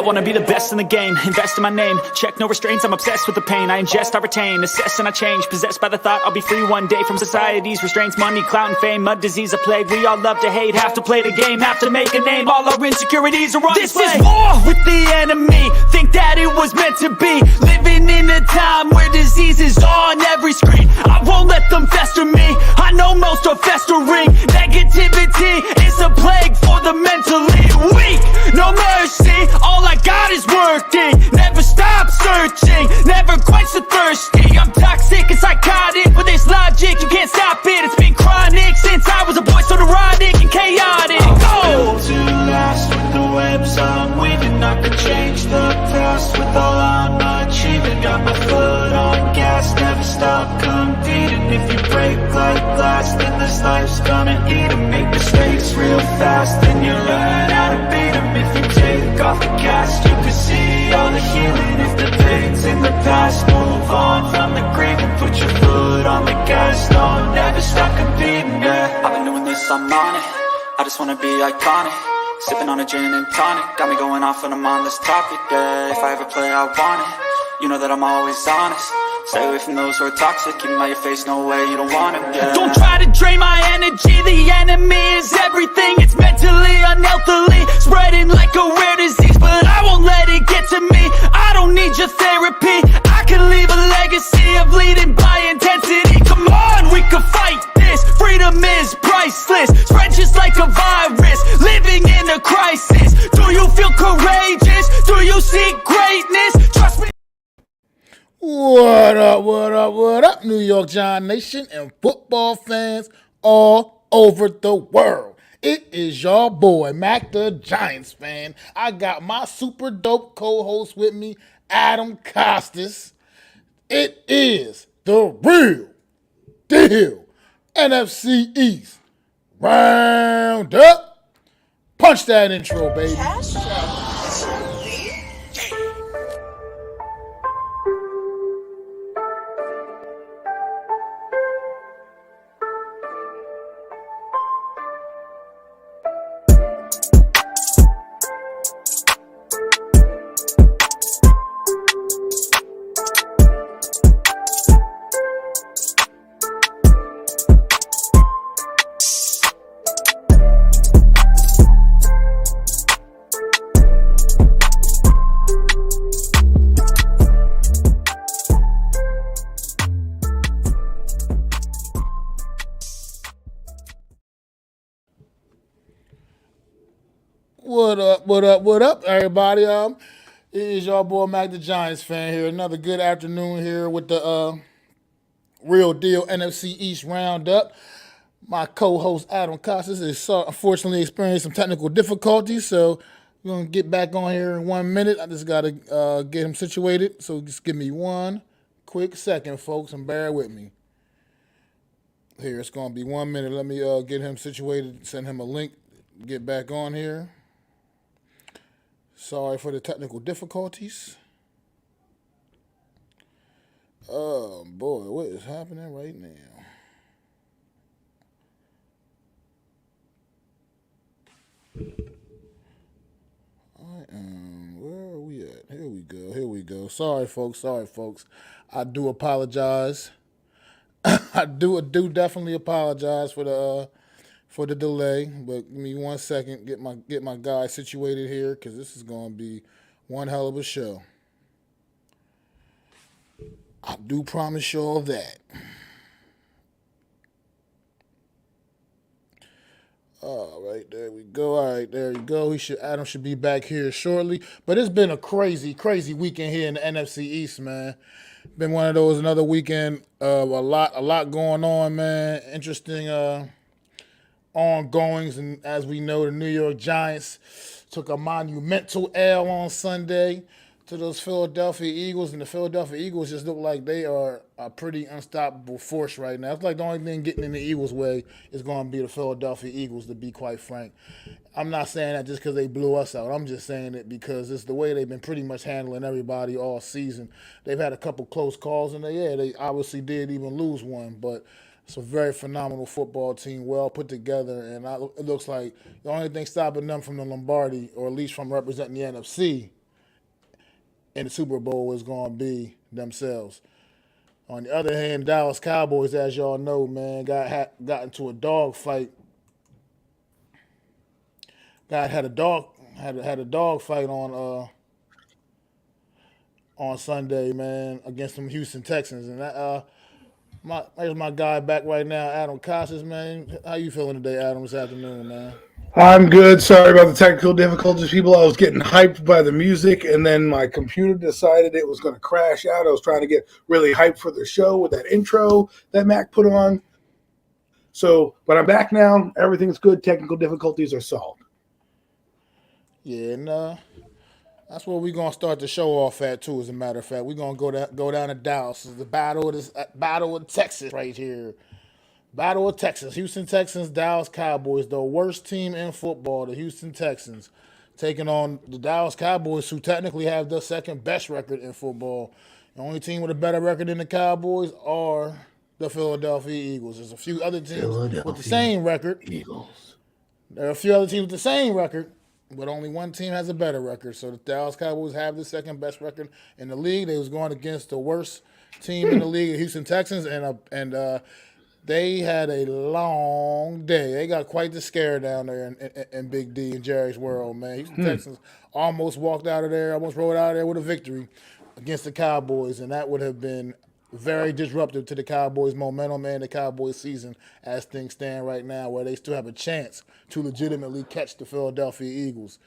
wanna be the best in the game, invest in my name, check no restraints, I'm obsessed with the pain. I ingest, I retain, assess and I change, possessed by the thought I'll be free one day from society's restraints. Money, clout and fame, mud, disease, a plague. We all love to hate, have to play the game, have to make a name. All our insecurities are on display. This is war with the enemy, think that it was meant to be. Living in a time where disease is on every screen. I won't let them fester me, I know most are festering. Negativity is a plague for the mentally weak. No mercy, all I got is working. Never stop searching, never quite so thirsty. I'm toxic and psychotic, but there's logic, you can't stop it. It's been chronic since I was a boy, so neurotic and chaotic. Built to last with the webs I'm weaving. I could change the past with all I'm achieving. Got my foot on gas, never stop competing. If you break like glass, then this life's gonna eat 'em. Make mistakes real fast, then you learn how to beat 'em. If you take off the cast, you can see all the healing. If the pain's in the past, move on from the grave and put your foot on the gas. No, never stop competing, yeah. I've been doing this, I'm on it, I just wanna be iconic. Sipping on a gin and tonic, got me going off when I'm on this topic, yeah. If I ever play, I want it, you know that I'm always honest. Stay away from those who are toxic, keep them out your face, no way, you don't want it, yeah. Don't try to drain my energy, the enemy is everything. It's mentally, unhealthily, spreading like a rare disease. But I won't let it get to me, I don't need your therapy. I can leave a legacy of leading by intensity. Come on, we can fight this, freedom is priceless. Spread just like a virus, living in a crisis. Do you feel courageous? Do you seek greatness? Trust me. What up, what up, what up, New York Giant Nation and football fans all over the world. It is your boy, Mac the Giants fan. I got my super dope co-host with me, Adam Costas. It is the real deal NFC East Round-Up. Punch that intro, baby. What up, everybody? It is your boy Mac the Giants fan here. Another good afternoon here with the Real Deal NFC East Round-Up. My co-host Adam Costas is unfortunately experiencing some technical difficulties, so we're going to get back on here in 1 minute. I just got to get him situated, so just give me 1 quick second, folks, and bear with me. Here, it's going to be 1 minute. Let me get him situated, send him a link, get back on here. Sorry for the technical difficulties. Oh, boy, what is happening right now? Where are we at? Here we go. Sorry, folks. I do apologize. I do definitely apologize for the delay, but give me 1 second, get my guy situated here, because this is going to be one hell of a show. I do promise you all that. All right, there we go. Adam should be back here shortly. But it's been a crazy weekend here in the NFC East, man. Been one of those, another weekend of a lot going on, man. Interesting ongoings, and as we know, the New York Giants took a monumental L on Sunday to those Philadelphia Eagles, and the Philadelphia Eagles just look like they are a pretty unstoppable force right now. It's like the only thing getting in the Eagles' way is going to be the Philadelphia Eagles, to be quite frank. I'm not saying that just because they blew us out. I'm just saying it because it's the way they've been pretty much handling everybody all season. They've had a couple close calls, and they obviously did even lose one, but it's a very phenomenal football team, well put together, and it looks like the only thing stopping them from the Lombardi, or at least from representing the NFC, in the Super Bowl is going to be themselves. On the other hand, Dallas Cowboys, as y'all know, man, got into a dog fight. Had a dog fight on Sunday, man, against some Houston Texans, and there's my guy back right now, Adam Costas, man. How you feeling today, Adam? This afternoon, man. I'm good. Sorry about the technical difficulties, people. I was getting hyped by the music, and then my computer decided it was going to crash out. I was trying to get really hyped for the show with that intro that Mac put on. So, but I'm back now. Everything's good. Technical difficulties are solved. Yeah, and that's where we're gonna start the show off at too. As a matter of fact, we're gonna go down to Dallas. This is the battle of Texas right here. Battle of Texas. Houston Texans, Dallas Cowboys, the worst team in football, the Houston Texans, taking on the Dallas Cowboys, who technically have the second best record in football. The only team with a better record than the Cowboys are the Philadelphia Eagles. There's a few other teams with the same record. Eagles. There are a few other teams with the same record, but only one team has a better record. So the Dallas Cowboys have the second best record in the league. They was going against the worst team in the league, the Houston Texans, and they had a long day. They got quite the scare down there in Big D and Jerry's world, man. Houston Texans almost rolled out of there with a victory against the Cowboys, and that would have been very disruptive to the Cowboys' momentum and the Cowboys' season as things stand right now, where they still have a chance to legitimately catch the Philadelphia Eagles.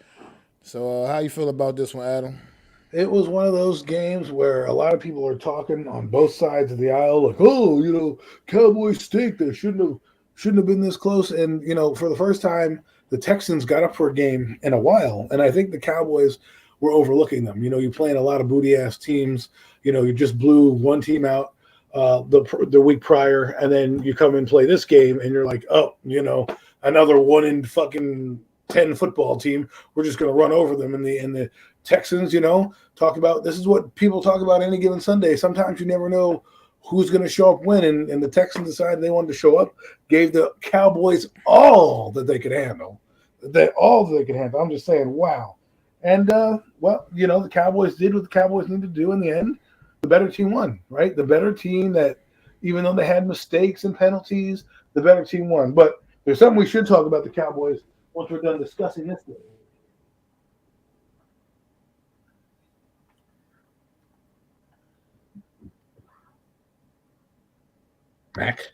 So how you feel about this one, Adam? It was one of those games where a lot of people are talking on both sides of the aisle, like, "Oh, Cowboys stink. They shouldn't have been this close." And for the first time, the Texans got up for a game in a while, and I think the Cowboys were overlooking them. You're playing a lot of booty ass teams. You just blew one team out the week prior, and then you come and play this game, and you're like, "Oh, another 1 in fucking 10 football team. We're just going to run over them." In the Texans, talk about, this is what people talk about any given Sunday. Sometimes you never know who's going to show up when, and the Texans decided they wanted to show up, gave the Cowboys all that they could handle. I'm just saying, wow. And, the Cowboys did what the Cowboys needed to do in the end. The better team won, right? The better team that, even though they had mistakes and penalties, the better team won. But there's something we should talk about the Cowboys once we're done discussing this game. Mac?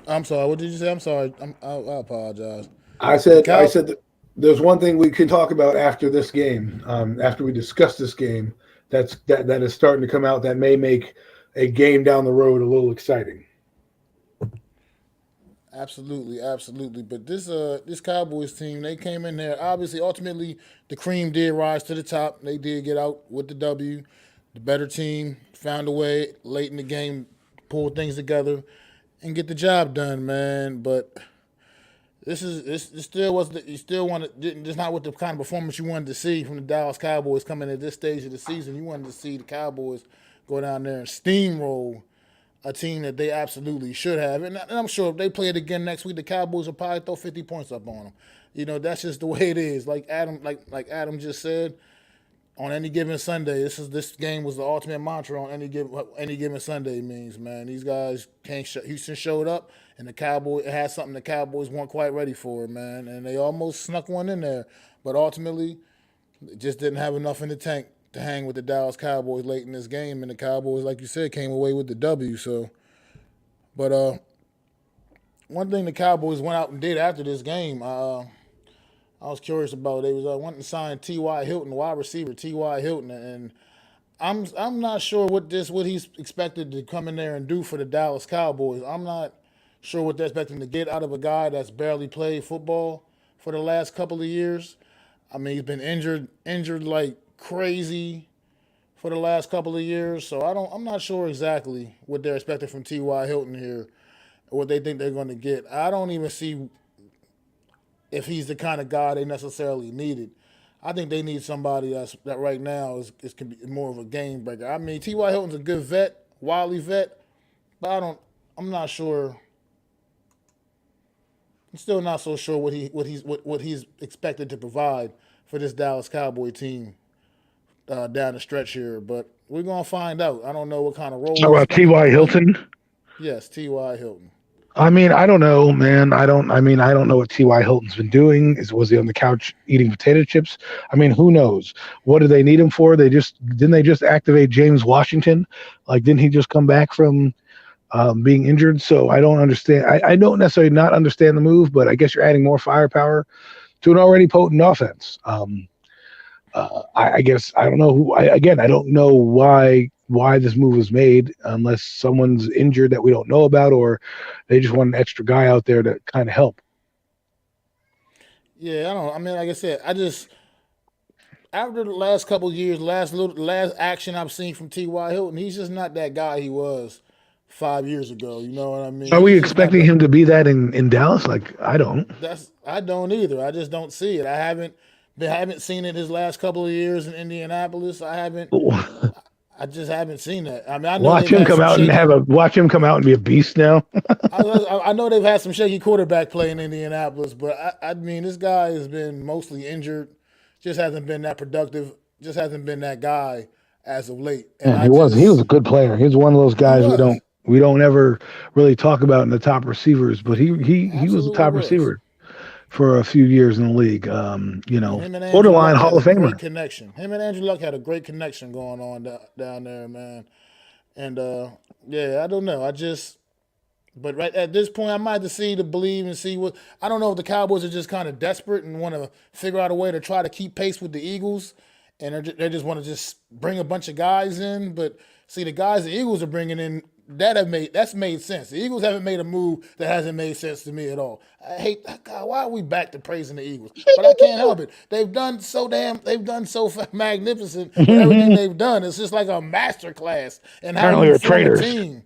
I'm sorry. What did you say? I'm sorry. I apologize. I said that there's one thing we can talk about after this game, after we discuss this game, that is starting to come out that may make a game down the road a little exciting. Absolutely. But this Cowboys team, they came in there. Obviously, ultimately, the cream did rise to the top. They did get out with the W. The better team found a way late in the game, pull things together, and get the job done, man. But this still wasn't. You still wanted. This not what the kind of performance you wanted to see from the Dallas Cowboys coming at this stage of the season. You wanted to see the Cowboys go down there and steamroll a team that they absolutely should have. And I'm sure if they play it again next week, the Cowboys will probably throw 50 points up on them. That's just the way it is. Like Adam just said, on any given Sunday, this game was the ultimate mantra on any given Sunday means, man. These guys Houston showed up, and it had something the Cowboys weren't quite ready for, man. And they almost snuck one in there. But ultimately, it just didn't have enough in the tank to hang with the Dallas Cowboys late in this game, and the Cowboys, like you said, came away with the W. So, but one thing the Cowboys went out and did after this game, I was curious about. They was wanting to sign T.Y. Hilton, wide receiver T.Y. Hilton, and I'm not sure what he's expected to come in there and do for the Dallas Cowboys. I'm not sure what they're expecting to get out of a guy that's barely played football for the last couple of years. I mean, he's been injured like crazy for the last couple of years, so I'm not sure exactly what they're expecting from T.Y. Hilton here, or what they think they're going to get. I don't even see if he's the kind of guy they necessarily needed. I think they need somebody that right now can be more of a game breaker. I mean, T.Y. Hilton's a good vet, wily vet, but I'm not sure. I'm still not so sure what he's expected to provide for this Dallas Cowboy team down the stretch here. But we're gonna find out. I don't know what kind of role. How about T.Y. Hilton? Yes, T.Y. Hilton. I mean, I don't know, man. I don't know what T.Y. Hilton's been doing. Was he on the couch eating potato chips? I mean, who knows? What do they need him for? Didn't they just activate James Washington? Like, didn't he just come back from being injured? So I don't understand. I don't necessarily not understand the move, but I guess you're adding more firepower to an already potent offense. I guess I don't know who. I don't know why this move was made unless someone's injured that we don't know about, or they just want an extra guy out there to kind of help. Yeah, I don't. I mean, like I said, after the last couple of years, last action I've seen from T.Y. Hilton, he's just not that guy he was 5 years ago. You know what I mean? Are we expecting him to be that in Dallas? Like, I don't. I don't either. I just don't see it. I haven't seen it his last couple of years in Indianapolis. I just haven't seen that. I mean, I know watch him come out and be a beast now. I know they've had some shaky quarterback play in Indianapolis, but I mean, this guy has been mostly injured. Just hasn't been that productive. Just hasn't been that guy as of late. And he was a good player. He's one of those guys we don't ever really talk about in the top receivers, but he was a top receiver for a few years in the league. Borderline Hall of Famer. Great connection. Him and Andrew Luck had a great connection going on down there, man. And I don't know. But right at this point, I might have to believe and see what. I don't know if the Cowboys are just kind of desperate and want to figure out a way to try to keep pace with the Eagles, and they just want to just bring a bunch of guys in. But see, the guys the Eagles are bringing in that's made sense. The Eagles haven't made a move that hasn't made sense to me at all. I hate God. Why are we back to praising the Eagles? But I can't help it. They've done so magnificent with everything they've done. It's just like a master class in how you form a team.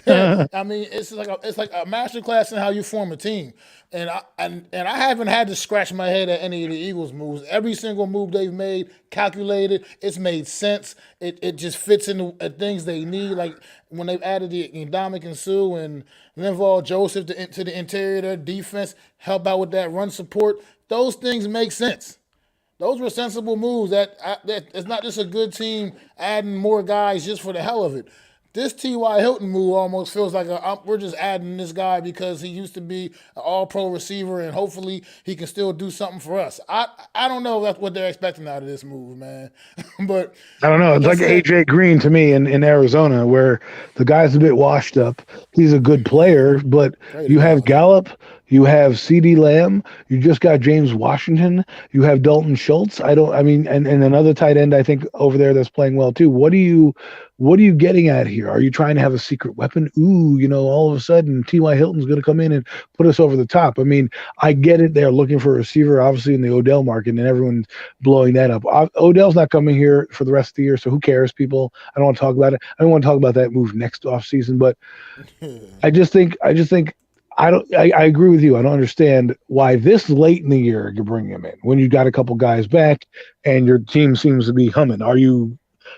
I mean, it's like a master class in how you form a team, and I haven't had to scratch my head at any of the Eagles moves. Every single move they've made, calculated, it's made sense. It just fits into things they need. Like when they've added the Ndamukong Suh and Linval Joseph to the interior of their defense, help out with that run support. Those things make sense. Those were sensible moves. That it's not just a good team adding more guys just for the hell of it. This T.Y. Hilton move almost feels like we're just adding this guy because he used to be an all-pro receiver, and hopefully he can still do something for us. I don't know if that's what they're expecting out of this move, man. But I don't know. It's like A.J. Green to me in Arizona, where the guy's a bit washed up. He's a good player, but you have Gallup, you have C.D. Lamb, you just got James Washington, you have Dalton Schultz. And another tight end I think over there that's playing well too. What are you getting at here? Are you trying to have a secret weapon? All of a sudden T.Y. Hilton's going to come in and put us over the top. I mean, I get it. They're looking for a receiver, obviously, in the Odell market, and everyone's blowing that up. Odell's not coming here for the rest of the year, so who cares, people? I don't want to talk about it. I don't want to talk about that move next offseason, but I agree with you. I don't understand why this late in the year you're bringing him in when you got a couple guys back and your team seems to be humming.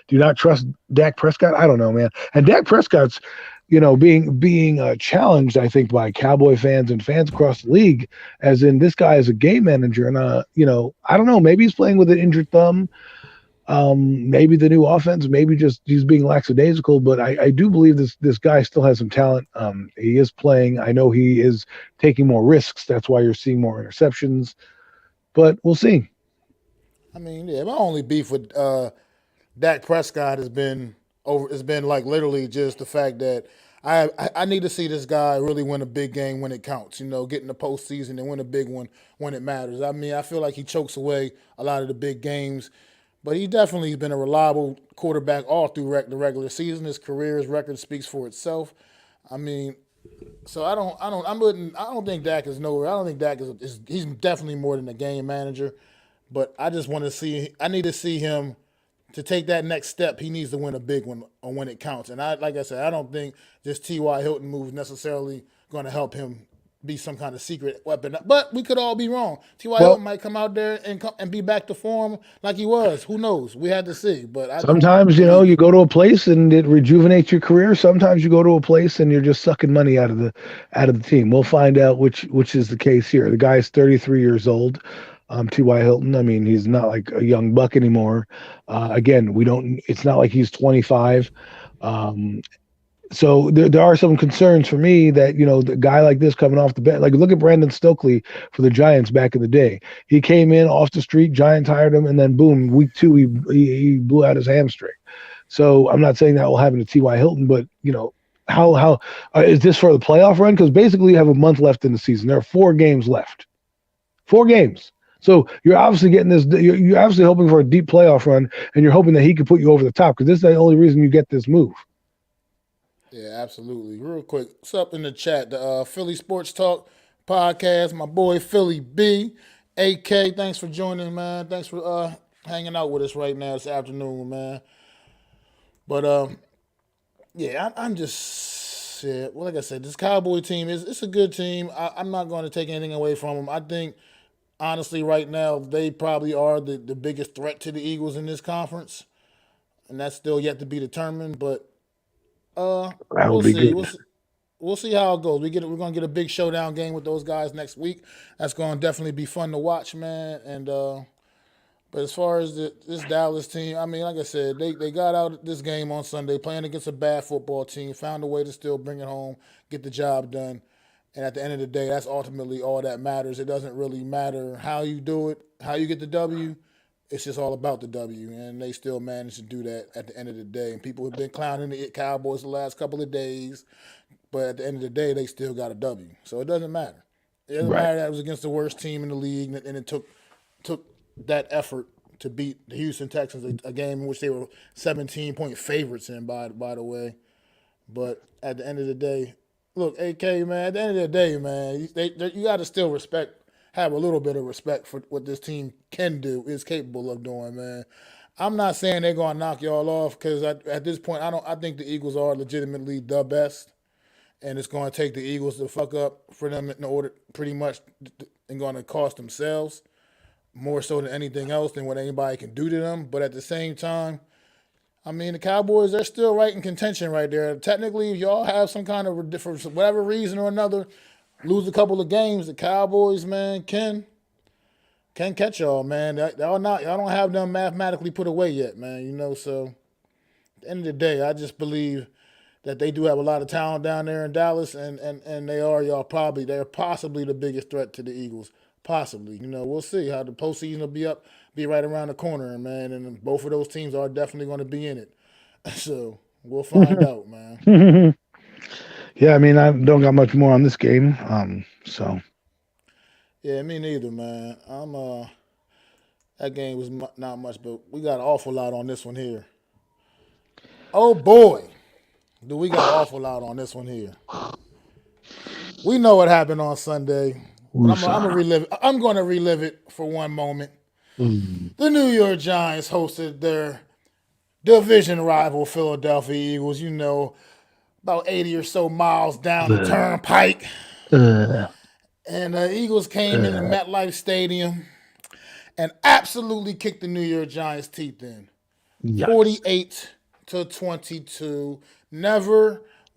Do you not trust Dak Prescott? I don't know, man. And Dak Prescott's, being challenged, I think, by Cowboy fans and fans across the league, as in this guy is a game manager. And, I don't know, maybe he's playing with an injured thumb. Maybe the new offense, maybe just he's being lackadaisical, but I do believe this guy still has some talent. He is playing. I know he is taking more risks. That's why you're seeing more interceptions, but we'll see. I mean, my only beef with Dak Prescott has been like literally just the fact that I need to see this guy really win a big game when it counts, get in the postseason and win a big one when it matters. I mean, I feel like he chokes away a lot of the big games, but he definitely has been a reliable quarterback all through the regular season. His record speaks for itself. I mean, so I don't think Dak is nowhere. I don't think Dak is he's definitely more than a game manager, but I need to see him. To take that next step, he needs to win a big one when it counts. And like I said, I don't think this T.Y. Hilton move is necessarily going to help him be some kind of secret weapon. But we could all be wrong. T.Y. Hilton might come out there and be back to form like he was. Who knows? We had to see. But sometimes, you go to a place and it rejuvenates your career. Sometimes you go to a place and you're just sucking money out of the team. We'll find out which is the case here. The guy's 33 years old. T.Y. Hilton. I mean, he's not like a young buck anymore. Again, it's not like he's 25. Um, so there are some concerns for me that, the guy like this coming off the bench, like look at Brandon Stokely for the Giants back in the day. He came in off the street, Giants hired him, and then boom, week 2, he blew out his hamstring. So I'm not saying that will happen to T.Y. Hilton, but how is this for the playoff run? Because basically you have a month left in the season. There are 4 games left. 4 games. So you're obviously getting this. You're obviously hoping for a deep playoff run, and you're hoping that he can put you over the top because this is the only reason you get this move. Yeah, absolutely. Real quick, what's up in the chat? The Philly Sports Talk podcast. My boy Philly B, AK. Thanks for joining, man. Thanks for hanging out with us right now this afternoon, man. But yeah, I'm just shit. Well, like I said, this Cowboy team it's a good team. I'm not going to take anything away from them. I think honestly, right now they probably are the biggest threat to the Eagles in this conference, and that's still yet to be determined. But That'll we'll be see. good. We'll see how it goes. We're gonna get a big showdown game with those guys next week. That's gonna definitely be fun to watch, man. And but as far as this Dallas team, I mean, like I said, they got out this game on Sunday playing against a bad football team, found a way to still bring it home, get the job done. And at the end of the day, that's ultimately all that matters. It doesn't really matter how you do it, how you get the W. It's just all about the W, and they still managed to do that at the end of the day. And people have been clowning the Cowboys the last couple of days, but at the end of the day, they still got a W. So it doesn't matter. It doesn't matter that it was against the worst team in the league, and it took that effort to beat the Houston Texans, a game in which they were 17-point favorites in, by the way. But at the end of the day, look, AK, man, at the end of the day, man, you got to still have a little bit of respect for what this team can do, is capable of doing, man. I'm not saying they're going to knock y'all off because at this point, I think the Eagles are legitimately the best, and it's going to take the Eagles to fuck up for them in order, pretty much, and going to cost themselves more so than anything else than what anybody can do to them. But at the same time, I mean, the Cowboys, they're still right in contention right there. Technically, if y'all have some kind of, for whatever reason or another, lose a couple of games, the Cowboys, man, can catch y'all, man. Y'all don't have them mathematically put away yet, man. So at the end of the day, I just believe that they do have a lot of talent down there in Dallas, and they're possibly the biggest threat to the Eagles. Possibly. We'll see how the postseason will be right around the corner, man. And both of those teams are definitely going to be in it. So we'll find out, man. Yeah, I mean, I don't got much more on this game. So. Yeah, me neither, man. That game was not much, but we got an awful lot on this one here. Oh boy, do we got an awful lot on this one here. We know what happened on Sunday. But I'm going to relive it for one moment. The New York Giants hosted their division rival Philadelphia Eagles, about 80 or so miles down the turnpike. And the Eagles came into MetLife Stadium and absolutely kicked the New York Giants' teeth in. 48-22.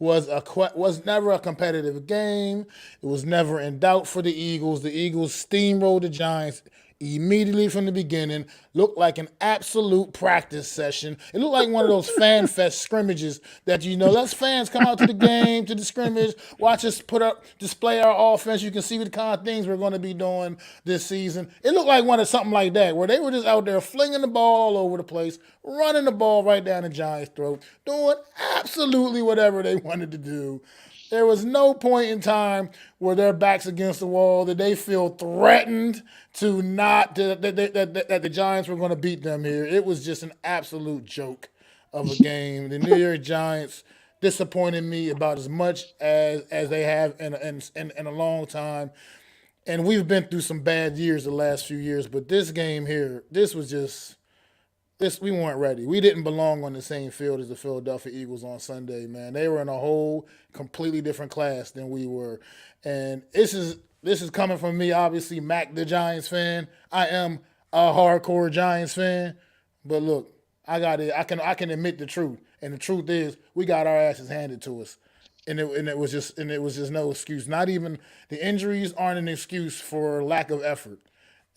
Was never a competitive game. It was never in doubt for the Eagles. The Eagles steamrolled the Giants immediately from the beginning. Looked like an absolute practice session. It looked like one of those fan fest scrimmages that let's fans come out to the game, to the scrimmage, watch us display our offense. You can see the kind of things we're going to be doing this season. It looked like something like that, where they were just out there flinging the ball all over the place, running the ball right down the Giants' throat, doing absolutely whatever they wanted to do. There was no point in time where their backs against the wall that they feel threatened that the Giants were going to beat them here. It was just an absolute joke of a game. The New York Giants disappointed me about as much as they have in a long time. And we've been through some bad years the last few years, but this game here, we weren't ready. We didn't belong on the same field as the Philadelphia Eagles on Sunday, man. They were in a whole completely different class than we were. And this is coming from me, obviously, Mac the Giants fan. I am a hardcore Giants fan. But look, I can admit the truth. And the truth is we got our asses handed to us. And it was just no excuse. Not even the injuries aren't an excuse for lack of effort.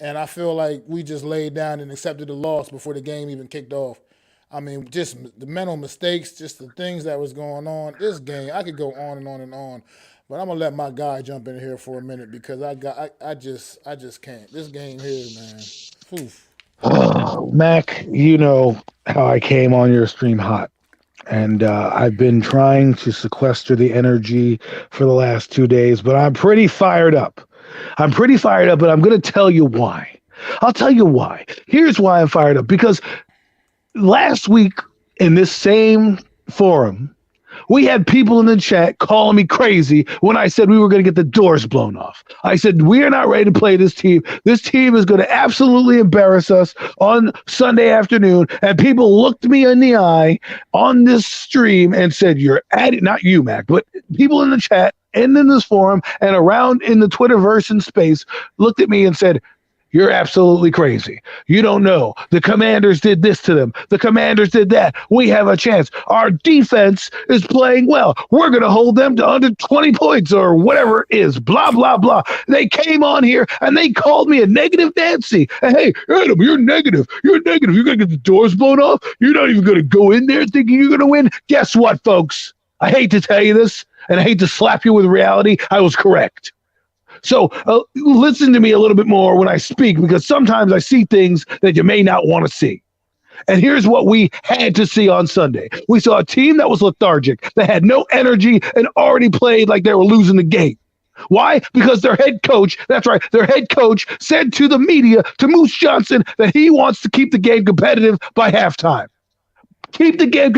And I feel like we just laid down and accepted the loss before the game even kicked off. I mean, just the mental mistakes, just the things that was going on. This game, I could go on and on and on, but I'm gonna let my guy jump in here for a minute because I just can't. This game here, man. Oof. Mac, you know how I came on your stream hot. And I've been trying to sequester the energy for the last 2 days, but I'm pretty fired up. But I'm going to tell you why. I'll tell you why. Here's why I'm fired up. Because last week in this same forum, we had people in the chat calling me crazy when I said we were going to get the doors blown off. I said, we are not ready to play this team. This team is going to absolutely embarrass us on Sunday afternoon. And people looked me in the eye on this stream and said, you're at it. Not you, Mac, but people in the chat and in this forum and around in the Twitterverse and space looked at me and said, you're absolutely crazy. You don't know. The Commanders did this to them. The Commanders did that. We have a chance. Our defense is playing well. We're going to hold them to under 20 points or whatever it is. Blah, blah, blah. They came on here and they called me a negative Nancy. Hey, Adam, you're negative. You're negative. You're going to get the doors blown off. You're not even going to go in there thinking you're going to win. Guess what, folks? I hate to tell you this, and I hate to slap you with reality. I was correct. So listen to me a little bit more when I speak, because sometimes I see things that you may not want to see. And here's what we had to see on Sunday. We saw a team that was lethargic, that had no energy and already played like they were losing the game. Why? Because their head coach, that's right, their head coach said to the media, to Moose Johnson, that he wants to keep the game competitive by halftime. Keep the game.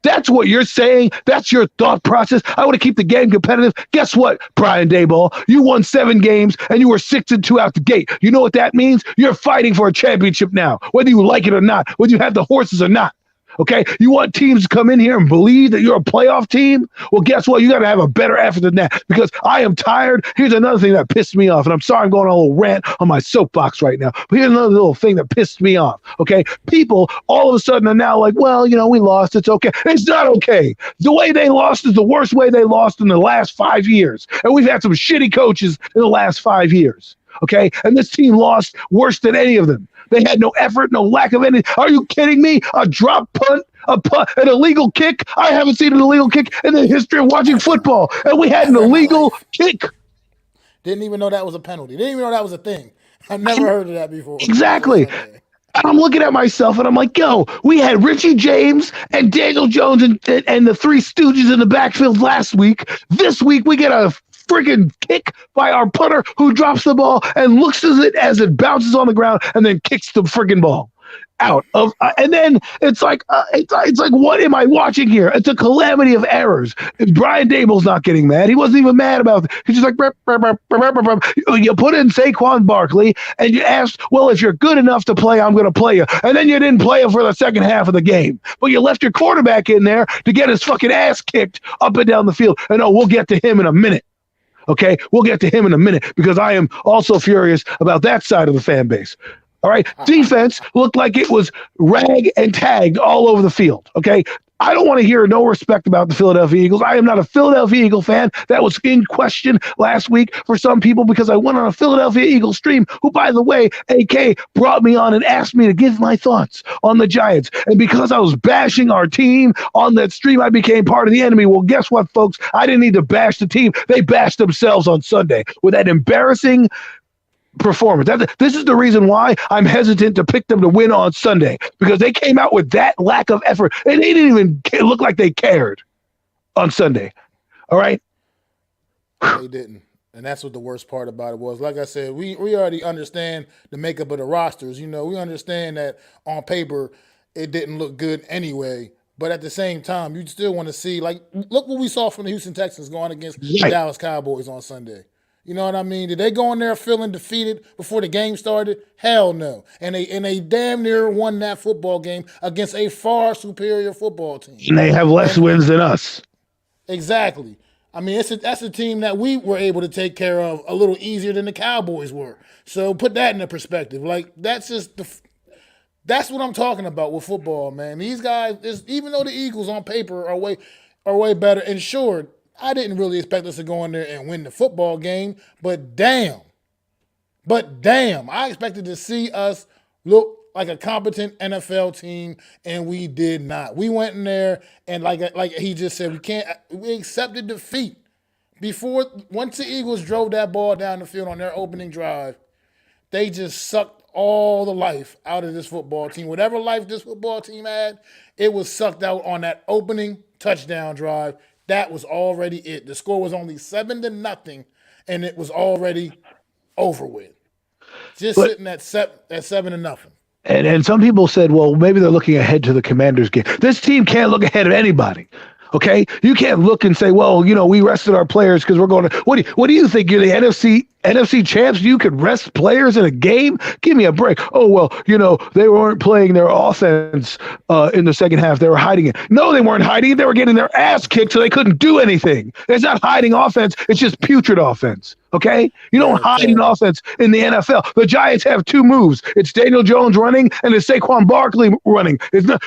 That's what you're saying? That's your thought process? I want to keep the game competitive. Guess what, Brian Daboll? You won 7 games and you were 6-2 out the gate. You know what that means? You're fighting for a championship now, whether you like it or not, whether you have the horses or not. Okay, you want teams to come in here and believe that you're a playoff team? Well, guess what? You got to have a better effort than that, because I am tired. Here's another thing that pissed me off, and I'm sorry I'm going on a little rant on my soapbox right now, but here's another little thing that pissed me off, okay? People all of a sudden are now like, well, you know, we lost. It's okay. It's not okay. The way they lost is the worst way they lost in the last 5 years, and we've had some shitty coaches in the last 5 years, okay? And this team lost worse than any of them. They had no effort, no lack of any. Are you kidding me? A drop punt, an illegal kick. I haven't seen an illegal kick in the history of watching football. And we had an illegal kick. Didn't even know that was a penalty. Didn't even know that was a thing. I never heard of that before. Exactly. And I'm looking at myself and I'm like, yo, we had Richie James and Daniel Jones and the Three Stooges in the backfield last week. This week we get a freaking kick by our punter who drops the ball and looks at it as it bounces on the ground and then kicks the freaking ball out of and then it's like what am I watching here? It's a calamity of errors. Brian Daboll's not getting mad. He wasn't even mad about it. He's just like you put in Saquon Barkley and you asked, well, if you're good enough to play, I'm going to play you, and then you didn't play him for the second half of the game, but you left your quarterback in there to get his fucking ass kicked up and down the field. And we'll get to him in a minute. Okay, we'll get to him in a minute, because I am also furious about that side of the fan base. All right, defense looked like it was rag and tagged all over the field. Okay, I don't want to hear no respect about the Philadelphia Eagles. I am not a Philadelphia Eagle fan. That was in question last week for some people, because I went on a Philadelphia Eagles stream, who, by the way, AK brought me on and asked me to give my thoughts on the Giants. And because I was bashing our team on that stream, I became part of the enemy. Well, guess what, folks? I didn't need to bash the team. They bashed themselves on Sunday with that embarrassing performance. This is the reason why I'm hesitant to pick them to win on Sunday, because they came out with that lack of effort and they didn't even look like they cared on Sunday. All right. They didn't. And that's what the worst part about it was. Like I said, we already understand the makeup of the rosters. You know, we understand that on paper it didn't look good anyway. But at the same time, you still want to see, like, look what we saw from the Houston Texans going against the Dallas Cowboys on Sunday. You know what I mean? Did they go in there feeling defeated before the game started? Hell no. And they damn near won that football game against a far superior football team. And they have less wins than us. Exactly. I mean, that's a team that we were able to take care of a little easier than the Cowboys were. So put that into perspective. Like, that's just that's what I'm talking about with football, man. These guys, even though the Eagles on paper are way better, and sure, I didn't really expect us to go in there and win the football game, but damn, But damn, I expected to see us look like a competent NFL team, and we did not. We went in there and like he just said, we accepted defeat. Once the Eagles drove that ball down the field on their opening drive, they just sucked all the life out of this football team. Whatever life this football team had, it was sucked out on that opening touchdown drive. That was already it. The score was only 7-0, and it was already over with. Just sitting at 7-0. And some people said, well, maybe they're looking ahead to the Commanders game. This team can't look ahead of anybody. Okay, you can't look and say, well, we rested our players because we're going to. What do you think? You're the NFC champs? You could rest players in a game? Give me a break. Oh well, they weren't playing their offense in the second half. They were hiding it. No, they weren't hiding it. They were getting their ass kicked, so they couldn't do anything. It's not hiding offense. It's just putrid offense. Okay, you don't hide an offense in the NFL. The Giants have two moves. It's Daniel Jones running and it's Saquon Barkley running.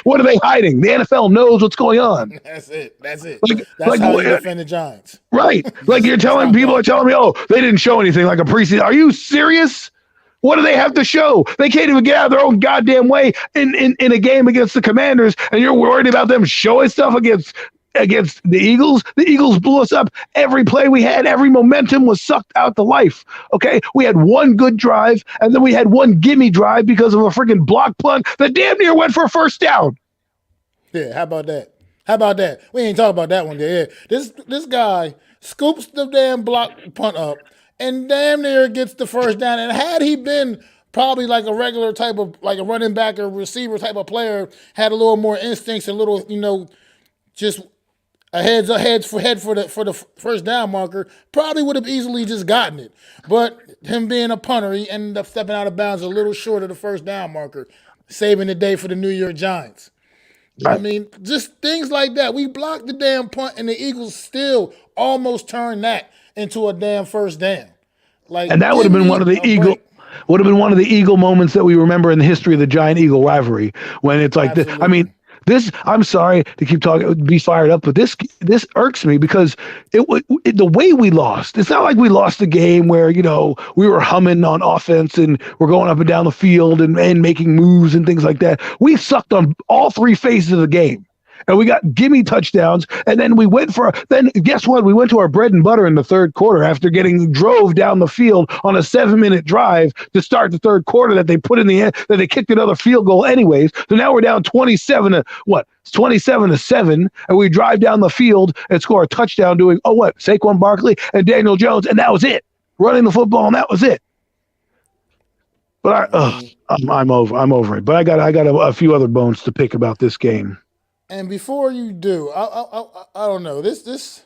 What are they hiding? The NFL knows what's going on. That's it. That's how you defend the Giants. Right. Like people are telling me, oh, they didn't show anything like a preseason. Are you serious? What do they have to show? They can't even get out of their own goddamn way in a game against the Commanders, and you're worried about them showing stuff against the Eagles. The Eagles blew us up. Every play we had, every momentum was sucked out to life. Okay, we had one good drive, and then we had one gimme drive because of a freaking block punt that damn near went for a first down. Yeah, how about that? We ain't talking about that one there. Yeah. This guy scoops the damn block punt up and damn near gets the first down. And had he been probably like a regular type of, like a running back or receiver type of player, had a little more instincts, a little, just a head for the first down marker, probably would have easily just gotten it. But him being a punter, he ended up stepping out of bounds a little short of the first down marker, saving the day for the New York Giants. I mean, just things like that. We blocked the damn punt, and the Eagles still almost turned that into a damn first down. And that would have been one of the Eagle moments that we remember in the history of the Giant-Eagle rivalry, when it's like this. I mean, I'm sorry to keep talking, be fired up, but this irks me because the way we lost, it's not like we lost a game where, we were humming on offense and we're going up and down the field and making moves and things like that. We sucked on all three phases of the game. And we got gimme touchdowns, and then then guess what? We went to our bread and butter in the third quarter after getting drove down the field on a 7-minute drive to start the third quarter that they put in the end, that they kicked another field goal anyways. So now we're down 27-7, and we drive down the field and score a touchdown doing, Saquon Barkley and Daniel Jones, and that was it. Running the football, and that was it. But I'm over it. But I got a few other bones to pick about this game. And before you do, I don't know. This is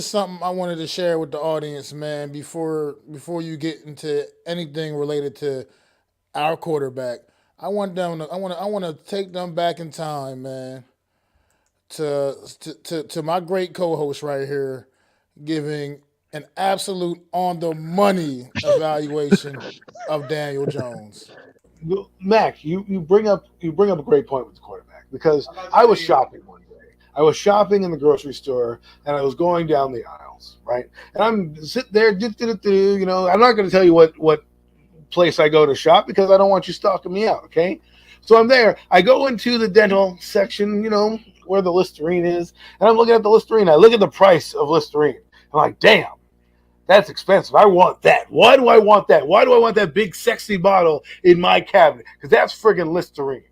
something I wanted to share with the audience, man. Before you get into anything related to our quarterback, I want to take them back in time, man. To my great co-host right here, giving an absolute on the money evaluation of Daniel Jones. Mac, you bring up a great point with the quarterback. Because I was shopping one day. I was shopping in the grocery store, and I was going down the aisles, right? And I'm sitting there, I'm not going to tell you what place I go to shop because I don't want you stalking me out, okay? So I'm there. I go into the dental section, where the Listerine is, and I'm looking at the Listerine. I look at the price of Listerine. I'm like, damn, that's expensive. I want that. Why do I want that? Why do I want that big, sexy bottle in my cabinet? Because that's friggin' Listerine.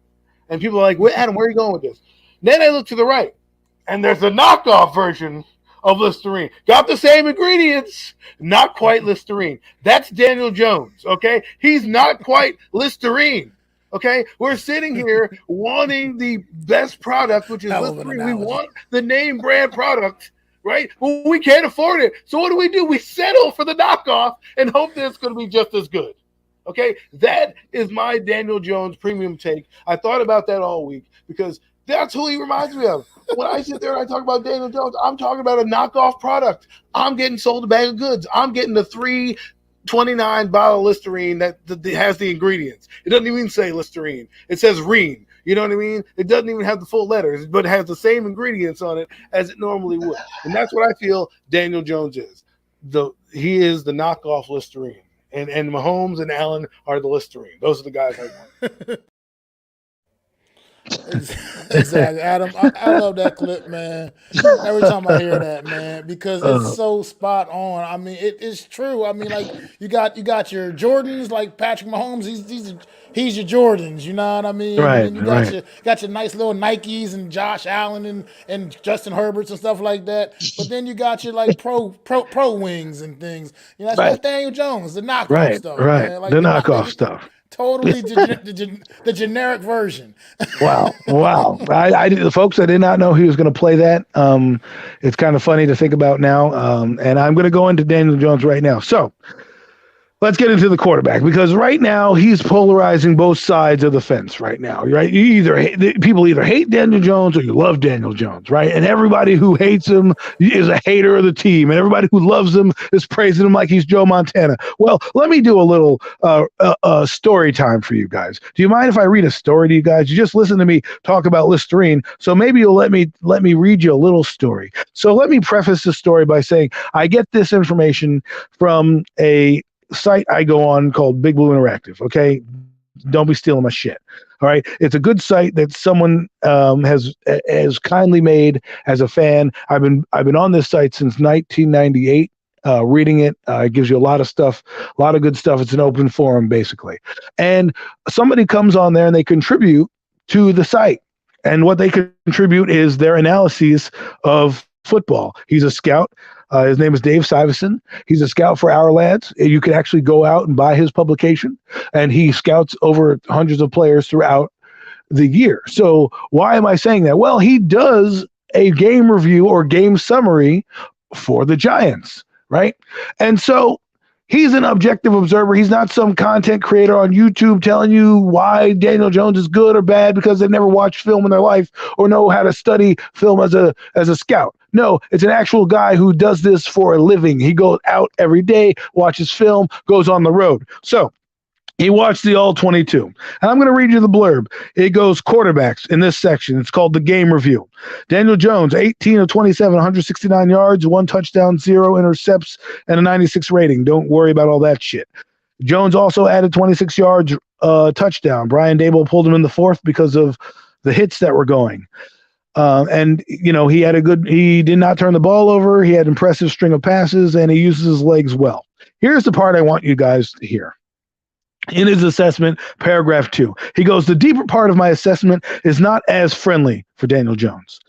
And people are like, Adam, where are you going with this? Then I look to the right, and there's a knockoff version of Listerine. Got the same ingredients, not quite Listerine. That's Daniel Jones, okay? He's not quite Listerine, okay? We're sitting here wanting the best product, which is Listerine. We want the name brand product, right? Well, we can't afford it. So what do? We settle for the knockoff and hope that it's going to be just as good. Okay, that is my Daniel Jones premium take. I thought about that all week because that's who he reminds me of. When I sit there and I talk about Daniel Jones, I'm talking about a knockoff product. I'm getting sold a bag of goods. I'm getting the $3.29 bottle of Listerine that has the ingredients. It doesn't even say Listerine. It says Reen. You know what I mean? It doesn't even have the full letters, but it has the same ingredients on it as it normally would. And that's what I feel Daniel Jones is. He is the knockoff Listerine. And Mahomes and Allen are the Listerine. Those are the guys I want. Exactly, Adam. I love that clip, man. Every time I hear that, man, because it's so spot on. I mean, it's true. I mean, like you got your Jordans, like Patrick Mahomes. He's your Jordans. You know what I mean? Right, And then you got your nice little Nikes and Josh Allen and Justin Herberts and stuff like that. But then you got your like pro wings and things. You know, that's Daniel Jones, the knockoff stuff, man. Like the knockoff stuff. Totally the generic version. Wow. The folks, I did not know he was going to play that. It's kind of funny to think about now. And I'm going to go into Daniel Jones right now. So let's get into the quarterback, because right now he's polarizing both sides of the fence right now, right? People either hate Daniel Jones or you love Daniel Jones, right? And everybody who hates him is a hater of the team, and everybody who loves him is praising him like he's Joe Montana. Well, let me do a little story time for you guys. Do you mind if I read a story to you guys? You just listen to me talk about Listerine, so maybe you'll let me read you a little story. So let me preface this story by saying I get this information from a site I go on called Big Blue Interactive. Okay, don't be stealing my shit. All right, it's a good site that someone has kindly made as a fan. I've been on this site since 1998. Reading it, it gives you a lot of stuff, a lot of good stuff. It's an open forum basically, and somebody comes on there and they contribute to the site, and what they contribute is their analyses of football. He's a scout. His name is Dave Syverson. He's a scout for Our Lads. You can actually go out and buy his publication, and he scouts over hundreds of players throughout the year. So why am I saying that? Well, he does a game review or game summary for the Giants, right? And so he's an objective observer. He's not some content creator on YouTube telling you why Daniel Jones is good or bad because they've never watched film in their life or know how to study film as a scout. No, it's an actual guy who does this for a living. He goes out every day, watches film, goes on the road. So he watched the All-22. And I'm going to read you the blurb. It goes quarterbacks in this section. It's called the game review. Daniel Jones, 18 of 27, 169 yards, 1 touchdown, 0 intercepts, and a 96 rating. Don't worry about all that shit. Jones also added 26 yards touchdown. Brian Daboll pulled him in the fourth because of the hits that were going. And, you know, he did not turn the ball over. He had an impressive string of passes, and he uses his legs well. Here's the part I want you guys to hear. In his assessment, paragraph 2, he goes, the deeper part of my assessment is not as friendly for Daniel Jones.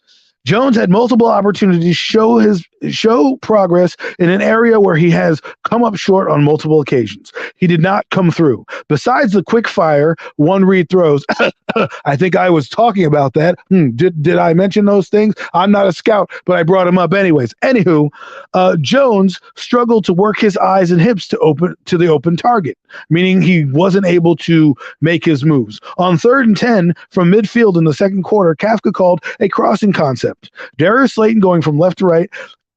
Jones had multiple opportunities to show progress in an area where he has come up short on multiple occasions. He did not come through. Besides the quick fire, one read throws, I think I was talking about that. Did I mention those things? I'm not a scout, but I brought him up anyways. Anywho, Jones struggled to work his eyes and hips to the open target, meaning he wasn't able to make his moves. On 3rd and 10 from midfield in the second quarter, Kafka called a crossing concept. Darius Slayton going from left to right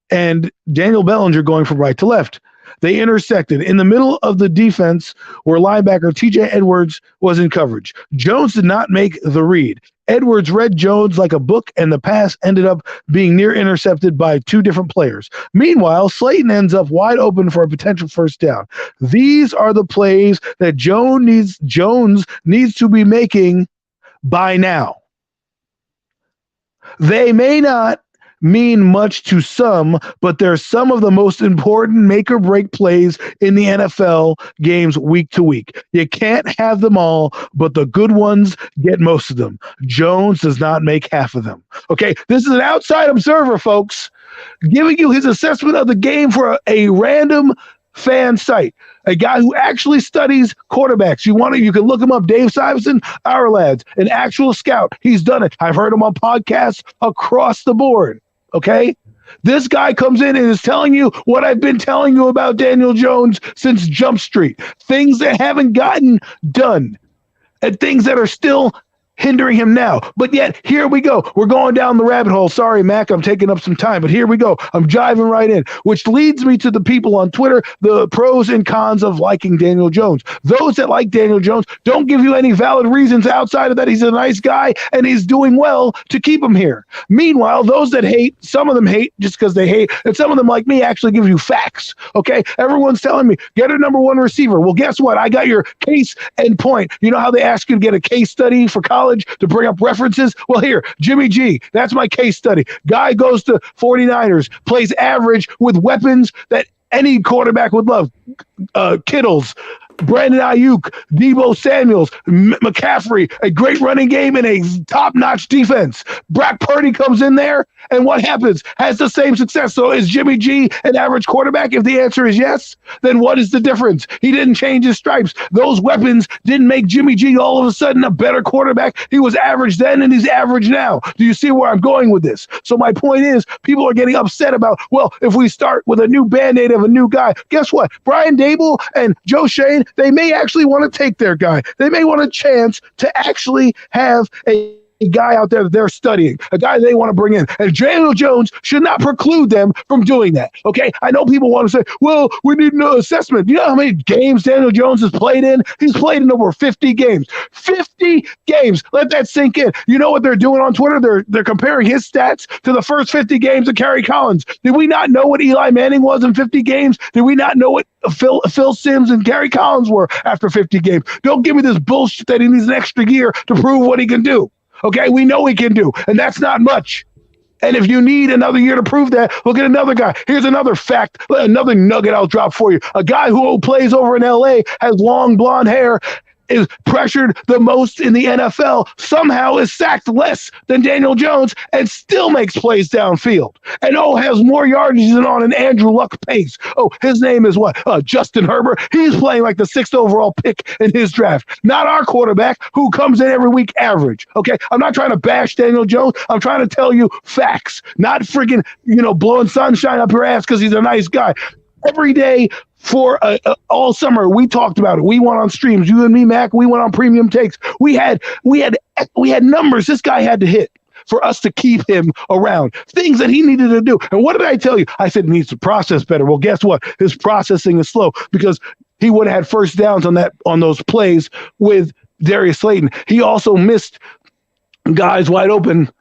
and Daniel Bellinger going from right to left. They intersected in the middle of the defense where linebacker TJ Edwards was in coverage. Jones did not make the read. Edwards read Jones like a book, and the pass ended up being near intercepted by 2 different players. Meanwhile, Slayton ends up wide open for a potential first down. These are the plays that Jones needs to be making by now. They may not mean much to some, but they're some of the most important make or break plays in the NFL games week to week. You can't have them all, but the good ones get most of them. Jones does not make half of them. Okay, this is an outside observer, folks, giving you his assessment of the game for a random fan site, a guy who actually studies quarterbacks. You can look him up. Dave Syverson, Our Lads, an actual scout. He's done it. I've heard him on podcasts across the board. Okay, this guy comes in and is telling you what I've been telling you about Daniel Jones since Jump Street. Things that haven't gotten done, and things that are still hindering him now? But yet, here we go. We're going down the rabbit hole. Sorry, Mac, I'm taking up some time, but here we go. I'm jiving right in, which leads me to the people on Twitter, the pros and cons of liking Daniel Jones. Those that like Daniel Jones don't give you any valid reasons outside of that he's a nice guy and he's doing well to keep him here. Meanwhile, those that hate, some of them hate just because they hate, and some of them, like me, actually give you facts. Okay? Everyone's telling me, get a number one receiver. Well, guess what? I got your case and point. You know how they ask you to get a case study for college to bring up references? Well, here, Jimmy G, that's my case study. Guy goes to 49ers, plays average with weapons that any quarterback would love. Kittles, Brandon Ayuk, Deebo Samuels, McCaffrey, a great running game and a top-notch defense. Brock Purdy comes in there, and what happens? Has the same success. So is Jimmy G an average quarterback? If the answer is yes, then what is the difference? He didn't change his stripes. Those weapons didn't make Jimmy G all of a sudden a better quarterback. He was average then, and he's average now. Do you see where I'm going with this? So my point is, people are getting upset about, well, if we start with a new Band-Aid of a new guy, guess what? Brian Dable and Joe Shane, they may actually want to take their guy. They may want a chance to actually have a guy out there that they're studying, a guy they want to bring in. And Daniel Jones should not preclude them from doing that. Okay? I know people want to say, well, we need an assessment. You know how many games Daniel Jones has played in? He's played in over 50 games. 50 games. Let that sink in. You know what they're doing on Twitter? They're comparing his stats to the first 50 games of Kerry Collins. Did we not know what Eli Manning was in 50 games? Did we not know what Phil Simms and Kerry Collins were after 50 games? Don't give me this bullshit that he needs an extra year to prove what he can do. Okay, we know he can do, and that's not much. And if you need another year to prove that, look at another guy. Here's another fact, another nugget I'll drop for you. A guy who plays over in L.A., has long blonde hair, is pressured the most in the NFL, somehow is sacked less than Daniel Jones and still makes plays downfield. And has more yardage than on an Andrew Luck pace. His name is what? Justin Herbert. He's playing like the 6th overall pick in his draft. Not our quarterback who comes in every week average. Okay, I'm not trying to bash Daniel Jones. I'm trying to tell you facts, not freaking, blowing sunshine up your ass because he's a nice guy. Every day for all summer, we talked about it. We went on streams. You and me, Mac. We went on premium takes. We had numbers this guy had to hit for us to keep him around. Things that he needed to do. And what did I tell you? I said he needs to process better. Well, guess what? His processing is slow because he would have had first downs on those plays with Darius Slayton. He also missed guys wide open,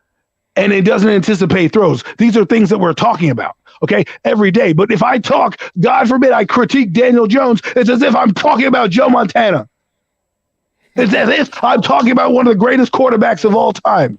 and it doesn't anticipate throws. These are things that we're talking about. Okay, every day. But if I talk, God forbid, I critique Daniel Jones, it's as if I'm talking about Joe Montana. It's as if I'm talking about one of the greatest quarterbacks of all time.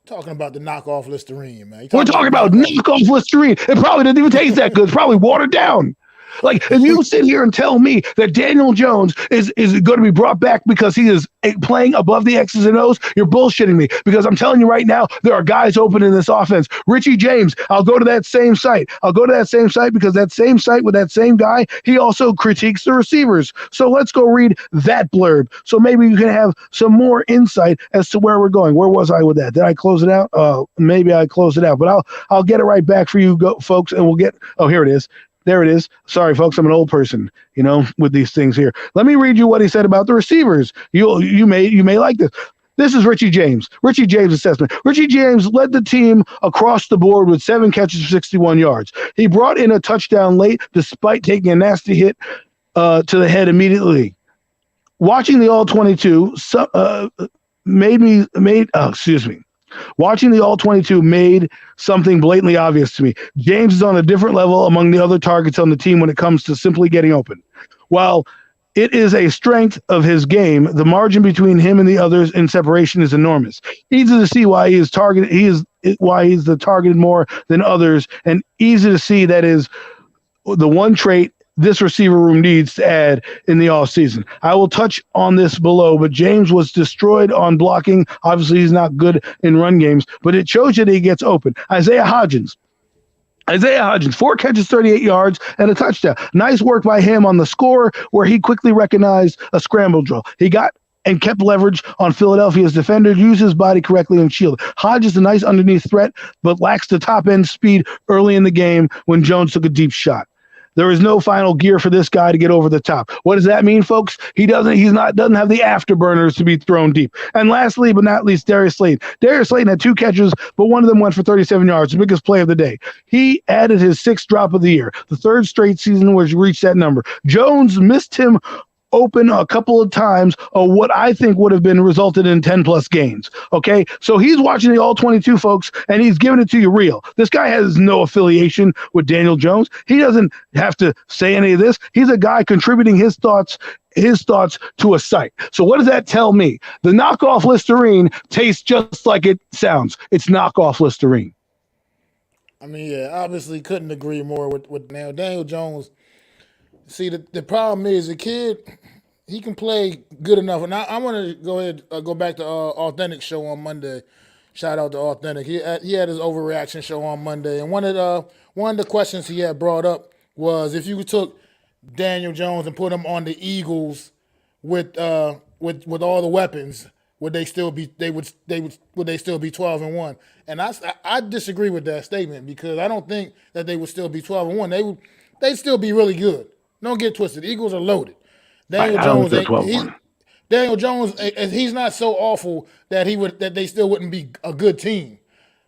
Talking about the knockoff Listerine, man. We're talking about knockoff Listerine. It probably doesn't even taste that good. It's probably watered down. Like, if you sit here and tell me that Daniel Jones is going to be brought back because he is playing above the X's and O's, you're bullshitting me. Because I'm telling you right now, there are guys open in this offense. Richie James, I'll go to that same site. Because that same site with that same guy, he also critiques the receivers. So let's go read that blurb. So maybe you can have some more insight as to where we're going. Where was I with that? Did I close it out? Maybe I closed it out. But I'll get it right back for you folks, and we'll get – here it is. There it is. Sorry, folks. I'm an old person, with these things here. Let me read you what he said about the receivers. You may like this. This is Richie James. Richie James' assessment. Richie James led the team across the board with 7 catches for 61 yards. He brought in a touchdown late despite taking a nasty hit to the head immediately. Watching the All-22 Watching the All-22 made something blatantly obvious to me. James is on a different level among the other targets on the team when it comes to simply getting open. While it is a strength of his game, the margin between him and the others in separation is enormous. Easy to see why he's the targeted more than others, and easy to see that is the one trait this receiver room needs to add in the offseason. I will touch on this below, but James was destroyed on blocking. Obviously, he's not good in run games, but it shows you that he gets open. Isaiah Hodgins, 4 catches, 38 yards, and a touchdown. Nice work by him on the score where he quickly recognized a scramble drill. He got and kept leverage on Philadelphia's defender, used his body correctly and shielded. Hodges a nice underneath threat, but lacks the top-end speed early in the game when Jones took a deep shot. There is no final gear for this guy to get over the top. What does that mean, folks? He doesn't have the afterburners to be thrown deep. And lastly, but not least, Darius Slayton. Darius Slayton had 2 catches, but one of them went for 37 yards, the biggest play of the day. He added his 6th drop of the year, the 3rd straight season where he reached that number. Jones missed him open a couple of times, what I think would have been resulted in 10+ gains. Okay, so he's watching the all 22, folks, and he's giving it to you real. This guy has no affiliation with Daniel Jones. He doesn't have to say any of this. He's a guy contributing his thoughts to a site. So what does that tell me? The knockoff Listerine tastes just like it sounds. It's knockoff Listerine. I mean, yeah, obviously couldn't agree more with now Daniel Jones. See, the problem is the kid, he can play good enough. And I want to go ahead go back to Authentic show on Monday. Shout out to Authentic. He had his overreaction show on Monday, and one of the questions he had brought up was if you took Daniel Jones and put him on the Eagles with all the weapons, would they still be 12-1? And I disagree with that statement because I don't think that they would still be 12-1. They'd still be really good. Don't get twisted. The Eagles are loaded. Daniel Jones, he's not so awful that they still wouldn't be a good team.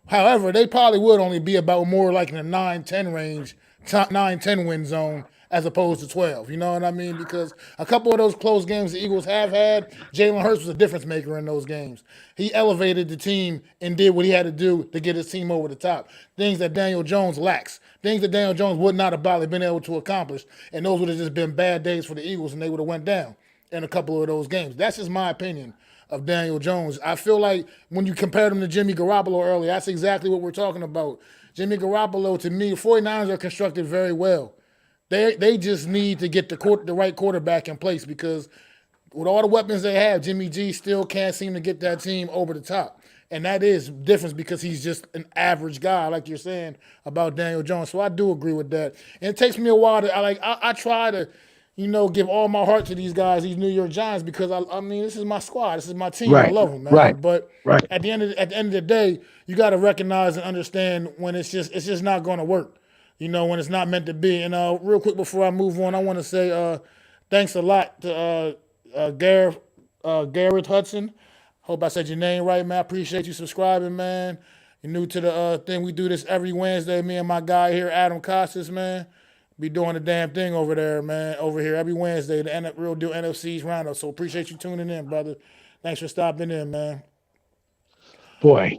However, they probably would only be about more like in the 9-10 range, 9-10 win zone as opposed to 12. You know what I mean? Because a couple of those close games the Eagles have had, Jalen Hurts was a difference maker in those games. He elevated the team and did what he had to do to get his team over the top. Things that Daniel Jones lacks. Things that Daniel Jones would not have probably been able to accomplish. And those would have just been bad days for the Eagles and they would have went down in a couple of those games. That's just my opinion of Daniel Jones. I feel like when you compared him to Jimmy Garoppolo earlier, that's exactly what we're talking about. Jimmy Garoppolo, to me, 49ers are constructed very well. They just need to get the right quarterback in place because with all the weapons they have, Jimmy G still can't seem to get that team over the top. And that is difference because he's just an average guy, like you're saying about Daniel Jones. So I do agree with that. And it takes me a while to I try to, give all my heart to these guys, these New York Giants, because I mean this is my squad, this is my team. Right. I love them, man. Right. But right. At the end of the day, you got to recognize and understand when it's just not going to work. When it's not meant to be. And real quick before I move on, I want to say thanks a lot to Garrett Hudson. Hope I said your name right, man. I appreciate you subscribing, man. You're new to the thing. We do this every Wednesday. Me and my guy here, Adam Costas, man, be doing the damn thing over there, man. Over here every Wednesday, the Real Deal NFC East Round-Up. So appreciate you tuning in, brother. Thanks for stopping in, man. Boy,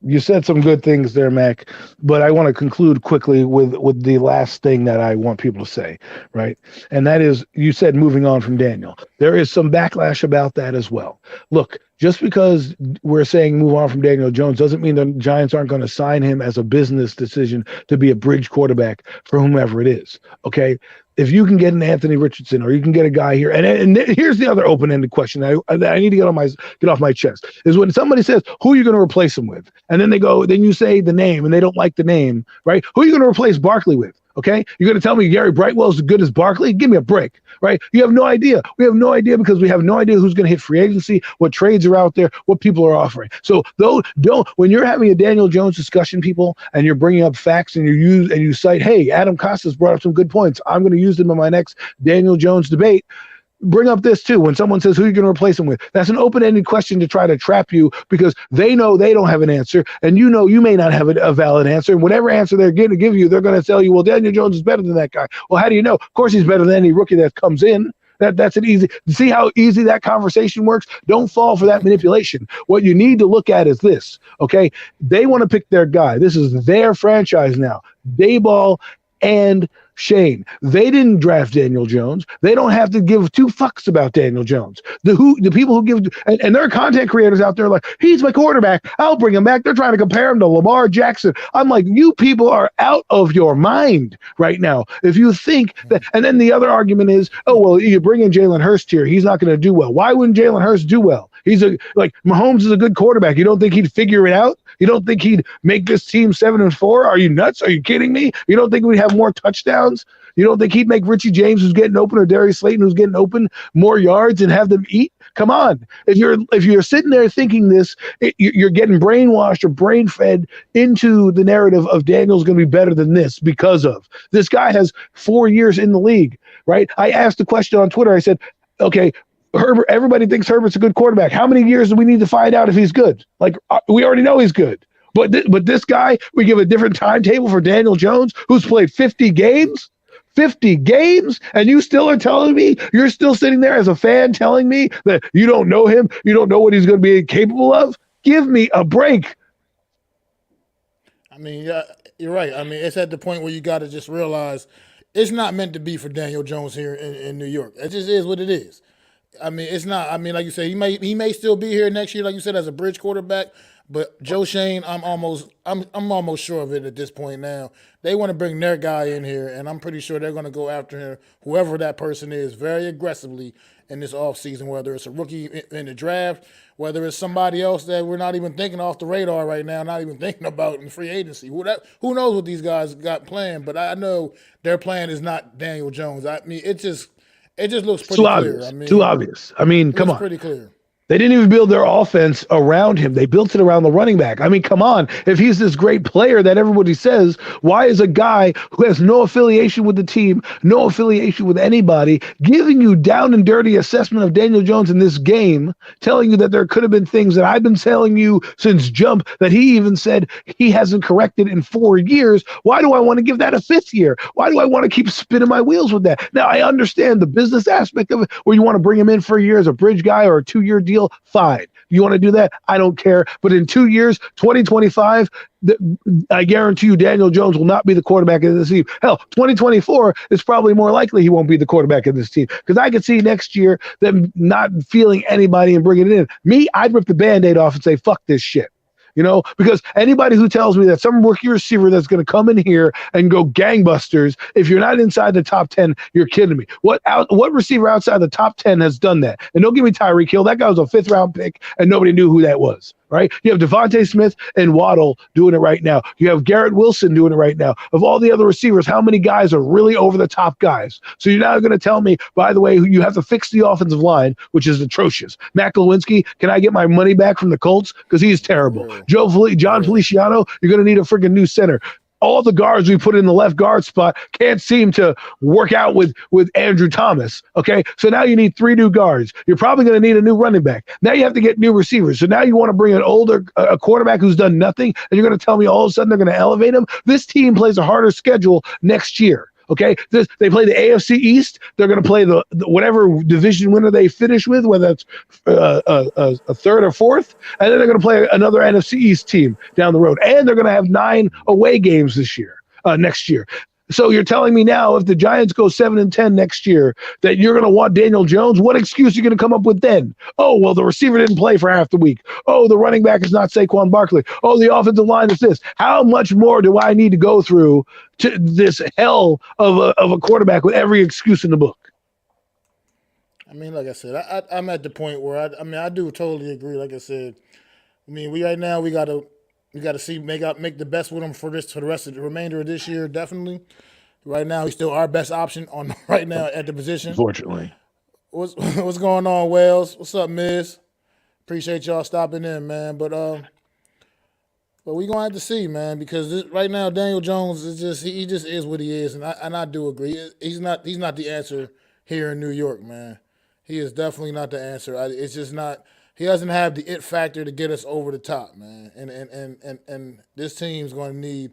you said some good things there, Mac, but I want to conclude quickly with the last thing that I want people to say, right? And that is, you said moving on from Daniel. There is some backlash about that as well. Look, just because we're saying move on from Daniel Jones doesn't mean the Giants aren't going to sign him as a business decision to be a bridge quarterback for whomever it is, okay? If you can get an Anthony Richardson or you can get a guy here, and here's the other open-ended question I need to get off my chest, is when somebody says, who are you going to replace him with? And then then you say the name and they don't like the name, right? Who are you going to replace Barkley with? Okay, you're going to tell me Gary Brightwell is as good as Barkley? Give me a break, right? You have no idea. We have no idea because we have no idea who's going to hit free agency, what trades are out there, what people are offering. So when you're having a Daniel Jones discussion, people, and you're bringing up facts and you cite, hey, Adam Costas brought up some good points. I'm going to use them in my next Daniel Jones debate. Bring up this too. When someone says, who are you going to replace him with? That's an open-ended question to try to trap you because they know they don't have an answer and you may not have a valid answer. And whatever answer they're going to give you, they're going to tell you, well, Daniel Jones is better than that guy. Well, how do you know? Of course he's better than any rookie that comes in. That's an easy. See how easy that conversation works? Don't fall for that manipulation. What you need to look at is this, okay? They want to pick their guy. This is their franchise now. Dayball and Shane. They didn't draft Daniel Jones. They don't have to give 2 fucks about Daniel Jones. The people who give, and there are content creators out there like, he's my quarterback, I'll bring him back. They're trying to compare him to Lamar Jackson. I'm like, you people are out of your mind right now. If you think that, and then the other argument is, oh, well, you bring in Jalen Hurts here, he's not going to do well. Why wouldn't Jalen Hurts do well? Mahomes is a good quarterback. You don't think he'd figure it out? You don't think he'd make this team 7-4? Are you nuts? Are you kidding me? You don't think we'd have more touchdowns? You don't think he'd make Richie James, who's getting open, or Darius Slayton, who's getting open, more yards and have them eat? come on. If you're sitting there thinking this, you're getting brainwashed or brain fed into the narrative of Daniel's going to be better than this because of this guy has 4 years in the league, right? I asked the question on Twitter. I said, okay, Herbert, everybody thinks Herbert's a good quarterback. How many years do we need to find out if he's good? Like, we already know he's good. But this guy, we give a different timetable for Daniel Jones, who's played 50 games, and you still are telling me, you're still sitting there as a fan telling me that you don't know him, you don't know what he's going to be capable of? Give me a break. I mean, yeah, you're right. I mean, it's at the point where you got to just realize it's not meant to be for Daniel Jones here in New York. It just is what it is. I mean, it's not. I mean, like you said, he may still be here next year, like you said, as a bridge quarterback. But Joe Shane, I'm almost sure of it at this point now. They want to bring their guy in here, and I'm pretty sure they're going to go after him, whoever that person is, very aggressively in this offseason, whether it's a rookie in the draft, whether it's somebody else that we're not even thinking off the radar right now, not even thinking about in free agency. Who knows what these guys got planned, but I know their plan is not Daniel Jones. I mean, it just looks pretty clear. I mean, too obvious. I mean, come on. Pretty clear. They didn't even build their offense around him. They built it around the running back. I mean, come on. If he's this great player that everybody says, why is a guy who has no affiliation with the team, no affiliation with anybody, giving you down and dirty assessment of Daniel Jones in this game, telling you that there could have been things that I've been telling you since jump that he even said he hasn't corrected in 4 years? Why do I want to give that a 5th year? Why do I want to keep spinning my wheels with that? Now, I understand the business aspect of it, where you want to bring him in for a year as a bridge guy or a 2-year deal. Fine. You want to do that? I don't care. But in 2 years, 2025, I guarantee you Daniel Jones will not be the quarterback of this team. Hell, 2024 is probably more likely he won't be the quarterback of this team, because I could see next year them not feeling anybody and bringing it in. Me, I'd rip the Band-Aid off and say, fuck this shit. You know, because anybody who tells me that some rookie receiver that's going to come in here and go gangbusters, if you're not inside the top 10, you're kidding me. What receiver outside the top 10 has done that? And don't give me Tyreek Hill. That guy was a 5th round pick and nobody knew who that was. Right? You have Devontae Smith and Waddle doing it right now. You have Garrett Wilson doing it right now. Of all the other receivers, how many guys are really over the top guys? So you're now going to tell me, by the way, you have to fix the offensive line, which is atrocious. Matt Lewinsky, can I get my money back from the Colts? Because he's terrible. John Feliciano, you're going to need a freaking new center. All the guards we put in the left guard spot can't seem to work out with Andrew Thomas. Okay, so now you need 3 new guards. You're probably going to need a new running back. Now you have to get new receivers. So now you want to bring an older quarterback who's done nothing, and you're going to tell me all of a sudden they're going to elevate him? This team plays a harder schedule next year. Okay, they play the AFC East. They're going to play the whatever division winner they finish with, whether it's a 3rd or 4th, and then they're going to play another NFC East team down the road, and they're going to have 9 away games this year, next year. So you're telling me now, if the Giants go 7-10 next year, that you're going to want Daniel Jones? What excuse are you going to come up with then? Oh, well, the receiver didn't play for half the week. Oh, the running back is not Saquon Barkley. Oh, the offensive line is this. How much more do I need to go through to this hell of a quarterback with every excuse in the book? I mean, like I said, I'm at the point where I do totally agree. Like I said, I mean, we got to see make the best with him for the rest of the remainder of this year. Definitely, right now he's still our best option on right now at the position. Unfortunately, what's going on, Wells? What's up, Miz? Appreciate y'all stopping in, man. But we gonna have to see, man, because right now Daniel Jones is he just is what he is, and I do agree. He's not the answer here in New York, man. He is definitely not the answer. It's just not. He doesn't have the it factor to get us over the top, man. And this team's going to need,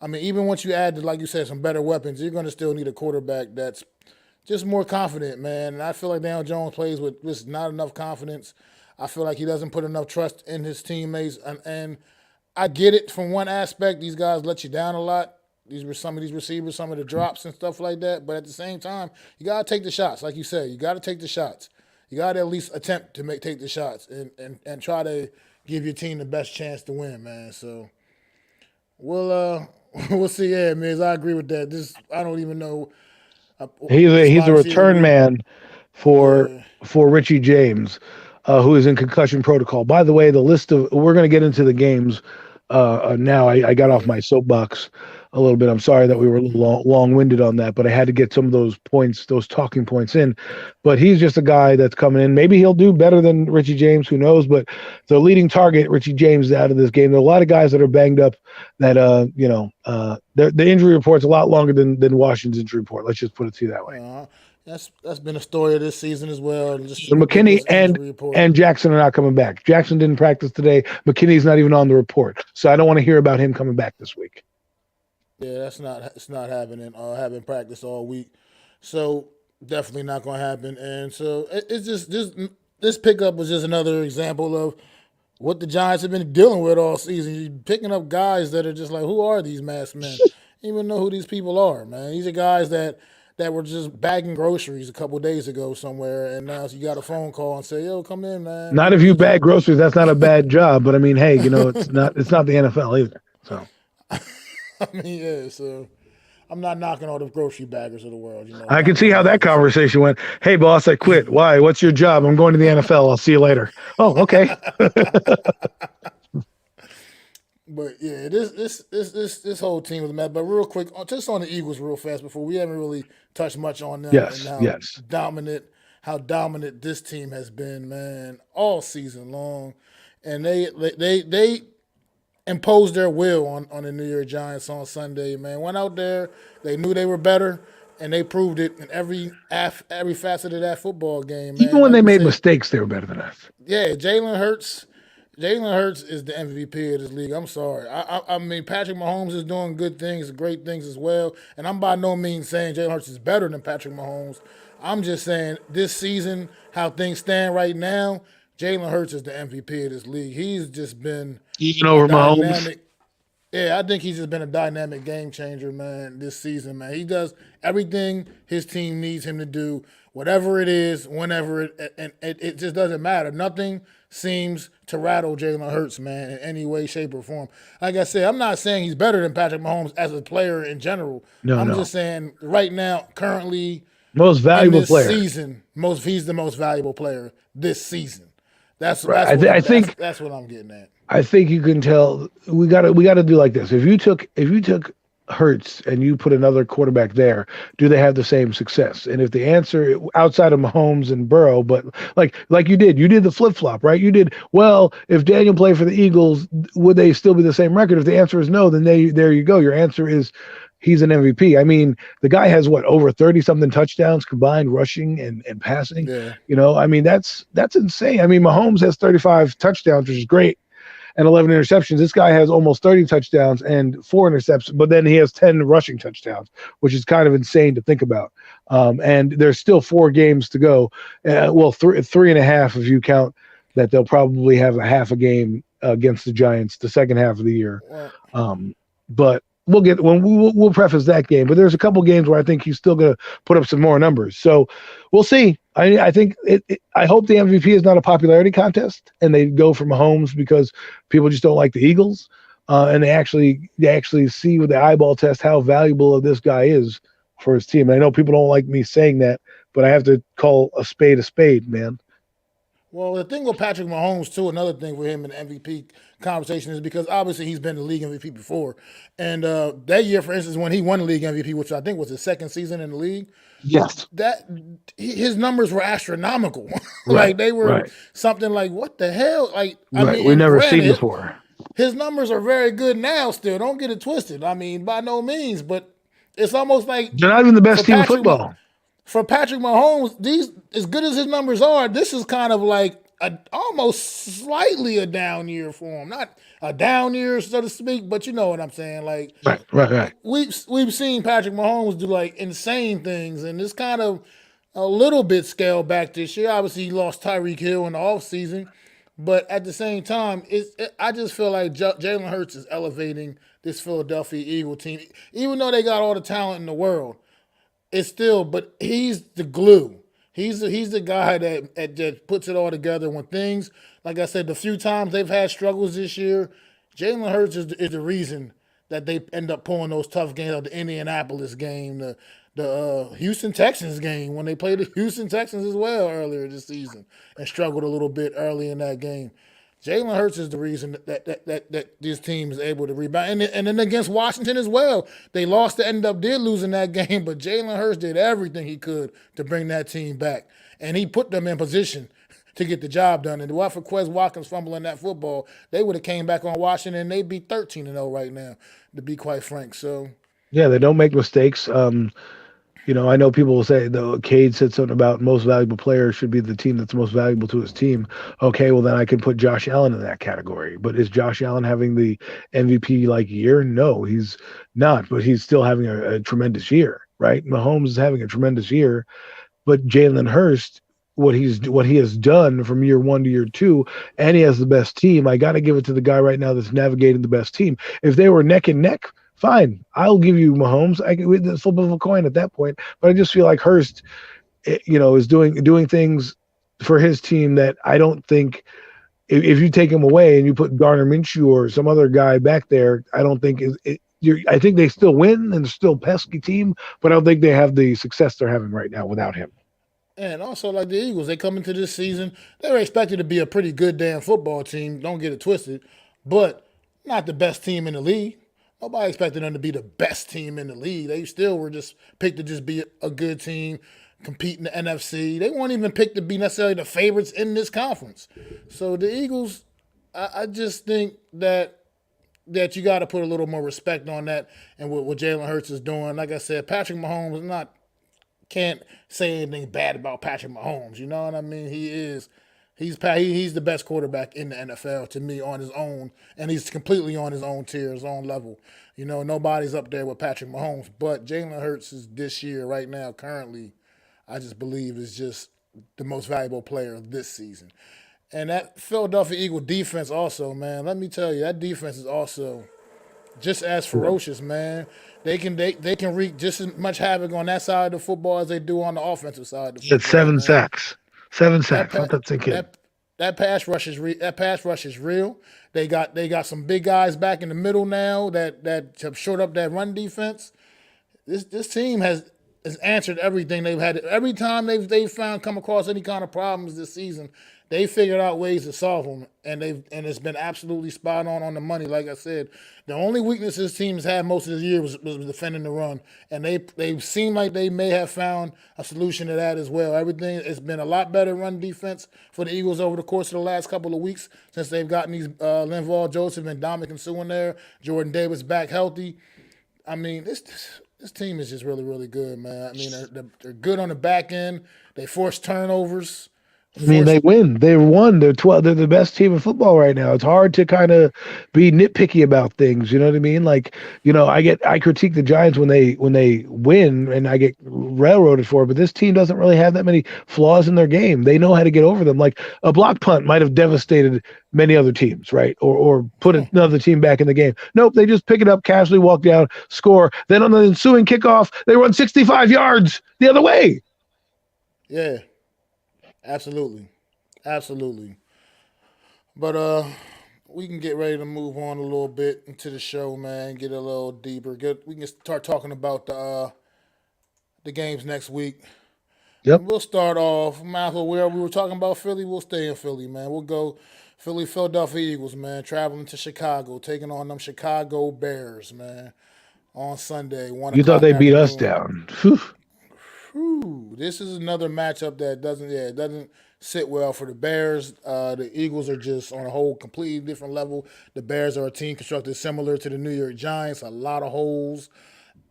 I mean, even once you add, like you said, some better weapons, you're going to still need a quarterback that's just more confident, man. And I feel like Daniel Jones plays with just not enough confidence. I feel like he doesn't put enough trust in his teammates. And I get it from one aspect. These guys let you down a lot. These were some of these receivers, some of the drops and stuff like that. But at the same time, you got to take the shots. Like you said, you got to take the shots. You got to at least attempt to take the shots and try to give your team the best chance to win, man. So we'll see. Yeah, Miz, I agree with that. I don't even know. He's a return man for Richie James, who is in concussion protocol. By the way, we're going to get into the games now. I got off my soapbox. a little bit. I'm sorry that we were a little long-winded on that, but I had to get some of those points, those talking points in. But he's just a guy that's coming in. Maybe he'll do better than Richie James, who knows? But the leading target, Richie James, is out of this game. There are a lot of guys that are banged up that, the injury report's a lot longer than Washington's injury report. Let's just put it to you that way. That's been a story of this season as well. Just McKinney and Jackson are not coming back. Jackson didn't practice today. McKinney's not even on the report, so I don't want to hear about him coming back this week. Yeah, it's not happening. Having practice all week, so definitely not going to happen. And so it's just this pickup was just another example of what the Giants have been dealing with all season. You're picking up guys that are just like, who are these masked men? You don't even know who these people are, man. These are guys that were just bagging groceries a couple of days ago somewhere, and now you got a phone call and say, "Yo, come in, man." Not if you bag groceries. That's not a bad job, but I mean, hey, it's not the NFL either. So, I mean, yeah. So, I'm not knocking all the grocery baggers of the world. I can see how that conversation went. Hey, boss, I quit. Why? What's your job? I'm going to the NFL. I'll see you later. Oh, okay. But yeah, this whole team was mad. But real quick, just on the Eagles, real fast, before we haven't really touched much on them. Yes, and how dominant this team has been, man, all season long, and they imposed their will on the New York Giants on Sunday. Man, went out there, they knew they were better, and they proved it in every facet of that football game. Man. Even when they made mistakes, they were better than us. Yeah, Jalen Hurts is the MVP of this league. I'm sorry. I mean, Patrick Mahomes is doing good things, great things as well. And I'm by no means saying Jalen Hurts is better than Patrick Mahomes. I'm just saying this season, how things stand right now, Jalen Hurts is the MVP of this league. He's just been even over Mahomes. Yeah, I think he's just been a dynamic game changer, man, this season, man. He does everything his team needs him to do, whatever it is, whenever it just doesn't matter. Nothing seems to rattle Jalen Hurts, man, in any way, shape, or form. Like I said, I'm not saying he's better than Patrick Mahomes as a player in general. I'm just saying right now, currently, most valuable player season, he's the most valuable player this season. That's what I'm getting at. I think you can tell we got to do like this. If you took Hurts and you put another quarterback there, do they have the same success? And if the answer outside of Mahomes and Burrow, but like you did the flip-flop, right? You did, well, if Daniel played for the Eagles, would they still be the same record? If the answer is no, then there you go. Your answer is he's an MVP. I mean, the guy has over 30-something touchdowns combined, rushing and passing. Yeah. I mean, that's insane. I mean, Mahomes has 35 touchdowns, which is great, and 11 interceptions. This guy has almost 30 touchdowns and 4 interceptions, but then he has 10 rushing touchdowns, which is kind of insane to think about. And there's still 4 games to go. Three and a half if you count that they'll probably have a half a game against the Giants the second half of the year. But we'll preface that game. But there's a couple games where I think he's still going to put up some more numbers. So we'll see. I think I hope the MVP is not a popularity contest and they go for Mahomes because people just don't like the Eagles, and they actually see with the eyeball test how valuable this guy is for his team. And I know people don't like me saying that, but I have to call a spade, man. Well, the thing with Patrick Mahomes, too, another thing for him in the MVP conversation is because obviously he's been the league MVP before. And that year, for instance, when he won the league MVP, which I think was his second season in the league, yes, his numbers were astronomical. Like they were something like, what the hell? Like, I mean, we've never seen before. His numbers are very good now still. Don't get it twisted. I mean, by no means, but it's almost like they're not even the best team in football. For Patrick Mahomes, as good as his numbers are, this is kind of like almost slightly a down year for him. Not a down year, so to speak, but you know what I'm saying. Like, right. We've seen Patrick Mahomes do like insane things, and it's kind of a little bit scaled back this year. Obviously, he lost Tyreek Hill in the offseason, but at the same time, I just feel like Jalen Hurts is elevating this Philadelphia Eagle team, even though they got all the talent in the world. It's still, but he's the glue. He's the guy that puts it all together when things, like I said, the few times they've had struggles this year, Jalen Hurts is the reason that they end up pulling those tough games out. The Indianapolis game, the Houston Texans game, when they played the Houston Texans as well earlier this season and struggled a little bit early in that game. Jalen Hurts is the reason that this team is able to rebound. And then against Washington as well. They lost to end up did losing that game, but Jalen Hurts did everything he could to bring that team back. And he put them in position to get the job done. And what for Quez Watkins fumbling that football, they would have came back on Washington and they'd be 13-0 right now, to be quite frank. So yeah, they don't make mistakes. I know people will say, though, Cade said something about most valuable player should be the team that's most valuable to his team. Okay, well, then I can put Josh Allen in that category. But is Josh Allen having the MVP-like year? No, he's not, but he's still having a tremendous year, right? Mahomes is having a tremendous year, but Jalen Hurts, what he has done from year 1 to year 2, and he has the best team. I got to give it to the guy right now that's navigating the best team. If they were neck and neck, fine, I'll give you Mahomes. I can the flip of a coin at that point. But I just feel like Hurst, is doing things for his team that I don't think. If you take him away and you put Garner Minshew or some other guy back there, I don't think I think they still win and still pesky team, but I don't think they have the success they're having right now without him. And also, like the Eagles, they come into this season, they were expected to be a pretty good damn football team. Don't get it twisted, but not the best team in the league. Nobody expected them to be the best team in the league. They still were just picked to just be a good team, compete in the NFC. They weren't even picked to be necessarily the favorites in this conference. So the Eagles, I just think that you got to put a little more respect on that and what Jalen Hurts is doing. Like I said, Patrick Mahomes can't say anything bad about Patrick Mahomes. You know what I mean? He's the best quarterback in the NFL to me on his own, and he's completely on his own tier, his own level. Nobody's up there with Patrick Mahomes, but Jalen Hurts is this year, right now, currently, I just believe is just the most valuable player of this season. And that Philadelphia Eagle defense also, man, let me tell you, that defense is also just as ferocious, man. They can wreak just as much havoc on that side of the football as they do on the offensive side of the football. It's 7 sacks. 7 sacks. Let that sink in. That pass rush is real. They got some big guys back in the middle now that have shored up that run defense. This team has answered everything they've had. Every time they've come across any kind of problems this season, they figured out ways to solve them, and it's been absolutely spot on the money. Like I said, the only weakness this team's had most of the year was defending the run, and they seem like they may have found a solution to that as well. It's been a lot better run defense for the Eagles over the course of the last couple of weeks since they've gotten these Linval Joseph and Dominic and Sue in there, Jordan Davis back healthy. I mean, this team is just really, really good, man. I mean, they're good on the back end. They force turnovers. I mean, they win. They won. They're the best team in football right now. It's hard to kind of be nitpicky about things. You know what I mean? Like, I critique the Giants when they win, and I get railroaded for it. But this team doesn't really have that many flaws in their game. They know how to get over them. Like a block punt might have devastated many other teams, right? Or put another team back in the game. Nope, they just pick it up, casually walk down, score. Then on the ensuing kickoff, they run 65 yards the other way. Yeah. Absolutely. But we can get ready to move on a little bit into the show, man. Get a little deeper. We can start talking about the games next week. Yep. And we'll start off. Where we were talking about Philly, we'll stay in Philly, man. We'll go Philadelphia Eagles, man. Traveling to Chicago, taking on them Chicago Bears, man. On Sunday. You thought they beat us down. This is another matchup that doesn't sit well for the Bears. The Eagles are just on a whole completely different level. The Bears are a team constructed similar to the New York Giants, a lot of holes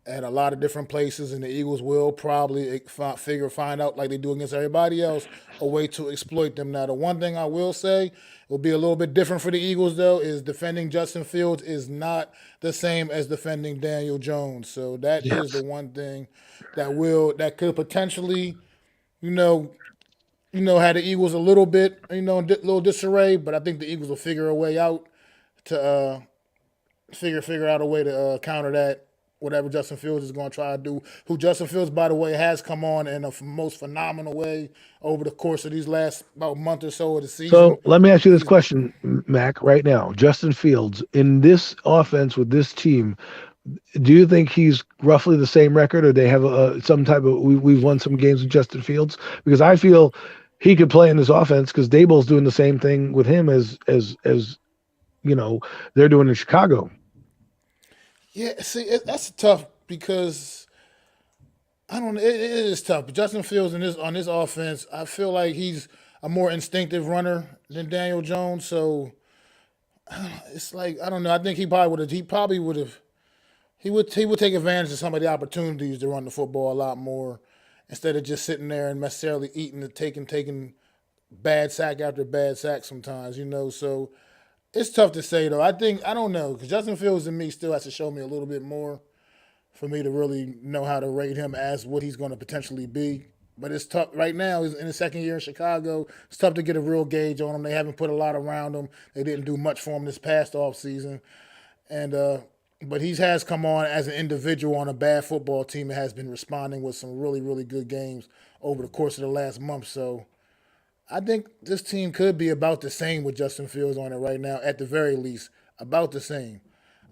at a lot of different places, and the Eagles will probably find out, like they do against everybody else, a way to exploit them. Now, the one thing I will say will be a little bit different for the Eagles, though, is defending Justin Fields is not the same as defending Daniel Jones. So that is the one thing that could potentially, had the Eagles a little bit, little disarray. But I think the Eagles will figure a way out to figure out a way to counter that. Whatever Justin Fields is going to try to do, who Justin Fields, by the way, has come on in a most phenomenal way over the course of these last about month or so of the season. So let me ask you this question, Mac, right now. Justin Fields, in this offense with this team, do you think he's roughly the same record, or they have some type of we've won some games with Justin Fields? Because I feel he could play in this offense because Daboll's doing the same thing with him as they're doing in Chicago. Yeah, see, that's tough because I don't. It is tough. But Justin Fields on this offense, I feel like he's a more instinctive runner than Daniel Jones. So it's like I don't know. I think he probably would have. He probably would have. He would take advantage of some of the opportunities to run the football a lot more instead of just sitting there and necessarily eating and taking bad sack after bad sack sometimes. So it's tough to say though. I don't know because Justin Fields and me still has to show me a little bit more for me to really know how to rate him as what he's going to potentially be. But it's tough right now. He's in his second year in Chicago. It's tough to get a real gauge on him. They haven't put a lot around him. They didn't do much for him this past offseason. And but he has come on as an individual on a bad football team and has been responding with some really, really good games over the course of the last month. So I think this team could be about the same with Justin Fields on it right now, at the very least, about the same.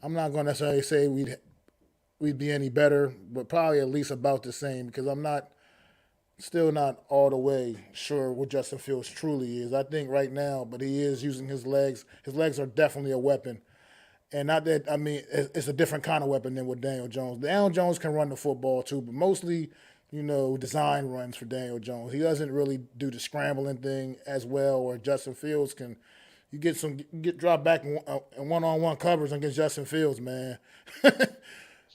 I'm not going to necessarily say we'd be any better, but probably at least about the same because I'm still not all the way sure what Justin Fields truly is. I think right now, but he is using his legs. His legs are definitely a weapon. And not that, I mean, it's a different kind of weapon than with Daniel Jones. Daniel Jones can run the football too, but mostly, design runs for Daniel Jones. He doesn't really do the scrambling thing as well, or Justin Fields can. You get dropped back in one-on-one covers against Justin Fields, man.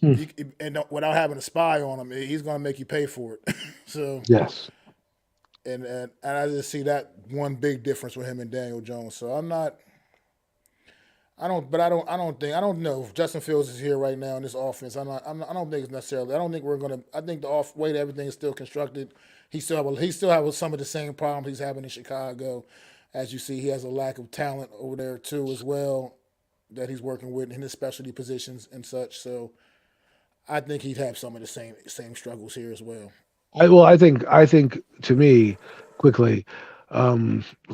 And without having a spy on him, he's going to make you pay for it. So yes, and I just see that one big difference with him and Daniel Jones. So I don't know if Justin Fields is here right now in this offense. I don't think it's necessarily. I don't think we're gonna. I think the way that everything is still constructed, he still have some of the same problems he's having in Chicago. As you see, he has a lack of talent over there too, as well, that he's working with in his specialty positions and such. So, I think he'd have some of the same struggles here as well. I think to me, quickly,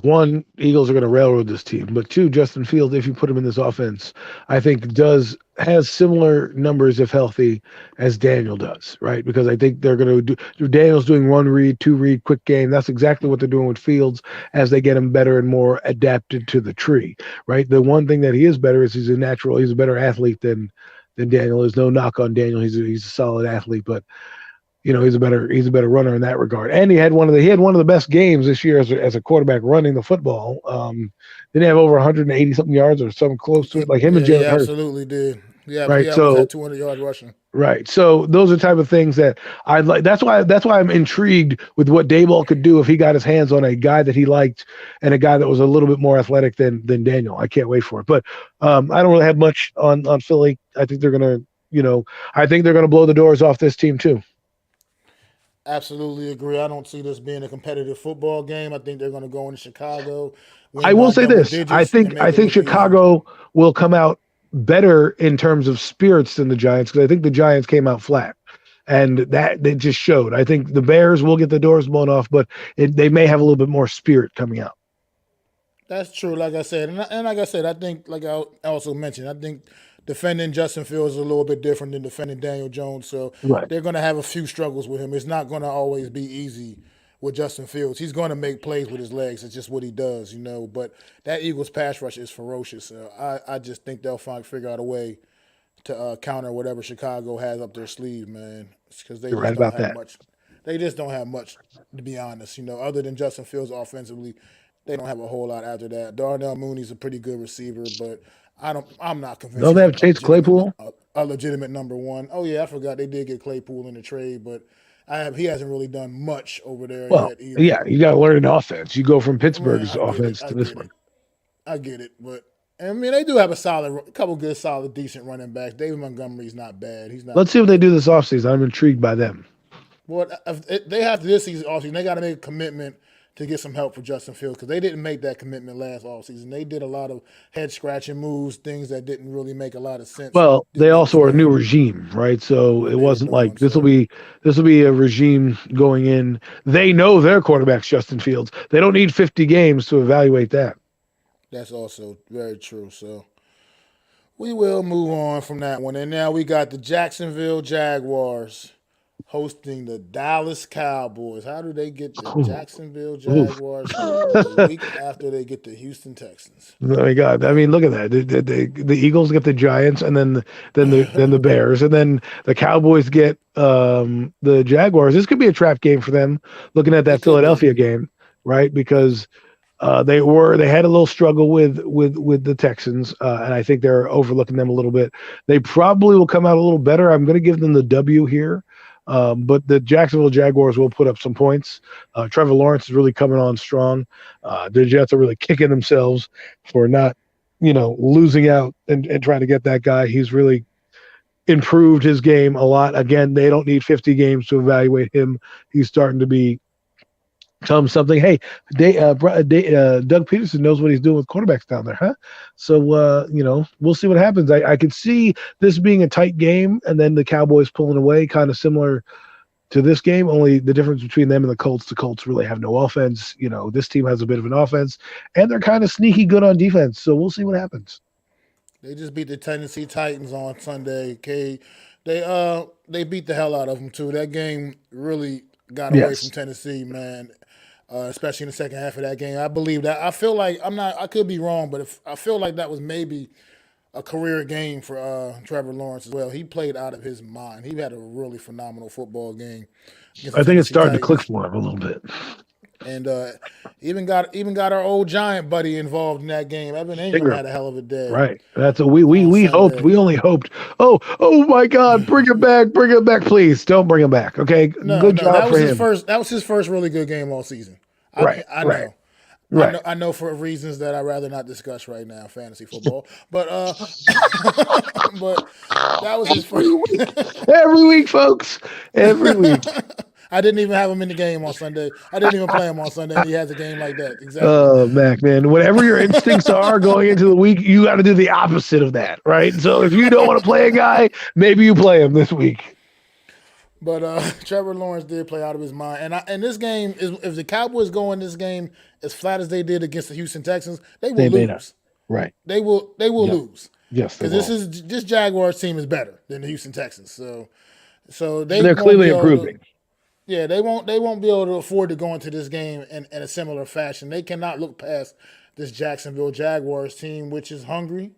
one, Eagles are going to railroad this team, but two, Justin Fields, if you put him in this offense, I think has similar numbers if healthy as Daniel does, right? Because I think they're going to do Daniel's doing 1 read, 2 read, quick game. That's exactly what they're doing with Fields as they get him better and more adapted to the tree, right? The one thing that he is better is he's a better athlete than Daniel. There's no knock on Daniel. He's a solid athlete, but he's a better runner in that regard. And he had one of the best games this year as a quarterback running the football. Didn't have over 180 something yards or something close to it, like him and Jalen Hurts. Absolutely did. Yeah, right. He So had 200 yards rushing. Right. So those are the type of things that I'd like. That's why I'm intrigued with what Daboll could do if he got his hands on a guy that he liked and a guy that was a little bit more athletic than Daniel. I can't wait for it. But I don't really have much on Philly. I think they're gonna blow the doors off this team too. Absolutely agree. I don't see this being a competitive football game. I think they're going to go into Chicago. I will say this: I think Chicago will come out better in terms of spirits than the Giants because I think the Giants came out flat, and that they just showed. I think the Bears will get the doors blown off, but they may have a little bit more spirit coming out. That's true. Like I said, and like I said, I think like I also mentioned, I think defending Justin Fields is a little bit different than defending Daniel Jones. So They're going to have a few struggles with him. It's not going to always be easy with Justin Fields. He's going to make plays with his legs. It's just what he does, But that Eagles pass rush is ferocious. So I just think they'll figure out a way to counter whatever Chicago has up their sleeve, man. Because they just don't have much. They just don't have much, to be honest. Other than Justin Fields offensively, they don't have a whole lot after that. Darnell Mooney's a pretty good receiver, but I'm not convinced. Don't they have Chase Claypool? A legitimate number one. Oh yeah, I forgot they did get Claypool in the trade, but he hasn't really done much over there yet either. Yeah, you got to learn an offense. You go from Pittsburgh's offense to this one. I get it, but I mean they do have a couple good, solid, decent running backs. David Montgomery's not bad. He's not. Let's see what they do this offseason. I'm intrigued by them. Well, they have to this season offseason. They got to make a commitment to get some help for Justin Fields because they didn't make that commitment last offseason. They did a lot of head-scratching moves, things that didn't really make a lot of sense. Well, they also are a new regime, right? So it wasn't like this will be a regime going in. They know their quarterback's Justin Fields. They don't need 50 games to evaluate that. That's also very true. So we will move on from that one. And now we got the Jacksonville Jaguars hosting the Dallas Cowboys. How do they get the Ooh. Jacksonville Oof. Jaguars the week after they get the Houston Texans? Oh my God! I mean, look at that. The Eagles get the Giants, and then the Bears, and then the Cowboys get the Jaguars. This could be a trap game for them. Looking at that It could be. Philadelphia game, right? Because they had a little struggle with the Texans, and I think they're overlooking them a little bit. They probably will come out a little better. I'm going to give them the W here. But the Jacksonville Jaguars will put up some points. Trevor Lawrence is really coming on strong. The Jets are really kicking themselves for not, losing out and trying to get that guy. He's really improved his game a lot. Again, they don't need 50 games to evaluate him. He's starting to become something. Hey, Doug Peterson knows what he's doing with quarterbacks down there, huh? So, we'll see what happens. I could see this being a tight game and then the Cowboys pulling away, kind of similar to this game, only the difference between them and the Colts really have no offense. This team has a bit of an offense, and they're kind of sneaky good on defense. So we'll see what happens. They just beat the Tennessee Titans on Sunday. Okay, they beat the hell out of them too. That game really got away from Tennessee, man. Especially in the second half of that game, I believe that. I feel like I could be wrong, but I feel like that was maybe a career game for Trevor Lawrence as well. He played out of his mind. He had a really phenomenal football game. I think it's starting to click for him a little bit. And even got our old Giant buddy involved in that game. Evan Ingram had a hell of a day. Right. That's what we hoped. We only hoped. Oh my God! Bring him back, please. Don't bring him back. Okay. Good job that was for him. That was his first really good game all season. I know. Right. I know for reasons that I'd rather not discuss right now, fantasy football. But but that was his first. Every week, folks. Every week. I didn't even have him in the game on Sunday. I didn't even play him on Sunday. He has a game like that. Exactly. Oh, Mac, man. Whatever your instincts are going into the week, you got to do the opposite of that, right? So if you don't want to play a guy, maybe you play him this week. But Trevor Lawrence did play out of his mind. And this game, if the Cowboys go in this game as flat as they did against the Houston Texans, they will lose. Right. They will lose. Yes, because this Jaguars team is better than the Houston Texans. So they're clearly improving. They won't be able to afford to go into this game in a similar fashion. They cannot look past this Jacksonville Jaguars team, which is hungry.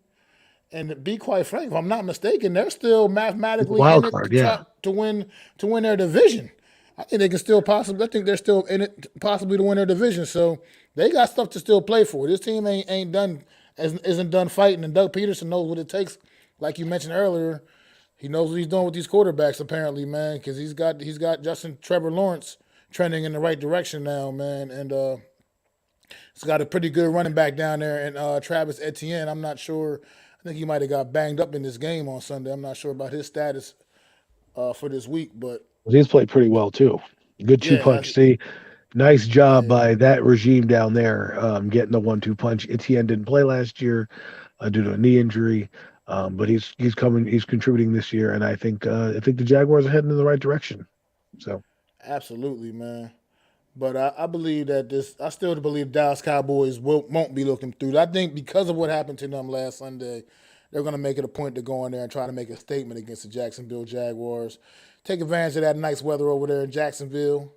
And to be quite frank, if I'm not mistaken, they're still mathematically wild card, to win their division. I think they can still possibly. I think they're still in it possibly to win their division. So they got stuff to still play for. This team isn't done fighting, and Doug Peterson knows what it takes. Like you mentioned earlier, he knows what he's doing with these quarterbacks. Apparently, man, because he's got Trevor Lawrence trending in the right direction now, man, and he's got a pretty good running back down there, and Travis Etienne. I'm not sure. I think he might have got banged up in this game on Sunday. I'm not sure about his status for this week, but he's played pretty well too. Good 2-punch. See, nice job by that regime down there, getting the 1-2 punch. Etienne didn't play last year due to a knee injury, but he's contributing this year, and I think the Jaguars are heading in the right direction. So absolutely, man. But I believe that I still believe Dallas Cowboys won't be looking through. I think because of what happened to them last Sunday, they're going to make it a point to go in there and try to make a statement against the Jacksonville Jaguars. Take advantage of that nice weather over there in Jacksonville,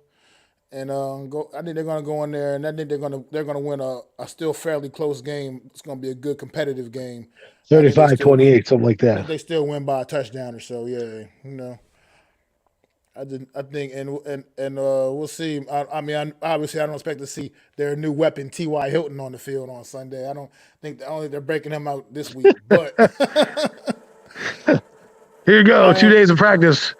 and go. I think they're going to go in there, and I think they're going to win a still fairly close game. It's going to be a good competitive game. 35-28, something like that. They still win by a touchdown or so. Yeah, I think, and we'll see. Obviously, I don't expect to see their new weapon T.Y. Hilton on the field on Sunday. I don't think they're breaking him out this week. But here you go, 2 days of practice.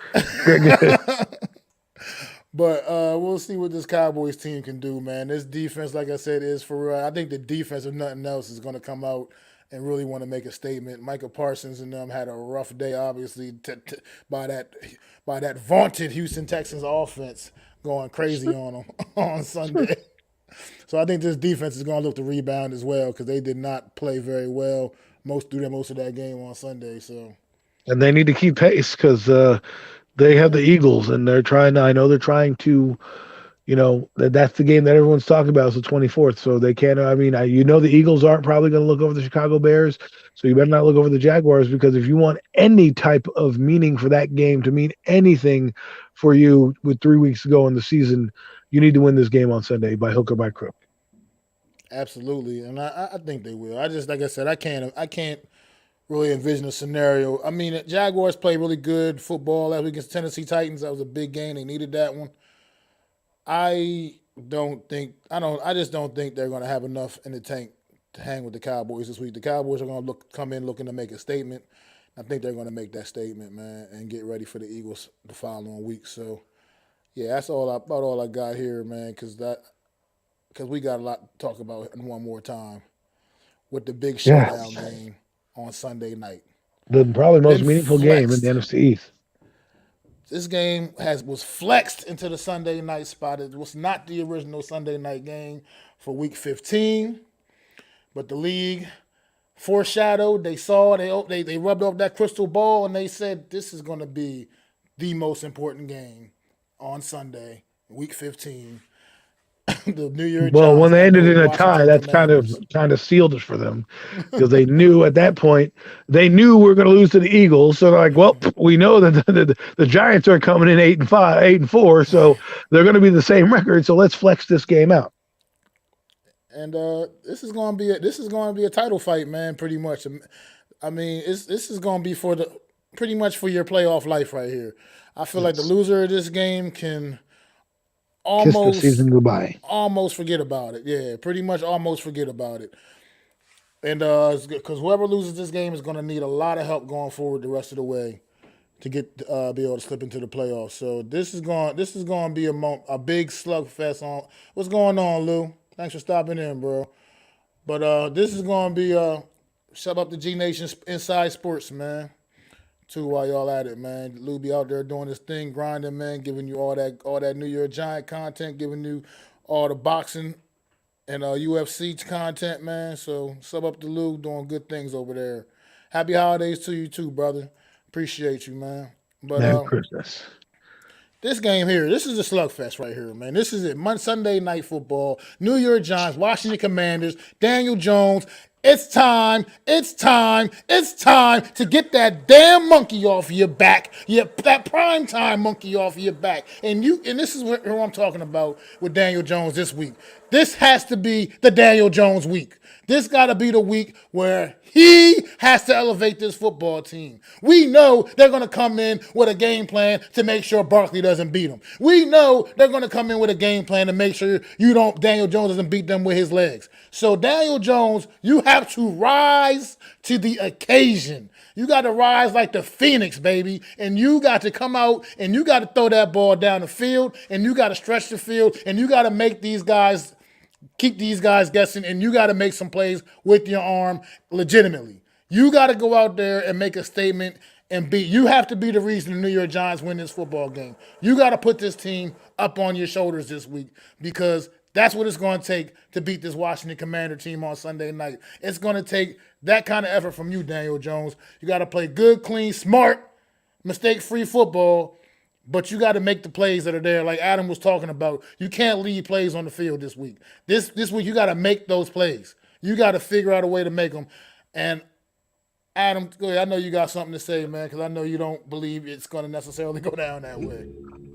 But we'll see what this Cowboys team can do, man. This defense, like I said, is for real. I think the defense, if nothing else, is going to come out and really want to make a statement. Micah Parsons and them had a rough day, obviously, by that vaunted Houston Texans offense going crazy on them on Sunday. So I think this defense is going to look to rebound as well because they did not play very well most of that game on Sunday. So, and they need to keep pace because they have the Eagles, and they're trying. I know they're trying to that's the game that everyone's talking about is the 24th. So they can't. I mean, the Eagles aren't probably going to look over the Chicago Bears. So you better not look over the Jaguars, because if you want any type of meaning for that game to mean anything for you with 3 weeks to go in the season, you need to win this game on Sunday by hook or by crook. Absolutely, and I think they will. I just, like I said, I can't really envision a scenario. I mean, the Jaguars played really good football last week against Tennessee Titans. That was a big game. They needed that one. I just don't think they're going to have enough in the tank to hang with the Cowboys this week. The Cowboys are going to come in looking to make a statement. I think they're going to make that statement, man, and get ready for the Eagles the following week. So, yeah, that's about all I got here, man, because we got a lot to talk about one more time with the big showdown game on Sunday night. The probably most meaningful game in the NFC East. This game was flexed into the Sunday night spot. It was not the original Sunday night game for Week 15, but the league foreshadowed. They saw, they rubbed off that crystal ball, and they said this is going to be the most important game on Sunday, Week 15. The New Year. Well, when they ended in a tie, that's kind of sealed it for them, because they knew at that point we were going to lose to the Eagles. So they're like, well, we know that the Giants are coming in 8-4, so they're going to be the same record. So let's flex this game out. And this is going to be a title fight, man. Pretty much. I mean, this is going to be pretty much for your playoff life right here. I feel like the loser of this game can almost kiss the season goodbye. Almost forget about it. Yeah, pretty much almost forget about it. And because whoever loses this game is going to need a lot of help going forward the rest of the way to be able to slip into the playoffs. So this is going to be a big slugfest. On what's going on, Lou? Thanks for stopping in, bro. But this is going to be shut up the G Nation Inside Sports, man. Too, while y'all at it, man. Lou be out there doing his thing, grinding, man, giving you all that New Year Giant content, giving you all the boxing and UFC content, man. So sub up to Lou, doing good things over there. Happy holidays to you too, brother. Appreciate you, man. But Merry Christmas. This game here, this is a slugfest right here, man. This is it. Sunday night football. New York Giants, Washington Commanders, Daniel Jones. It's time to get that damn monkey off your back. That primetime monkey off your back. And this is who I'm talking about with Daniel Jones this week. This has to be the Daniel Jones week. This got to be the week where he has to elevate this football team. We know they're going to come in with a game plan to make sure Barkley doesn't beat them. We know they're going to come in with a game plan to make sure Daniel Jones doesn't beat them with his legs. So Daniel Jones, you have to rise to the occasion. You got to rise like the Phoenix, baby. And you got to come out and you got to throw that ball down the field and you got to stretch the field and you got to make keep these guys guessing, and you got to make some plays with your arm legitimately. You got to go out there and make a statement and you have to be the reason the New York Giants win this football game. You got to put this team up on your shoulders this week, because that's what it's going to take to beat this Washington Commander team on Sunday night. It's going to take that kind of effort from you, Daniel Jones. You got to play good, clean, smart, mistake-free football. But you got to make the plays that are there, like Adam was talking about. You can't leave plays on the field this week. This week, you got to make those plays. You got to figure out a way to make them. And Adam, go ahead. I know you got something to say, man, because I know you don't believe it's going to necessarily go down that way.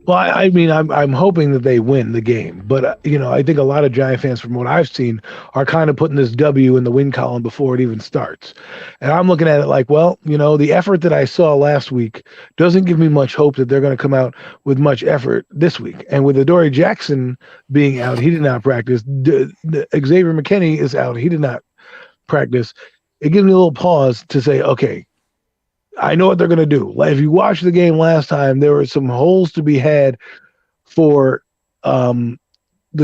Well, I mean, I'm hoping that they win the game, but I think a lot of Giant fans, from what I've seen, are kind of putting this W in the win column before it even starts. And I'm looking at it like, well, the effort that I saw last week doesn't give me much hope that they're going to come out with much effort this week. And with Adoree Jackson being out, he did not practice. Xavier McKinney is out. He did not practice. It gives me a little pause to say, okay, I know what they're going to do. Like, if you watched the game last time, there were some holes to be had for the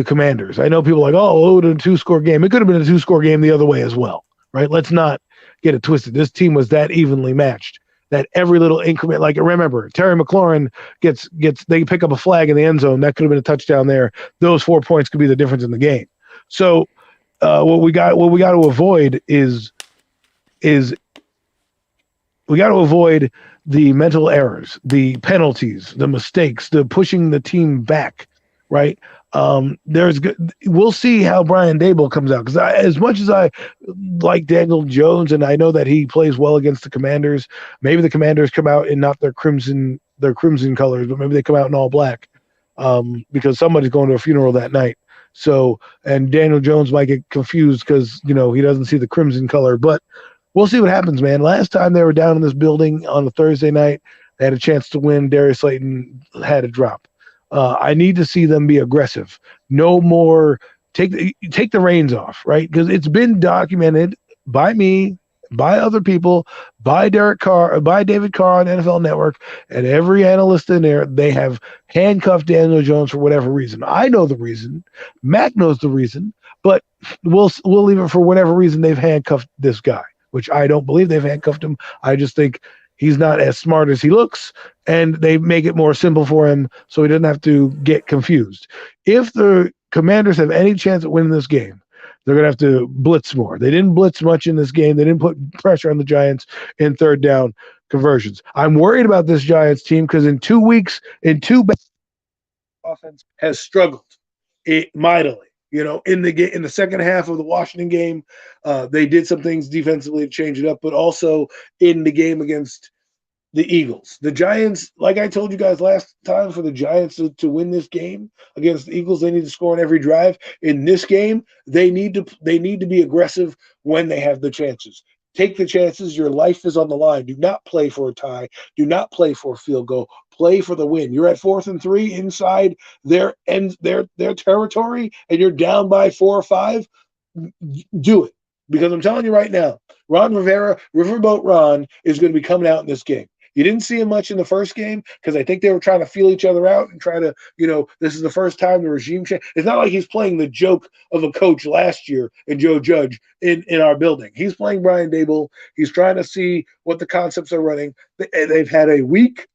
Commanders. I know people are like, oh, it would have been a 2-score game. It could have been a 2-score game the other way as well, right? Let's not get it twisted. This team was that evenly matched that every little increment, like remember, Terry McLaurin they pick up a flag in the end zone. That could have been a touchdown there. Those 4 points could be the difference in the game. So what we got to avoid is we got to avoid the mental errors, the penalties, the mistakes, the pushing the team back, right? There's good. We'll see how Brian Dable comes out because as much as I like Daniel Jones and I know that he plays well against the Commanders, maybe the Commanders come out in not their crimson colors, but maybe they come out in all black because somebody's going to a funeral that night. So, and Daniel Jones might get confused because he doesn't see the crimson color, but we'll see what happens, man. Last time they were down in this building on a Thursday night, they had a chance to win. Darius Slayton had a drop. I need to see them be aggressive. No more take the reins off, right? Because it's been documented by me, by other people, by David Carr on NFL Network, and every analyst in there. They have handcuffed Daniel Jones for whatever reason. I know the reason. Mac knows the reason, but we'll leave it for whatever reason they've handcuffed this guy, which I don't believe they've handcuffed him. I just think he's not as smart as he looks, and they make it more simple for him so he doesn't have to get confused. If the Commanders have any chance at winning this game, they're going to have to blitz more. They didn't blitz much in this game. They didn't put pressure on the Giants in third down conversions. I'm worried about this Giants team because in 2 weeks, offense has struggled mightily. In the second half of the Washington game, they did some things defensively to change it up, but also in the game against the Eagles. The Giants, like I told you guys last time, for the Giants to win this game against the Eagles, they need to score on every drive. In this game, they need to be aggressive when they have the chances. Take the chances. Your life is on the line. Do not play for a tie. Do not play for a field goal. Play for the win. You're at 4th and 3 inside their territory, and you're down by 4 or 5. Do it, because I'm telling you right now, Ron Rivera, Riverboat Ron, is going to be coming out in this game. You didn't see him much in the first game because I think they were trying to feel each other out and try to, this is the first time the regime change. It's not like he's playing the joke of a coach last year in Joe Judge in our building. He's playing Brian Dable. He's trying to see what the concepts are running. They've had a week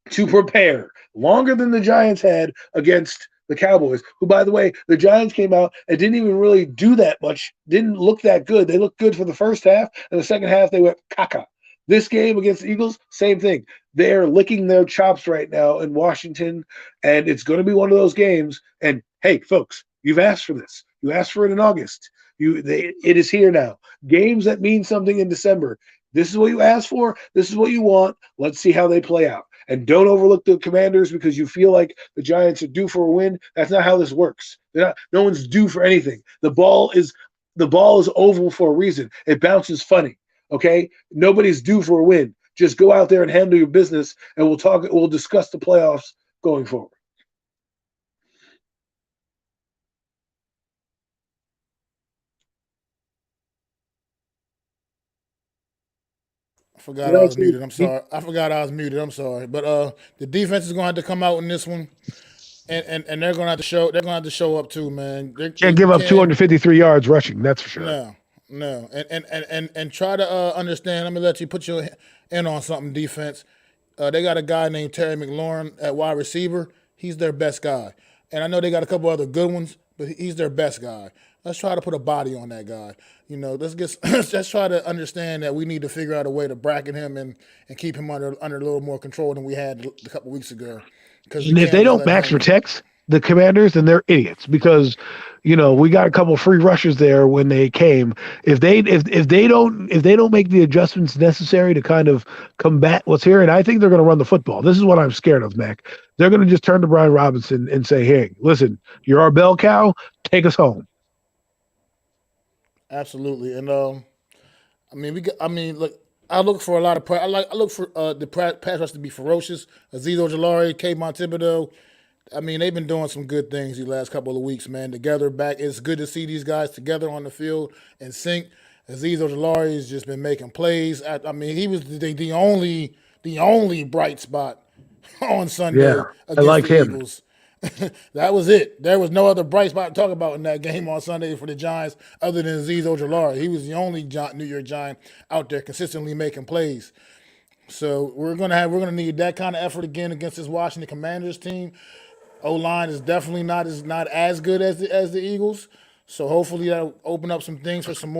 to prepare, longer than the Giants had against the Cowboys, who, by the way, the Giants came out and didn't even really do that much, didn't look that good. They looked good for the first half, and the second half they went caca. This game against the Eagles, same thing. They're licking their chops right now in Washington, and it's going to be one of those games. And, hey, folks, you've asked for this. You asked for it in August. It is here now. Games that mean something in December. This is what you asked for. This is what you want. Let's see how they play out. And don't overlook the Commanders because you feel like the Giants are due for a win. That's not how this works. No one's due for anything. The ball is oval for a reason. It bounces funny. Okay? Nobody's due for a win. Just go out there and handle your business, and we'll discuss the playoffs going forward. I forgot I was muted. I'm sorry. But the defense is going to have to come out in this one, and they're going to have to show. They're going to have to show up too, man. Can't give up 253 yards rushing. That's for sure. No, and try to understand. Let me let you put your in on something. Defense. They got a guy named Terry McLaurin at wide receiver. He's their best guy, and I know they got a couple other good ones, but he's their best guy. Let's try to put a body on that guy. Let's try to understand that we need to figure out a way to bracket him and keep him under a little more control than we had a couple weeks ago. And if they don't max protect the Commanders, then they're idiots because we got a couple free rushers there when they came. If they don't make the adjustments necessary to kind of combat what's here, and I think they're going to run the football. This is what I'm scared of, Mac. They're going to just turn to Brian Robinson and say, "Hey, listen, you're our bell cow. Take us home." Absolutely, and look, I look for a lot of. I look for the pass rush to be ferocious. Azeez Ojulari, Kayvon Thibodeau. They've been doing some good things these last couple of weeks, man. Together back, it's good to see these guys together on the field and sync. Azeez Ojulari has just been making plays. He was the only bright spot on Sunday against the Eagles. That was it. There was no other bright spot to talk about in that game on Sunday for the Giants other than Azeez Ojulari. He was the only New York Giant out there consistently making plays. So we're gonna need that kind of effort again against this Washington Commanders team. O-line is definitely not as good as the Eagles. So hopefully that'll open up some things for some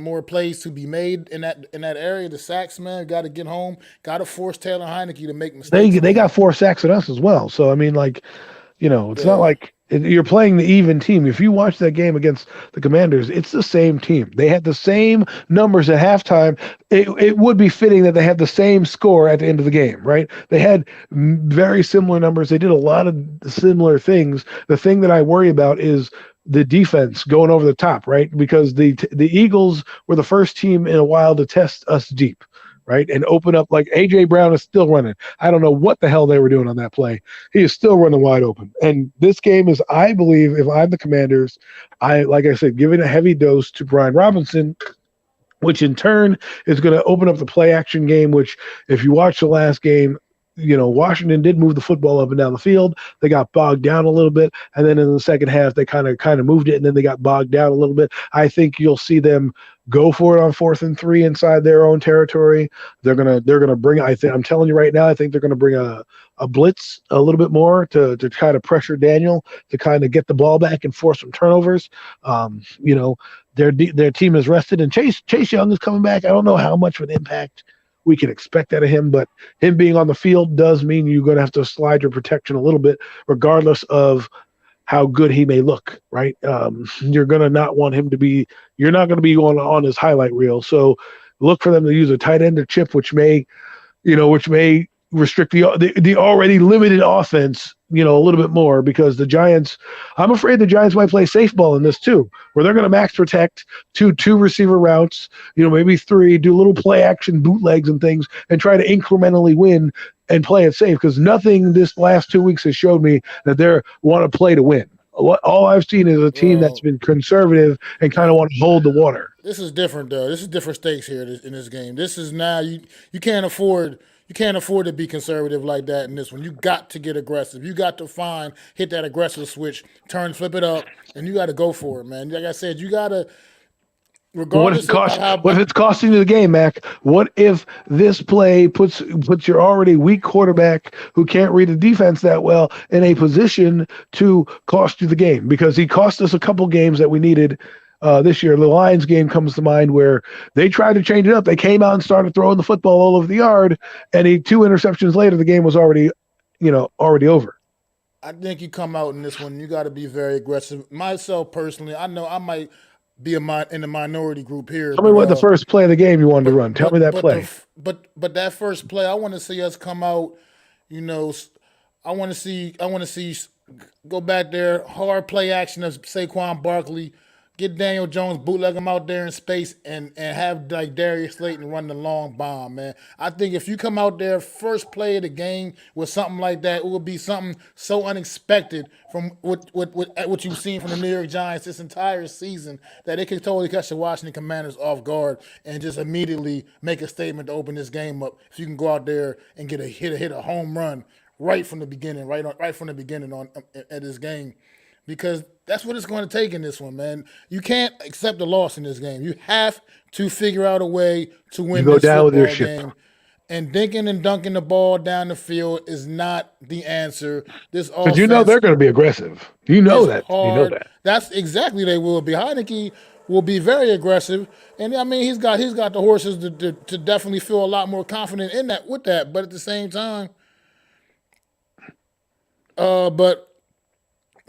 more plays to be made in that area. The sacks, man, got to get home. Got to force Taylor Heineke to make mistakes. They got 4 sacks at us as well. So it's not like You're playing the even team. If you watch that game against the Commanders, it's the same team. They had the same numbers at halftime. It would be fitting that they had the same score at the end of the game, right? They had very similar numbers. They did a lot of similar things. The thing that I worry about is the defense going over the top, right? Because the Eagles were the first team in a while to test us deep, right? And open up, like A.J. Brown is still running. I don't know what the hell they were doing on that play. He is still running wide open. And this game is, I believe, if I'm the Commanders, like I said, giving a heavy dose to Brian Robinson, which in turn is going to open up the play action game, which if you watch the last game, Washington did move the football up and down the field. They got bogged down a little bit, and then in the second half, they kind of moved it, and then they got bogged down a little bit. I think you'll see them go for it on 4th and 3 inside their own territory. They're gonna bring. I'm telling you right now, I think they're gonna bring a blitz a little bit more to kind of pressure Daniel to kind of get the ball back and force some turnovers. Their team is rested, and Chase Young is coming back. I don't know how much of an impact we can expect out of him, but him being on the field does mean you're going to have to slide your protection a little bit, regardless of how good he may look, right? You're going to not want him to be, you're not going to be going on his highlight reel. So look for them to use a tight end or chip, which may restrict the already limited offense, a little bit more, because the Giants, I'm afraid the Giants might play safe ball in this too, where they're going to max protect two receiver routes, maybe 3, do little play action bootlegs and things, and try to incrementally win and play it safe, because nothing this last 2 weeks has showed me that they want to play to win. All I've seen is a team that's been conservative and kind of want to hold the water. This is different, though. This is different stakes here in this game. This is now you can't afford. You can't afford to be conservative like that in this one. You got to get aggressive. You got to hit that aggressive switch, flip it up, and you got to go for it, man. Like I said, you got to, regardless what if it's costing you the game, Mac? What if this play puts your already weak quarterback who can't read the defense that well in a position to cost you the game? Because he cost us a couple games that we needed this year. The Lions game comes to mind where they tried to change it up. They came out and started throwing the football all over the yard, and 2 interceptions later, the game was already over. I think you come out in this one, you got to be very aggressive. Myself personally, I know I might be in the minority group here. Tell me what the first play of the game you wanted to run. Tell me that play. But that first play, I want to see us come out. I want to see go back there, hard play action of Saquon Barkley. Get Daniel Jones, bootleg him out there in space, and have like Darius Slayton run the long bomb, man. I think if you come out there first play of the game with something like that, it will be something so unexpected from what you've seen from the New York Giants this entire season that it could totally catch the Washington Commanders off guard and just immediately make a statement to open this game up. If you can go out there and get hit a home run right from the beginning, on at this game. Because that's what it's going to take in this one, man. You can't accept a loss in this game. You have to figure out a way to win this football game. And dinking and dunking the ball down the field is not the answer. This offense, because they're going to be aggressive. You know that. That's exactly they will be. Heineke will be very aggressive, and I mean he's got the horses to definitely feel a lot more confident in that with that. But at the same time,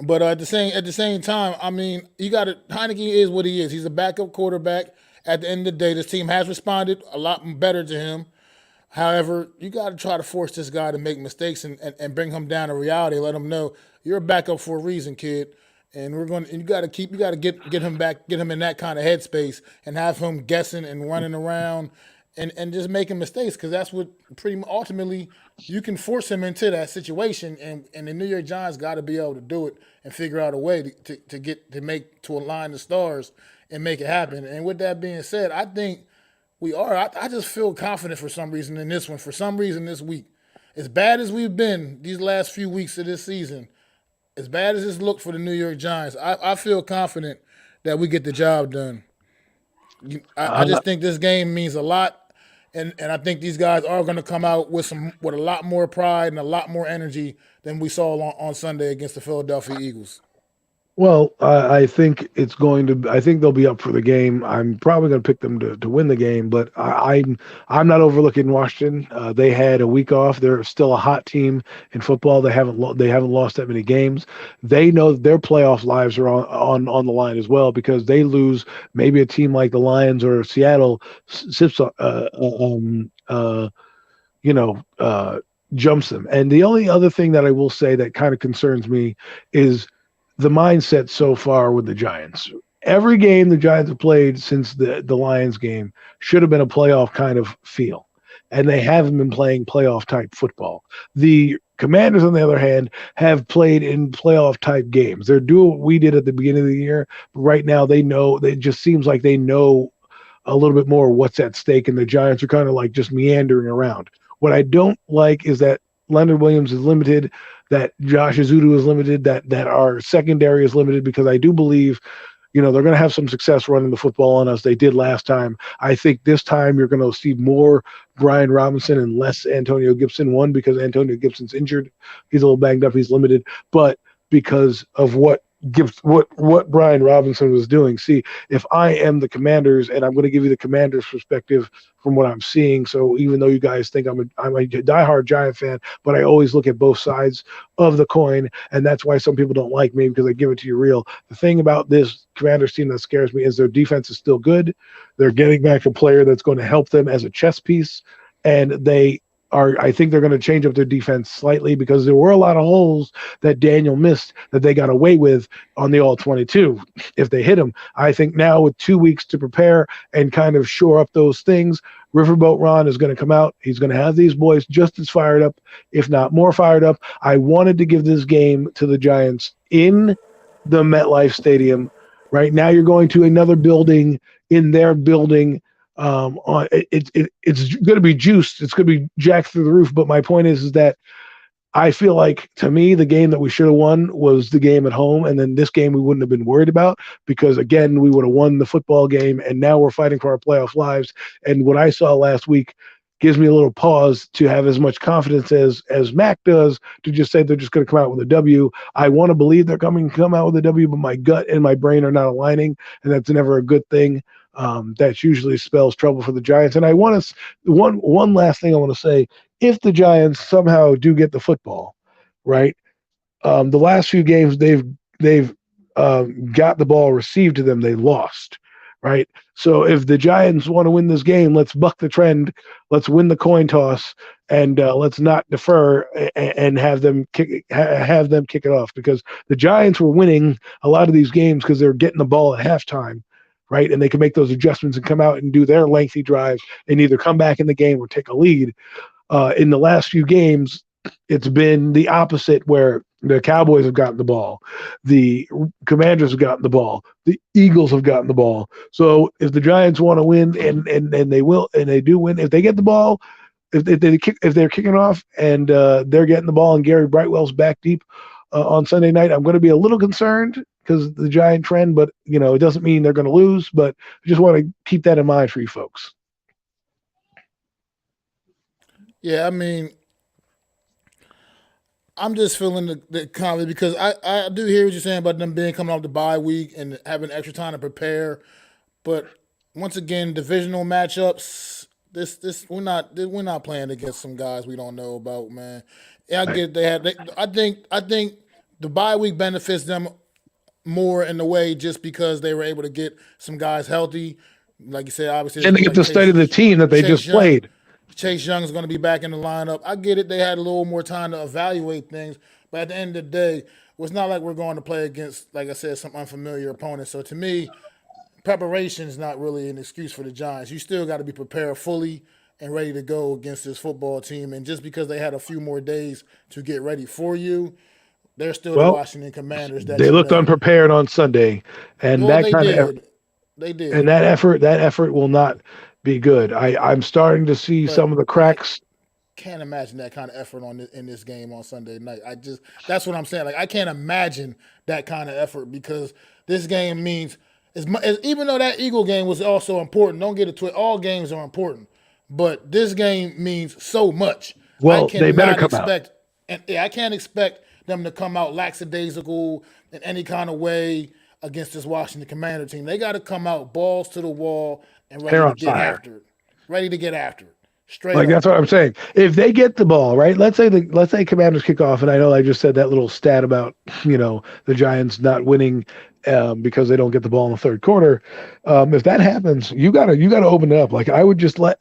But at the same time, I mean, Heineke is what he is. He's a backup quarterback. At the end of the day, this team has responded a lot better to him. However, you got to try to force this guy to make mistakes and bring him down to reality. Let him know you're a backup for a reason, kid. And you got to get him back, get him in that kind of headspace, and have him guessing and running around and just making mistakes, because that's what ultimately you can force him into that situation, and the New York Giants got to be able to do it and figure out a way to align the stars and make it happen. And with that being said, I think we are. I just feel confident for some reason in this one. For some reason this week, as bad as we've been these last few weeks of this season, as bad as it's looked for the New York Giants, I feel confident that we get the job done. I just think this game means a lot. And I think these guys are going to come out with a lot more pride and a lot more energy than we saw on Sunday against the Philadelphia Eagles. Well, I think it's going to. I think they'll be up for the game. I'm probably going to pick them to win the game, but I'm not overlooking Washington. They had a week off. They're still a hot team in football. They haven't lost that many games. They know that their playoff lives are on the line as well because they lose. Maybe a team like the Lions or Seattle sips you know jumps them. And the only other thing that I will say that kind of concerns me is the mindset so far with the Giants. Every game the Giants have played since the Lions game should have been a playoff kind of feel, and they haven't been playing playoff type football. The Commanders, on the other hand, have played in playoff type games. They're doing what we did at the beginning of the year, but right now they know. It just seems like they know a little bit more what's at stake, and the Giants are kind of like just meandering around. What I don't like is that Leonard Williams is limited, that Josh Azudu is limited, that our secondary is limited, because I do believe, they're going to have some success running the football on us. They did last time. I think this time you're going to see more Brian Robinson and less Antonio Gibson. One, because Antonio Gibson's injured. He's a little banged up. He's limited. But because of what Brian Robinson was doing. See, if I am the Commanders, and I'm going to give you the Commanders' perspective from what I'm seeing. So even though you guys think I'm a diehard Giant fan, but I always look at both sides of the coin, and that's why some people don't like me, because I give it to you real. The thing about this Commanders team that scares me is their defense is still good. They're getting back a player that's going to help them as a chess piece, and I think they're going to change up their defense slightly, because there were a lot of holes that Daniel missed that they got away with on the All-22 if they hit him. I think now, with 2 weeks to prepare and kind of shore up those things, Riverboat Ron is going to come out. He's going to have these boys just as fired up, if not more fired up. I wanted to give this game to the Giants in the MetLife Stadium. Right now you're going to another building in their building. It's going to be juiced. It's going to be jacked through the roof. But my point is that I feel like, to me, the game that we should have won was the game at home. And then this game we wouldn't have been worried about, because, again, we would have won the football game. And now we're fighting for our playoff lives. And what I saw last week gives me a little pause to have as much confidence as Mac does, to just say they're just going to come out with a W. I want to believe they're come out with a W, but my gut and my brain are not aligning, and that's never a good thing. That usually spells trouble for the Giants. And I want to one last thing I want to say: if the Giants somehow do get the football, right? The last few games they've got the ball received to them, they lost, right? So if the Giants want to win this game, let's buck the trend. Let's win the coin toss, and let's not defer and have them kick it off, because the Giants were winning a lot of these games because they were getting the ball at halftime, right? And they can make those adjustments and come out and do their lengthy drive and either come back in the game or take a lead. In the last few games, it's been the opposite, where the Cowboys have gotten the ball, the Commanders have gotten the ball, the Eagles have gotten the ball. So if the Giants want to win, and they will, and they do win, if they get the ball, if they're kicking off and they're getting the ball and Gary Brightwell's back deep on Sunday night, I'm going to be a little concerned because of the Giant trend, but it doesn't mean they're going to lose. But I just want to keep that in mind for you folks. Yeah, I mean, I'm just feeling the confidence, because I do hear what you're saying about them coming off the bye week and having extra time to prepare. But once again, divisional matchups, we're not playing against some guys we don't know about, man. Yeah, I get I think the bye week benefits them more in the way, just because they were able to get some guys healthy, like you said. Obviously, and they get to study the team that they just played. Chase Young is going to be back in the lineup. I get it. They had a little more time to evaluate things. But at the end of the day, it's not like we're going to play against, like I said, some unfamiliar opponents. So to me, preparation is not really an excuse for the Giants. You still got to be prepared fully and ready to go against this football team. And just because they had a few more days to get ready for you, they're still the Washington Commanders. They looked unprepared on Sunday. And they did. And that effort will not be good. I'm starting to see some of the cracks. Can't imagine that kind of effort in this game on Sunday night. That's what I'm saying. Like, I can't imagine that kind of effort, because this game means, even though that Eagle game was also important, don't get it twisted. All games are important, but this game means so much. Well, they better come out. I can't expect them to come out lackadaisical in any kind of way against this Washington Commander team. They got to come out balls to the wall and ready to get after it. Ready to get after it. Straight like up. That's what I'm saying. If they get the ball, right? Let's say Commanders kick off, and I know I just said that little stat about the Giants not winning because they don't get the ball in the third quarter. If that happens, you gotta open it up. Like I would just let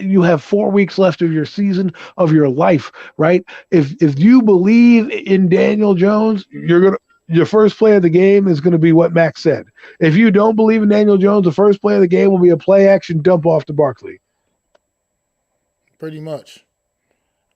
you have 4 weeks left of your season of your life, right? If you believe in Daniel Jones, your first play of the game is going to be what Max said. If you don't believe in Daniel Jones, the first play of the game will be a play action dump off to Barkley. Pretty much.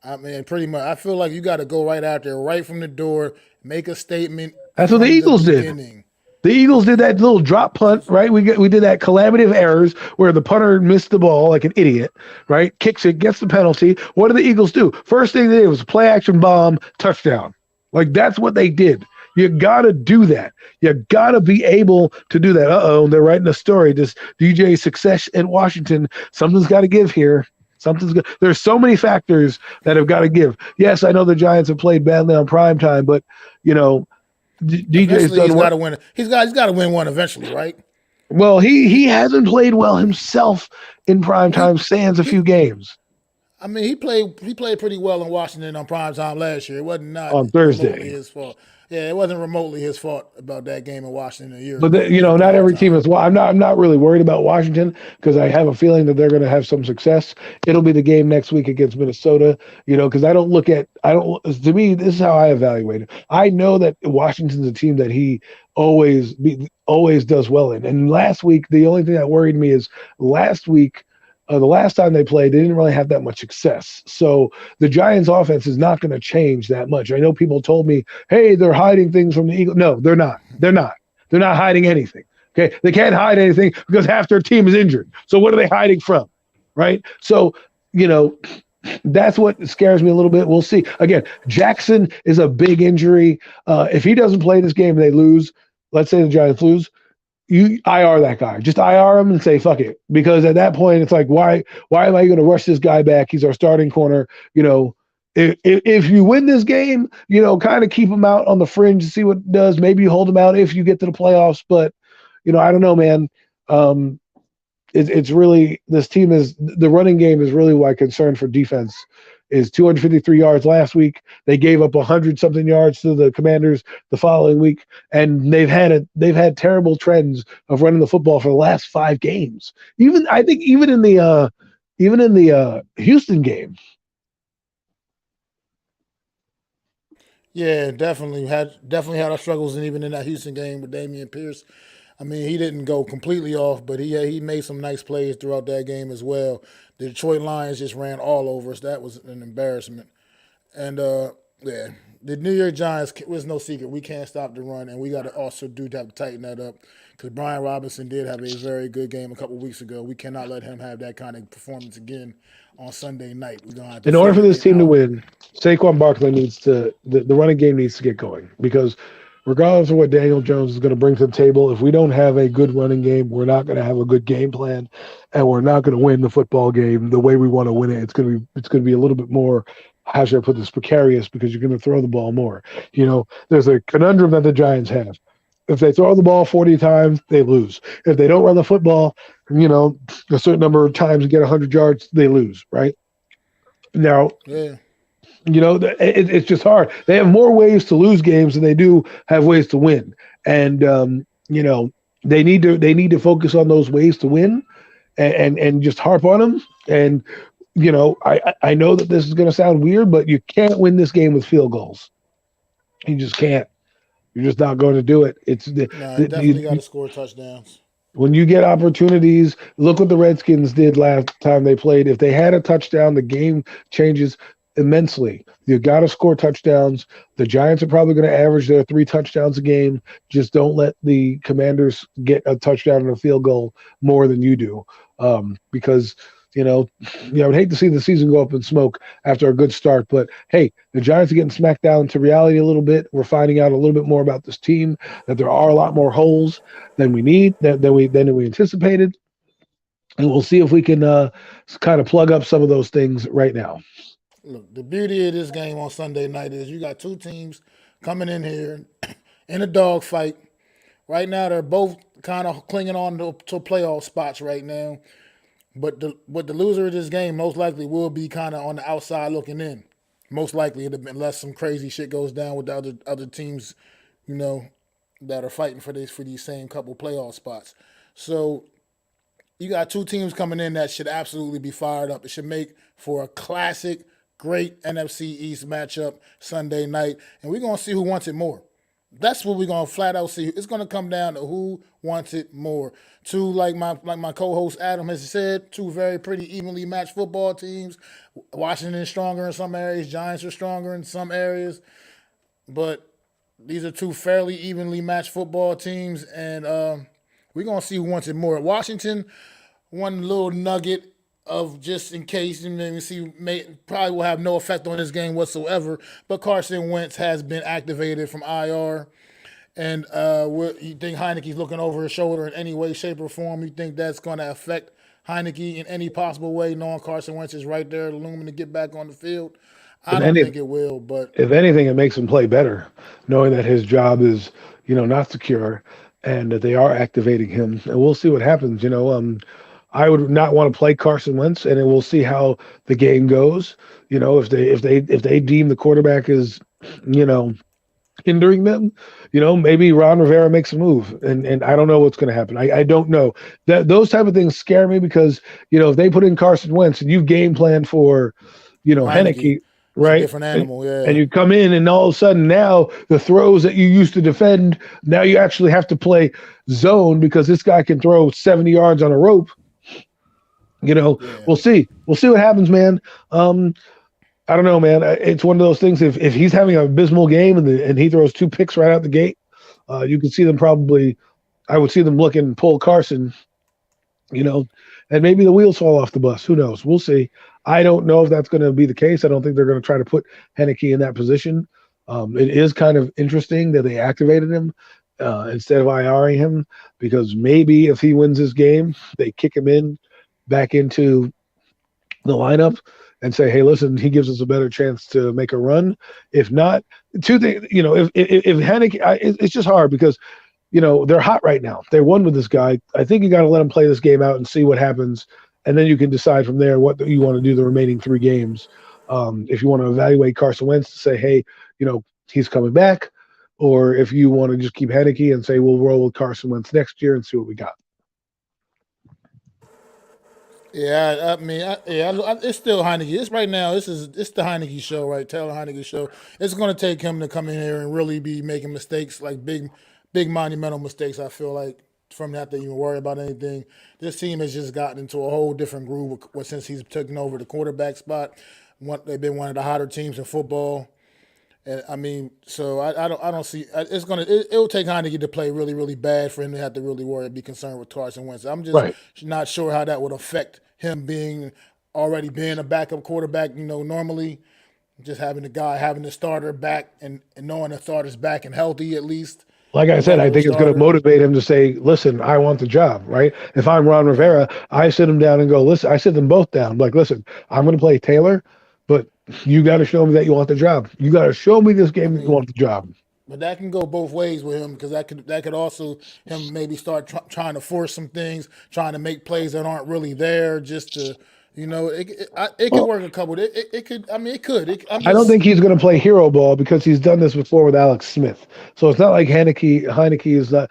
I mean, pretty much. I feel like you got to go right out there, right from the door, make a statement. That's what the Eagles did. The Eagles did that little drop punt, right? We did that calamity of errors where the punter missed the ball like an idiot, right? Kicks it, gets the penalty. What did the Eagles do? First thing they did was play action bomb, touchdown. Like that's what they did. You got to do that. You got to be able to do that. They're writing a story. This DJ success in Washington, something's got to give here. Something's good. There's so many factors that have got to give. Yes, I know the Giants have played badly on primetime, but DJ's done got to win. He's got to win one eventually, right? Well, he hasn't played well himself in primetime. Sans a few games. I mean, he played pretty well in Washington on primetime last year. It wasn't not on Thursday his fault. Yeah, it wasn't remotely his fault about that game in Washington a year. But not every team is. Well, I'm not really worried about Washington because I have a feeling that they're going to have some success. It'll be the game next week against Minnesota. Because to me, this is how I evaluate it. I know that Washington's a team that he always does well in. And last week, the only thing that worried me is last week. The last time they played, they didn't really have that much success. So the Giants' offense is not going to change that much. I know people told me, hey, they're hiding things from the Eagles. No, they're not. They're not hiding anything. Okay, they can't hide anything because half their team is injured. So what are they hiding from, right? So, that's what scares me a little bit. We'll see. Again, Jackson is a big injury. If he doesn't play this game and they lose, let's say the Giants lose, you IR that guy. Just IR him and say fuck it, because at that point it's like why am I going to rush this guy back? He's our starting corner. If you win this game, kind of keep him out on the fringe and see what it does. Maybe you hold him out if you get to the playoffs, but I don't know, man. It's really, this team is, the running game is really why concern for defense is 253 yards last week. They gave up 100-something yards to the Commanders the following week, and they've had terrible trends of running the football for the last 5 games. Even in the Houston game. Yeah, definitely had our struggles, and even in that Houston game with Dameon Pierce. I mean, he didn't go completely off, but he made some nice plays throughout that game as well. The Detroit Lions just ran all over us. That was an embarrassment. And, the New York Giants, it was no secret. We can't stop the run, and we got to also have to tighten that up because Brian Robinson did have a very good game a couple weeks ago. We cannot let him have that kind of performance again on Sunday night. In order for this team to win, Saquon Barkley needs to – the running game needs to get going because – regardless of what Daniel Jones is going to bring to the table, if we don't have a good running game, we're not going to have a good game plan, and we're not going to win the football game the way we want to win it. It's going to be a little bit more, how should I put this, precarious, because you're going to throw the ball more. There's a conundrum that the Giants have. If they throw the ball 40 times, they lose. If they don't run the football, a certain number of times and get 100 yards, they lose, right? Now, yeah. It's just hard. They have more ways to lose games than they do have ways to win. And, they need to focus on those ways to win and just harp on them. And, I know that this is going to sound weird, but you can't win this game with field goals. You just can't. You're just not going to do it. Definitely got to score touchdowns. When you get opportunities, look what the Redskins did last time they played. If they had a touchdown, the game changes immensely. You got to score touchdowns. The Giants are probably going to average their 3 touchdowns a game. Just don't let the Commanders get a touchdown and a field goal more than you do, because I would hate to see the season go up in smoke after a good start. But hey, the Giants are getting smacked down to reality a little bit. We're finding out a little bit more about this team, that there are a lot more holes than we need, than we anticipated, and we'll see if we can kind of plug up some of those things right now. Look, the beauty of this game on Sunday night is you got 2 teams coming in here in a dogfight. Right now, they're both kind of clinging on to playoff spots right now. But the loser of this game most likely will be kind of on the outside looking in. Most likely, unless some crazy shit goes down with the other teams, that are fighting for these same couple playoff spots. So you got two teams coming in that should absolutely be fired up. It should make for a classic, great NFC East matchup Sunday night, and we're gonna see who wants it more. That's what we're gonna flat out see. It's gonna come down to who wants it more. Two, like my co-host Adam has said, two very pretty evenly matched football teams. Washington is stronger in some areas. Giants are stronger in some areas, but these are two fairly evenly matched football teams, and we're gonna see who wants it more. Washington, one little nugget of just in case, and maybe probably will have no effect on this game whatsoever. But Carson Wentz has been activated from IR, and you think Heineke's looking over his shoulder in any way, shape, or form? You think that's going to affect Heineke in any possible way, knowing Carson Wentz is right there, looming to get back on the field? I don't think it will, but if anything, it makes him play better, knowing that his job is, not secure, and that they are activating him. And we'll see what happens. I would not want to play Carson Wentz, and we'll see how the game goes. If they deem the quarterback is, hindering them, maybe Ron Rivera makes a move, and I don't know what's going to happen. I don't know. Those type of things scare me because if they put in Carson Wentz and you've game planned for, Heineke, right? Different animal, yeah. And you come in, and all of a sudden now the throws that you used to defend, now you actually have to play zone because this guy can throw 70 yards on a rope. We'll see. We'll see what happens, man. I don't know, man. It's one of those things. If he's having an abysmal game and he throws 2 picks right out the gate, you could see them probably. I would see them looking pull Carson, and maybe the wheels fall off the bus. Who knows? We'll see. I don't know if that's going to be the case. I don't think they're going to try to put Heineke in that position. It is kind of interesting that they activated him instead of IRing him because maybe if he wins this game, they kick him back into the lineup and say, hey, listen, he gives us a better chance to make a run. If not, two things, if Heineke, it's just hard because, they're hot right now. They won with this guy. I think you got to let him play this game out and see what happens. And then you can decide from there what you want to do the remaining 3 games. If you want to evaluate Carson Wentz to say, hey, he's coming back, or if you want to just keep Heineke and say, we'll roll with Carson Wentz next year and see what we got. Yeah, it's still Heineke. It's right now. It's the Heineke show, right? Taylor Heineke show. It's going to take him to come in here and really be making mistakes, like big monumental mistakes. I feel like from that to even worry about anything. This team has just gotten into a whole different groove since he's taken over the quarterback spot. They've been one of the hotter teams in football. And so I don't see it'll take Heineke to play really, really bad for him to have to really worry and be concerned with Carson Wentz. I'm just not sure how that would affect him already being a backup quarterback. Normally just having the starter back and knowing the starter's back and healthy at least. Like I said, I think it's going to motivate him to say, listen, I want the job, right? If I'm Ron Rivera, I sit him down and go, listen, I sit them both down. Like, listen, I'm going to play Taylor, but you got to show me that you want the job. You got to show me this game that you want the job. But that can go both ways with him because that could also him maybe start trying to force some things, trying to make plays that aren't really there just to, it could work a couple. It could. It could. I don't think he's going to play hero ball because he's done this before with Alex Smith. So it's not like Heineke is not,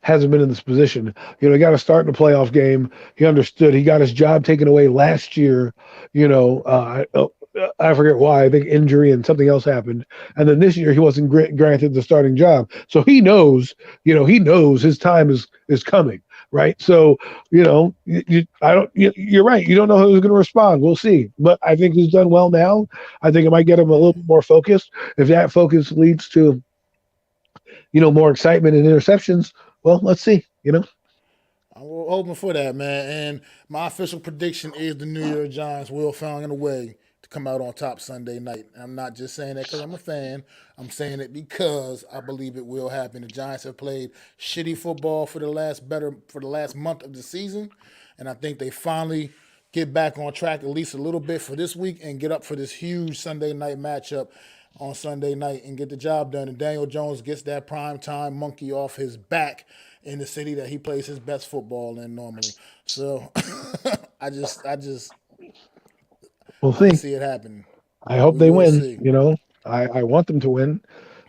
hasn't been in this position. He got to start in a playoff game. He understood. He got his job taken away last year. I forget why. I think injury and something else happened. And then this year he wasn't granted the starting job. So he knows, his time is coming. Right. So, you're right. You don't know who's going to respond. We'll see. But I think he's done well now. I think it might get him a little bit more focused. If that focus leads to, more excitement and interceptions, well, let's see, I'm hoping for that, man. And my official prediction is the New York Giants will find a way to come out on top Sunday night. And I'm not just saying that because I'm a fan. I'm saying it because I believe it will happen. The Giants have played shitty football for the last month of the season, and I think they finally get back on track at least a little bit for this week and get up for this huge Sunday night matchup on Sunday night and get the job done. And Daniel Jones gets that primetime monkey off his back in the city that he plays his best football in normally. So I just We'll I can see. see it happening. I hope We they will win. see. I want them to win.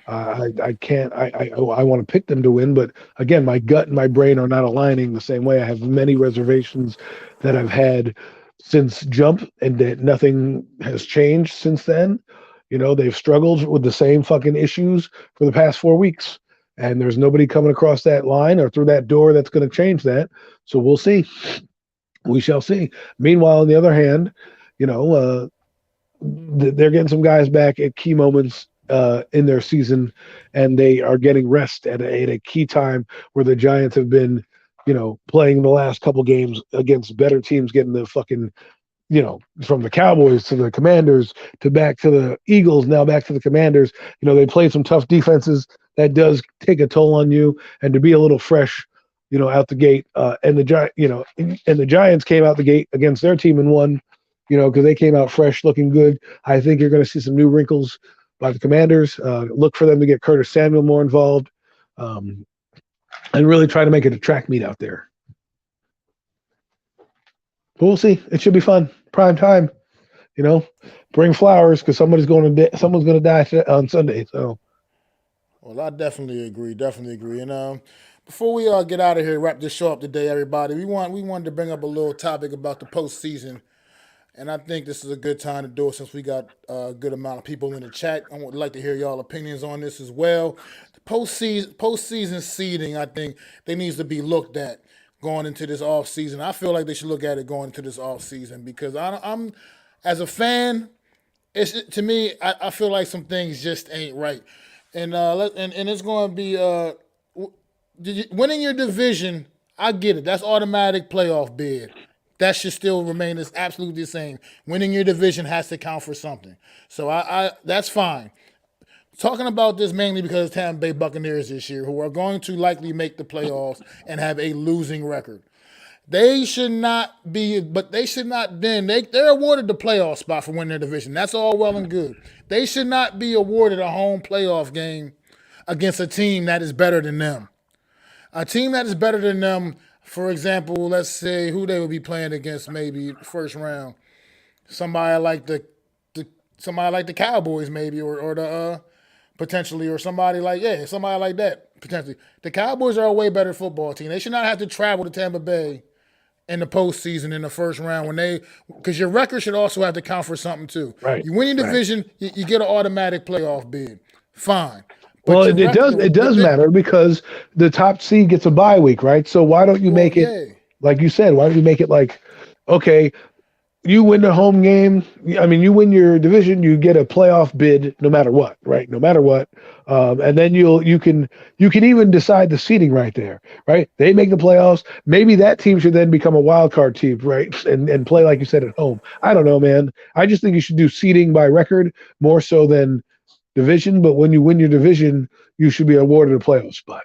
I can't. I want to pick them to win, but again, my gut and my brain are not aligning the same way. I have many reservations that I've had since jump, and that nothing has changed since then. They've struggled with the same fucking issues for the past 4 weeks, and there's nobody coming across that line or through that door that's going to change that. So we'll see. We shall see. Meanwhile, on the other hand, they're getting some guys back at key moments in their season, and they are getting rest at a key time where the Giants have been, playing the last couple games against better teams, getting the fucking, from the Cowboys to the Commanders to back to the Eagles, now back to the Commanders. They played some tough defenses. That does take a toll on you, and to be a little fresh, out the gate. And the Giants came out the gate against their team and won. Because they came out fresh, looking good. I think you're going to see some new wrinkles by the Commanders. Look for them to get Curtis Samuel more involved, and really try to make it a track meet out there. But we'll see. It should be fun. Prime time. Bring flowers because someone's going to die on Sunday. So, well, I definitely agree. And before we get out of here, wrap this show up today, everybody, we wanted to bring up a little topic about the postseason. And I think this is a good time to do it since we got a good amount of people in the chat. I would like to hear y'all opinions on this as well. The postseason seeding, I think, they needs to be looked at going into this offseason. I feel like they should look at it going into this offseason because I'm as a fan, to me, I feel like some things just ain't right. And it's going to be winning your division. I get it. That's automatic playoff bid. That should still remain as absolutely the same. Winning your division has to count for something. So I that's fine. Talking about this mainly because it's Tampa Bay Buccaneers this year, who are going to likely make the playoffs and have a losing record. They should not be, but they should not then. They're awarded the playoff spot for winning their division. That's all well and good. They should not be awarded a home playoff game against a team that is better than them. A team that is better than them. For example, let's say who they would be playing against maybe first round. Somebody like the Cowboys maybe or the potentially or somebody like that potentially. The Cowboys are a way better football team. They should not have to travel to Tampa Bay in the postseason in the first round because your record should also have to count for something too. Right. You win your division, you get an automatic playoff bid. Fine. Well, it does matter because the top seed gets a bye week, right? So why don't you make it, like you said, why don't you make it like, okay, you win the home game. I mean, you win your division, you get a playoff bid no matter what, right? No matter what. And then you can even decide the seeding right there, right? They make the playoffs. Maybe that team should then become a wild card team, right? And play, like you said, at home. I don't know, man. I just think you should do seeding by record more so than division, but when you win your division, you should be awarded a playoff spot,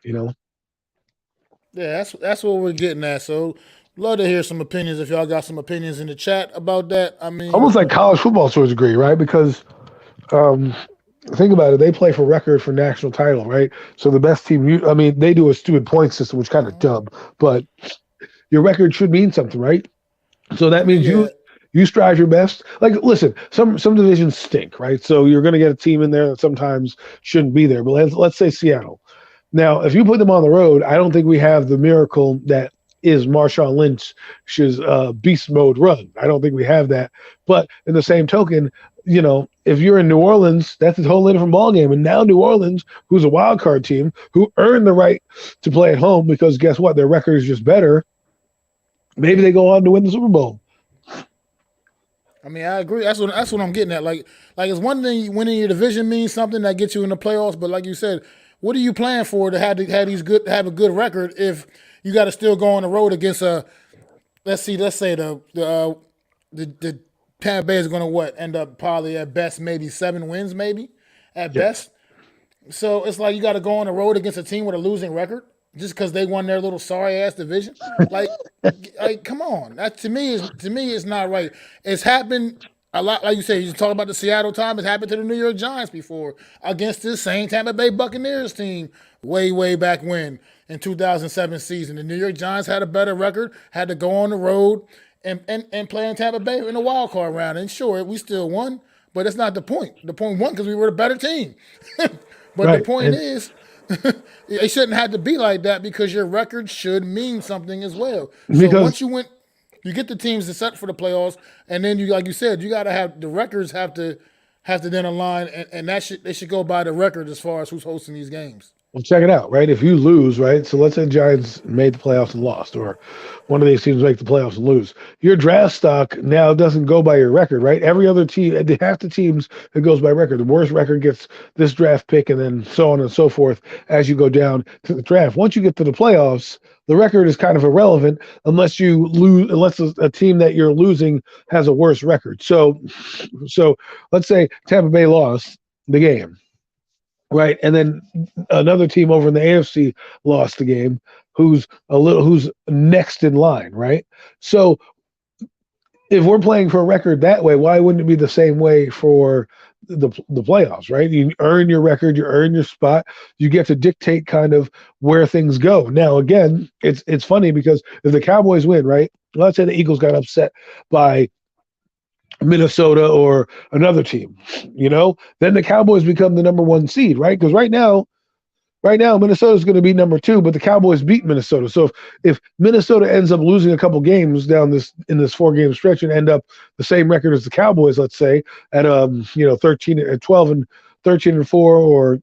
Yeah, that's what we're getting at. So love to hear some opinions if y'all got some opinions in the chat about that. I mean, almost like college football to a degree, right? Because think about it, they play for record for national title, right? So the best team, they do a stupid point system, which kind of dumb, but your record should mean something, right? So that means you strive your best. Like, listen, some divisions stink, right? So you're going to get a team in there that sometimes shouldn't be there. But let's say Seattle. Now, if you put them on the road, I don't think we have the miracle that is Marshawn Lynch's beast mode run. I don't think we have that. But in the same token, if you're in New Orleans, that's a totally different ballgame. And now New Orleans, who's a wild card team, who earned the right to play at home because guess what? Their record is just better. Maybe they go on to win the Super Bowl. I mean, I agree. That's what I'm getting at. Like it's one thing winning your division means something that gets you in the playoffs, but like you said, what are you playing for to have a good record if you got to still go on the road against let's say the Tampa Bay is going to end up probably at best maybe 7 wins at best. So it's like you got to go on the road against a team with a losing record just because they won their little sorry ass division. Like come on, that to me is not right. It's happened a lot, like you said, you talk about the Seattle time. It happened to the New York Giants before against this same Tampa Bay Buccaneers team way back when in 2007 season. The New York Giants had a better record, had to go on the road and play in Tampa Bay in the wild card round. And sure, we still won, but that's not the point. The point won because we were the better team. But Right. the point is, it shouldn't have to be like that because your record should mean something as well. So Because once you get the teams to set for the playoffs, and then you, like you said, you got to have the records have to then align, and they should go by the record as far as who's hosting these games. well, check it out, right? If you lose, right? So let's say Giants made the playoffs and lost, or one of these teams make the playoffs and lose. Your draft stock now doesn't go by your record, right? Every other team, half the teams, it goes by record. The worst record gets this draft pick, and then so on and so forth as you go down to the draft. Once you get to the playoffs, the record is kind of irrelevant unless you lose, unless a team that you're losing has a worse record. So let's say Tampa Bay lost the game. Right, and then another team over in the AFC lost the game, who's next in line, right? So if we're playing for a record that way, why wouldn't it be the same way for the playoffs, right? You earn your record, you earn your spot, you get to dictate kind of where things go. Now, again, it's funny because if the Cowboys win, right? Let's say the Eagles got upset by Minnesota or another team, then the Cowboys become the number 1 seed, right? Because right now Minnesota's going to be number 2, but the Cowboys beat Minnesota. So if Minnesota ends up losing a couple games in this 4-game stretch and end up the same record as the Cowboys, let's say at 13 and 12 and 13 and 4 or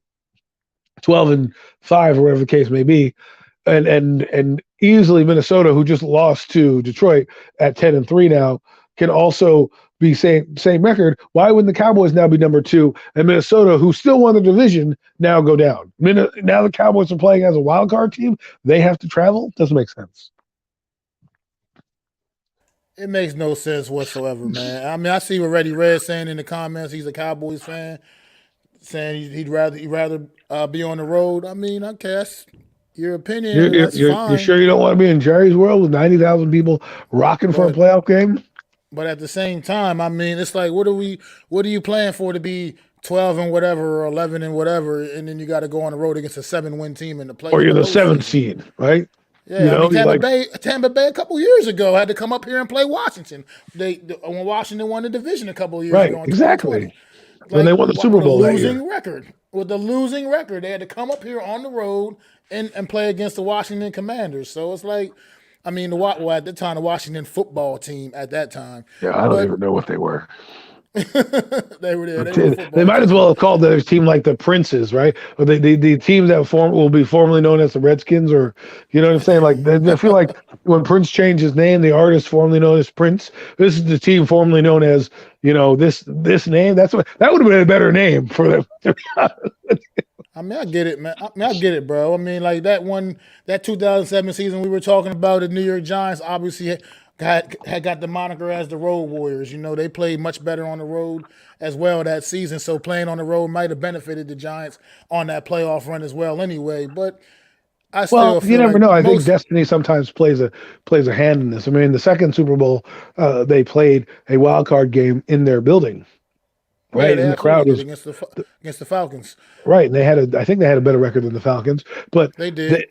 12 and 5 or whatever the case may be, and easily Minnesota, who just lost to Detroit at 10 and 3 now, can also be same record. Why wouldn't the Cowboys now be number 2 and Minnesota, who still won the division, now go down? Now the Cowboys are playing as a wild card team. They have to travel. Doesn't make sense. It makes no sense whatsoever, man. I mean, I see what Reddy Red saying in the comments. He's a Cowboys fan, saying he'd rather be on the road. I mean, okay, that's your opinion. That's fine. You're sure you don't want to be in Jerry's world with 90,000 people rocking for a playoff game? But at the same time, I mean, it's like, what are you playing for to be 12 and whatever or 11 and whatever, and then you got to go on the road against a 7-win team in the playoffs? Or you're the 7th seed, right? Yeah, Tampa Bay a couple years ago had to come up here and play Washington. When Washington won the division a couple years ago. Right, exactly. When they won the Super Bowl that year. With the losing record, they had to come up here on the road and play against the Washington Commanders. So it's like, I mean, at the time, the Washington football team at that time. Yeah, I don't even know what they were. They were there. They might as well have called their team like the Princes, right? Or the team that will be formerly known as the Redskins, or you know what I'm saying? Like I feel like when Prince changed his name, the artist formerly known as Prince. This is the team formerly known as this name. That would have been a better name for them. I mean, I get it, man. I get it, bro. I mean, like that 2007 season we were talking about, the New York Giants obviously had got the moniker as the Road Warriors. They played much better on the road as well that season. So playing on the road might have benefited the Giants on that playoff run as well anyway. But I still feel you never know. I think most destiny sometimes plays a hand in this. I mean, the second Super Bowl, they played a wild card game in their building. Right, and the crowd was against the Falcons. Right, and I think they had a better record than the Falcons, but they did.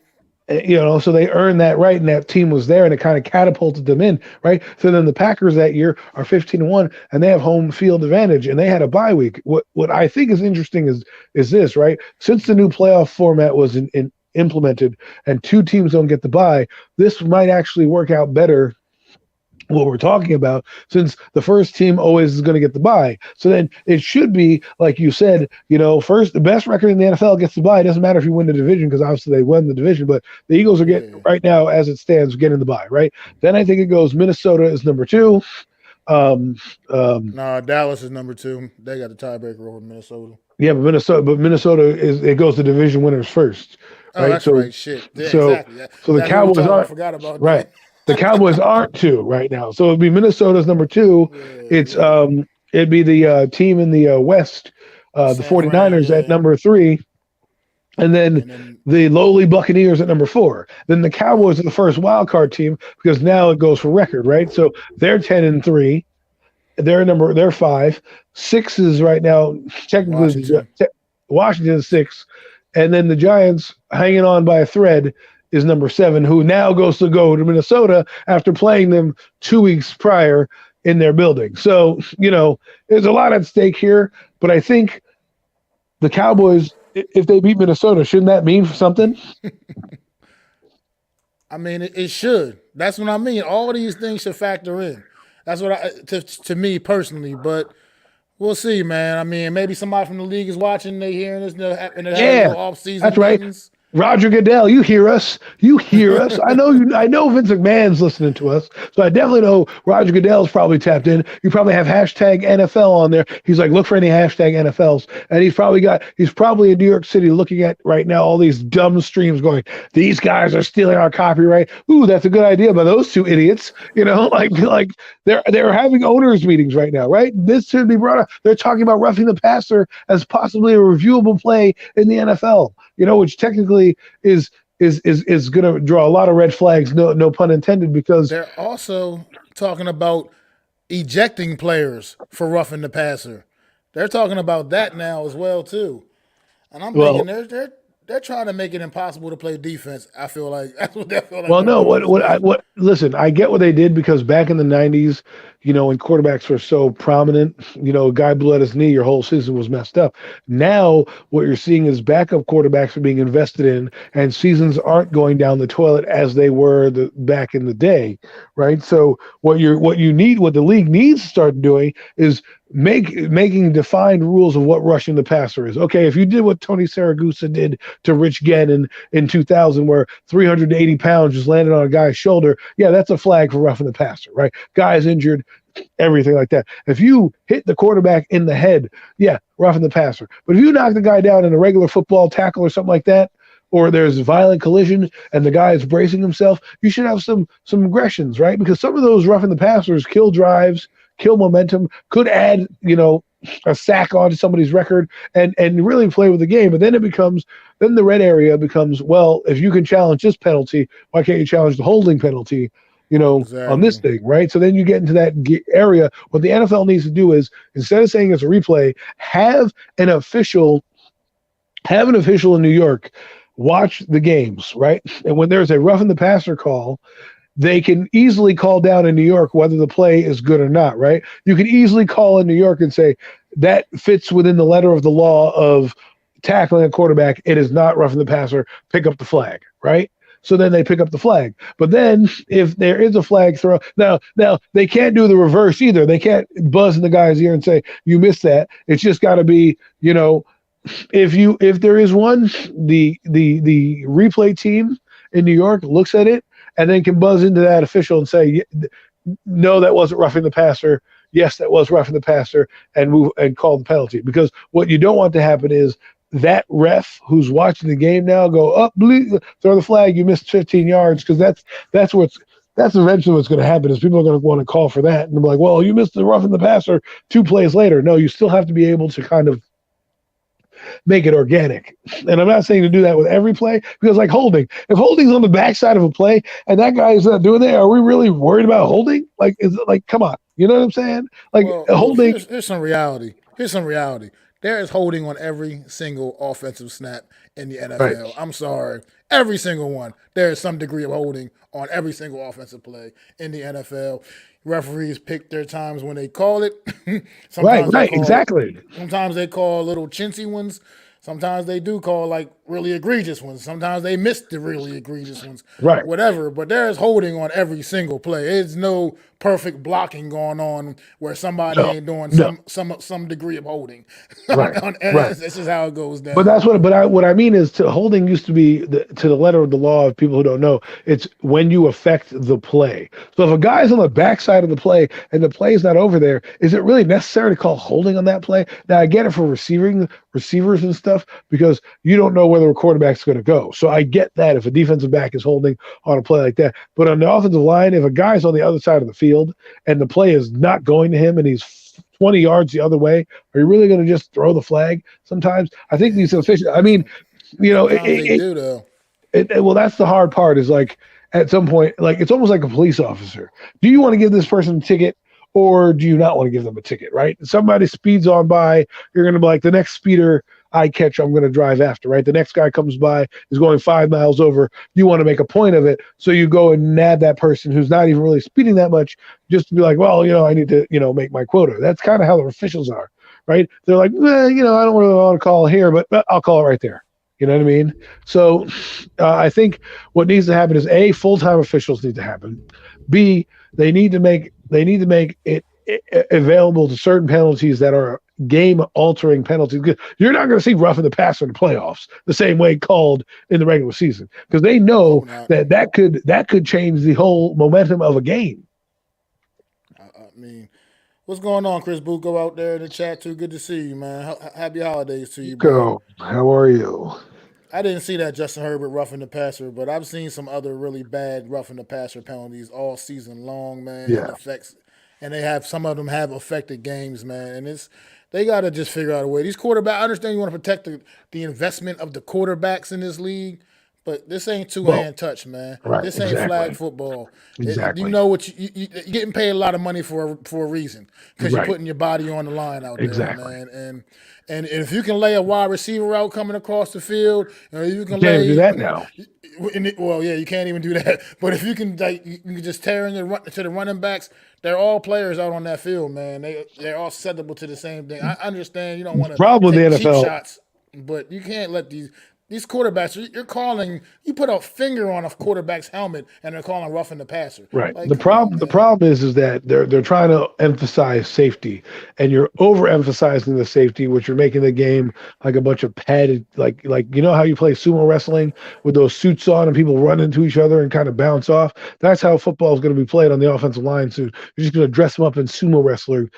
So they earned that right, and that team was there, and it kind of catapulted them in, right? So then the Packers that year are 15-1, and they have home field advantage, and they had a bye week. What I think is interesting is this, right? Since the new playoff format was implemented, and 2 teams don't get the bye, this might actually work out better. What we're talking about, since the first team always is going to get the bye. So then it should be, like you said, first, the best record in the NFL gets the bye. It doesn't matter if you win the division, because obviously they won the division, but the Eagles are getting, right now, as it stands, getting the bye, right? Then I think it goes Minnesota is number 2. Dallas is number 2. They got the tiebreaker over Minnesota. Yeah, but Minnesota it goes to division winners first. Right? Oh, that's right. Shit. Yeah, exactly. So the Cowboys I forgot about that. Right. The Cowboys aren't 2 right now, so it'd be Minnesota's number 2. It'd be the team in the West, the 49ers at number 3, and then the lowly Buccaneers at number 4. Then the Cowboys are the first wild card team, because now it goes for record, right? So they're 10-3, They're 5. 6 is right now technically Washington is 6, and then the Giants hanging on by a thread is number 7, who now goes to Minnesota after playing them 2 weeks prior in their building. So, there's a lot at stake here, but I think the Cowboys, if they beat Minnesota, shouldn't that mean something? I mean, it should. That's what I mean. All these things should factor in. That's what to me personally, but we'll see, man. I mean, maybe somebody from the league is watching, they hearing this, and they're having off-season that's right. meetings. Roger Goodell, you hear us. I know Vince McMahon's listening to us, so I definitely know Roger Goodell's probably tapped in. You probably have hashtag NFL on there. He's like, look for any hashtag NFLs, and he's probably in New York City looking at right now all these dumb streams going, these guys are stealing our copyright. Ooh, that's a good idea by those two idiots. Like they're having owners meetings right now, right? This should be brought up. They're talking about roughing the passer as possibly a reviewable play in the NFL. Which technically is going to draw a lot of red flags, no pun intended, because they're also talking about ejecting players for roughing the passer. They're talking about that now as well too. And I'm thinking they're trying to make it impossible to play defense. I feel like that's what they feel like. Well, no, listen, I get what they did, because back in the 90s, when quarterbacks were so prominent, a guy blew out his knee, your whole season was messed up. Now what you're seeing is backup quarterbacks are being invested in, and seasons aren't going down the toilet as they were back in the day, right? So what the league needs to start doing is making defined rules of what rushing the passer is. Okay, if you did what Tony Saragusa did to Rich Gannon in 2000, where 380 pounds just landed on a guy's shoulder, yeah, that's a flag for roughing the passer, right? Guy's injured, everything like that. If you hit the quarterback in the head, yeah, roughing the passer. But if you knock the guy down in a regular football tackle or something like that, or there's violent collision and the guy is bracing himself, you should have some aggressions, right? Because some of those roughing the passers kill drives, kill momentum, could add, a sack onto somebody's record and really play with the game. But then the red area becomes, well, if you can challenge this penalty, why can't you challenge the holding penalty, exactly, on this thing, right? So then you get into that area. What the NFL needs to do is, instead of saying it's a replay, have an official in New York watch the games, right? And when there's a roughing the passer call, they can easily call down in New York whether the play is good or not, right? You can easily call in New York and say, that fits within the letter of the law of tackling a quarterback. It is not roughing the passer. Pick up the flag, right? So then they pick up the flag. But then if there is a flag throw, now they can't do the reverse either. They can't buzz in the guy's ear and say, you missed that. It's just got to be, if there is one, the replay team in New York looks at it and then can buzz into that official and say, no, that wasn't roughing the passer. Yes, that was roughing the passer, and move and call the penalty. Because what you don't want to happen is that ref who's watching the game now go up, throw the flag, you missed 15 yards, because that's eventually what's going to happen is people are going to want to call for that, and they're like, well, you missed the roughing the passer 2 plays later. No, you still have to be able to kind of make it organic. And I'm not saying to do that with every play, because like holding, if holding's on the backside of a play and that guy is not doing that, are we really worried about holding? Like, is it like, come on, you know what I'm saying? Like, holding. Here's some reality. There is holding on every single offensive snap in the NFL. Right. I'm sorry. Every single one. There is some degree of holding on every single offensive play in the NFL. Referees pick their times when they call it. Exactly. Sometimes they call little chintzy ones. Sometimes they do call like really egregious ones. Sometimes they miss the really egregious ones. Right. Whatever. But there is holding on every single play. It's no perfect blocking going on where somebody ain't doing some degree of holding. Right. This is how it goes down. But that's what I mean is holding used to be to the letter of the law of people who don't know. It's when you affect the play. So if a guy's on the backside of the play and the play is not over there, is it really necessary to call holding on that play? Now I get it for receivers and stuff, because you don't know where the quarterback's going to go. So I get that if a defensive back is holding on a play like that. But on the offensive line, if a guy's on the other side of the field and the play is not going to him and he's 20 yards the other way, are you really going to just throw the flag sometimes? I think these officials, I mean, they do though. Well, that's the hard part, is like at some point, like it's almost like a police officer. Do you want to give this person a ticket, or do you not want to give them a ticket, right? Somebody speeds on by, you're going to be like, the next speeder I catch, I'm going to drive after, right? The next guy comes by, is going 5 miles over. You want to make a point of it. So you go and nab that person who's not even really speeding that much, just to be like, well, I need to, make my quota. That's kind of how the officials are, right? They're like, I don't really want to call here, but I'll call it right there. You know what I mean? So I think what needs to happen is A, full-time officials need to happen. B, they need to make it available to certain penalties that are game-altering penalties. You're not going to see roughing the passer in the playoffs the same way called in the regular season, because they know that could change the whole momentum of a game. I mean, what's going on, Chris Bucco out there in the chat too? Good to see you, man. Happy holidays to you, bro. How are you? I didn't see that Justin Herbert roughing the passer, but I've seen some other really bad roughing the passer penalties all season long, man. Yeah. And some of them have affected games, man. And they got to just figure out a way. These quarterbacks, I understand you want to protect the investment of the quarterbacks in this league, but this ain't two-hand touch, man. Right, this ain't flag football. Exactly. You know what you're getting paid a lot of money for a reason, because you're putting your body on the line out there, man. And if you can lay a wide receiver out coming across the field, you can do that now. You can't even do that. But if you can, you can just tear in to the running backs. They're all players out on that field, man. They're all susceptible to the same thing. I understand you don't want to take cheap shots, but you can't let these quarterbacks. You put a finger on a quarterback's helmet, and they're calling roughing the passer. Right. The problem is that they're trying to emphasize safety, and you're overemphasizing the safety, which you're making the game like a bunch of padded, like how you play sumo wrestling with those suits on and people run into each other and kind of bounce off. That's how football is going to be played on the offensive line. So you're just going to dress them up in sumo wrestler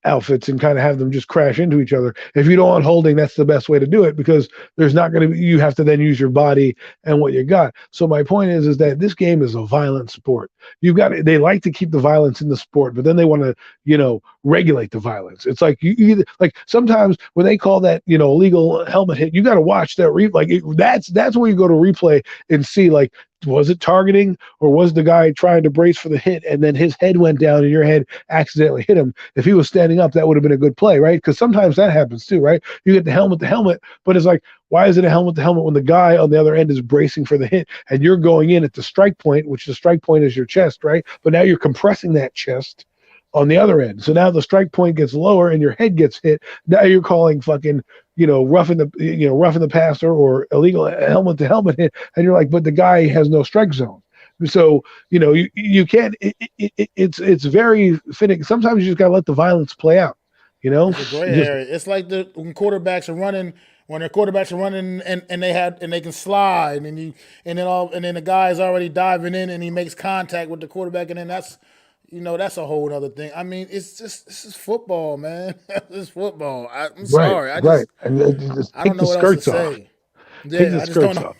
outfits and kind of have them just crash into each other. If you don't want holding, that's the best way to do it, because there's not going to be. You have to then use your body and what you got. So my point is that this game is a violent sport. They like to keep the violence in the sport, but then they want to, regulate the violence. It's like sometimes when they call that, illegal helmet hit, you got to watch that that's where you go to replay and see, like, was it targeting, or was the guy trying to brace for the hit and then his head went down and your head accidentally hit him? If he was standing up, that would have been a good play, right? Because sometimes that happens too, right? You get the helmet, but it's like, why is it a helmet when the guy on the other end is bracing for the hit and you're going in at the strike point, which the strike point is your chest, right? But now you're compressing that chest on the other end. So now the strike point gets lower and your head gets hit. Now you're calling fucking, roughing the passer or illegal helmet to helmet hit. And you're like, but the guy has no strike zone. So, you can't, it's very fitting. Sometimes you just got to let the violence play out, It's a gray area. It's like when quarterbacks are running, and they can slide, and then the guy is already diving in and he makes contact with the quarterback, and then that's a whole other thing. I mean, this is football, man. This is football. I'm sorry. I don't know what else to say. Yeah, I just don't know.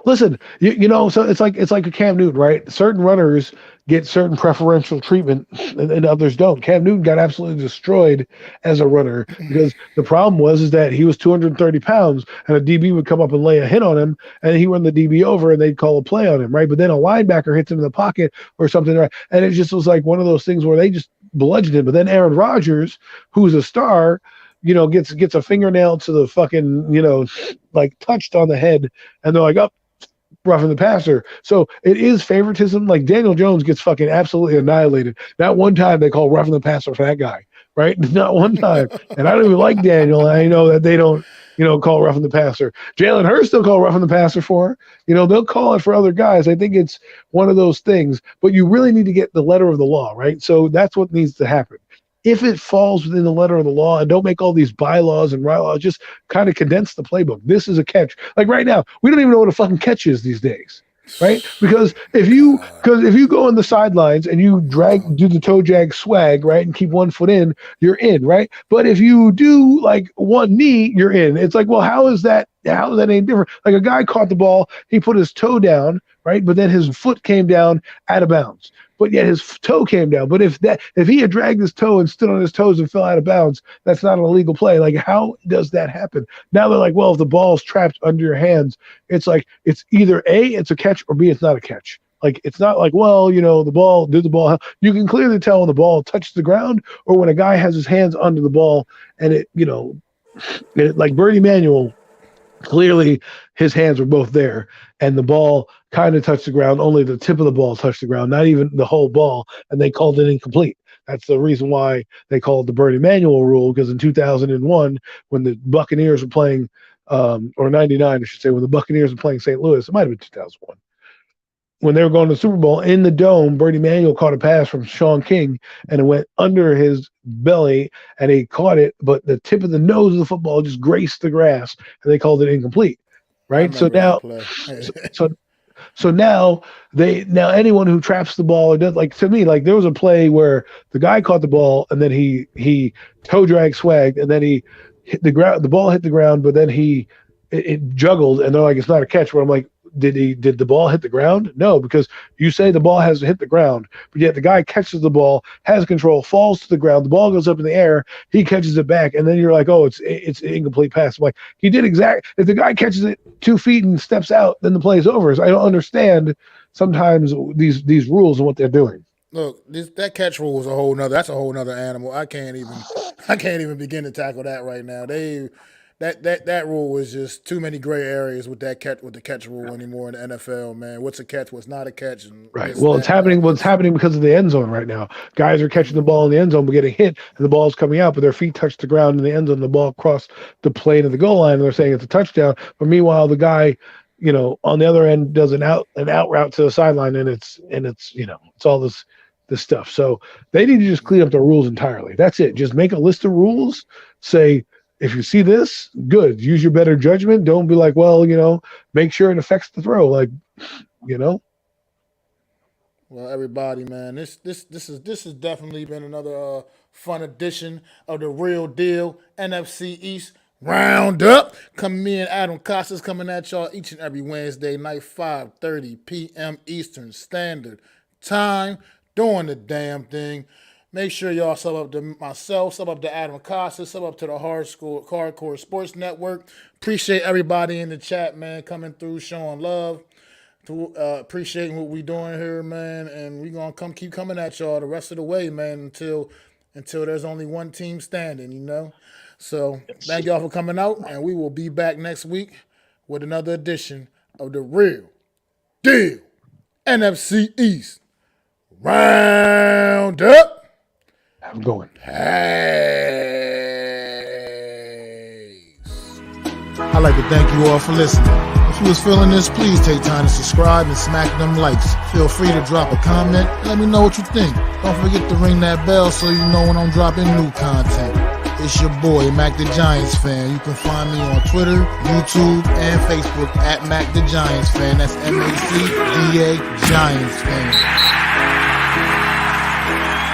Listen, so it's like a Cam Newton, right? Certain runners get certain preferential treatment and others don't. Cam Newton got absolutely destroyed as a runner because the problem was that he was 230 pounds and a DB would come up and lay a hit on him and he run the DB over and they'd call a play on him, right? But then a linebacker hits him in the pocket or something, right? And it just was like one of those things where they just bludgeoned him. But then Aaron Rodgers, who's a star, gets a fingernail to the fucking, touched on the head, and they're like, roughing the passer. So it is favoritism. Like Daniel Jones gets fucking absolutely annihilated. Not one time they call roughing the passer for that guy, right? Not one time. And I don't even like Daniel. And I know that they don't, call roughing the passer. Jalen Hurts still call roughing the passer for. They'll call it for other guys. I think it's one of those things. But you really need to get the letter of the law, right? So that's what needs to happen. If it falls within the letter of the law, and don't make all these bylaws and bylaws, just kind of condense the playbook. This is a catch. Like right now, we don't even know what a fucking catch is these days, right? Because if you go on the sidelines and you do the toe jag swag, right, and keep 1 foot in, you're in, right? But if you do like one knee, you're in. It's like, well, how is that any different? Like a guy caught the ball, he put his toe down, right, but then his foot came down out of bounds. But yet his toe came down. But if he had dragged his toe and stood on his toes and fell out of bounds, that's not an illegal play. Like, how does that happen? Now they're like, well, if the ball's trapped under your hands, it's like it's either A, it's a catch, or B, it's not a catch. Like, it's not like, well, the ball, you can clearly tell when the ball touches the ground or when a guy has his hands under the ball and like Bernie Manuel, clearly his hands were both there and the ball kind of touched the ground. Only the tip of the ball touched the ground, not even the whole ball. And they called it incomplete. That's the reason why they called it the Bernie Manuel rule, because in 2001, when the Buccaneers were playing, or 99, I should say, when the Buccaneers were playing St. Louis, it might have been 2001. When they were going to the Super Bowl in the dome, Bernie Manuel caught a pass from Sean King and it went under his belly and he caught it, but the tip of the nose of the football just graced the grass and they called it incomplete. Right. So now, so now anyone who traps the ball, it does, like, to me, like there was a play where the guy caught the ball and then he toe drag swagged and then he hit the ground, the ball hit the ground, but then it juggled and they're like, it's not a catch. Where I'm like, did the ball hit the ground? No, because you say the ball has hit the ground, but yet the guy catches the ball, has control, falls to the ground, the ball goes up in the air, he catches it back, and then you're like, oh, it's an incomplete pass. I'm like, he did if the guy catches it 2 feet and steps out, then the play is over. So I don't understand sometimes these rules and what they're doing. Look, that catch rule is that's a whole nother animal. I can't even begin to tackle that right now. That rule was just too many gray areas with the catch rule anymore in the NFL, man. What's a catch? What's not a catch? And right. Well, it's happening because of the end zone right now. Guys are catching the ball in the end zone but getting hit, and the ball's coming out, but their feet touch the ground in the end zone. The ball crossed the plane of the goal line, and they're saying it's a touchdown. But meanwhile, the guy, on the other end does an out route to the sideline, and it's it's all this stuff. So they need to just clean up the rules entirely. That's it. Just make a list of rules. Say, if you see this, good. Use your better judgment. Don't be like, well, make sure it affects the throw. Like, Well, everybody, man, this has definitely been another fun edition of the Real Deal NFC East Round-Up. Me and Adam Costas coming at y'all each and every Wednesday night, 5:30 p.m. Eastern Standard Time, doing the damn thing. Make sure y'all sub up to myself, sub up to Adam Costas, sub up to the Hardcore Sports Network. Appreciate everybody in the chat, man, coming through, showing love. Appreciating what we doing here, man, and we gonna keep coming at y'all the rest of the way, man, until there's only one team standing, So thank y'all for coming out, and we will be back next week with another edition of the Real Deal NFC East Round-Up. I'm going. I'd like to thank you all for listening. If you was feeling this, please take time to subscribe and smack them likes. Feel free to drop a comment. Let me know what you think. Don't forget to ring that bell so you know when I'm dropping new content. It's your boy, MacDaGiantsFan. You can find me on Twitter, YouTube, and Facebook at MacDaGiantsFan. That's MacDa Giants Fan.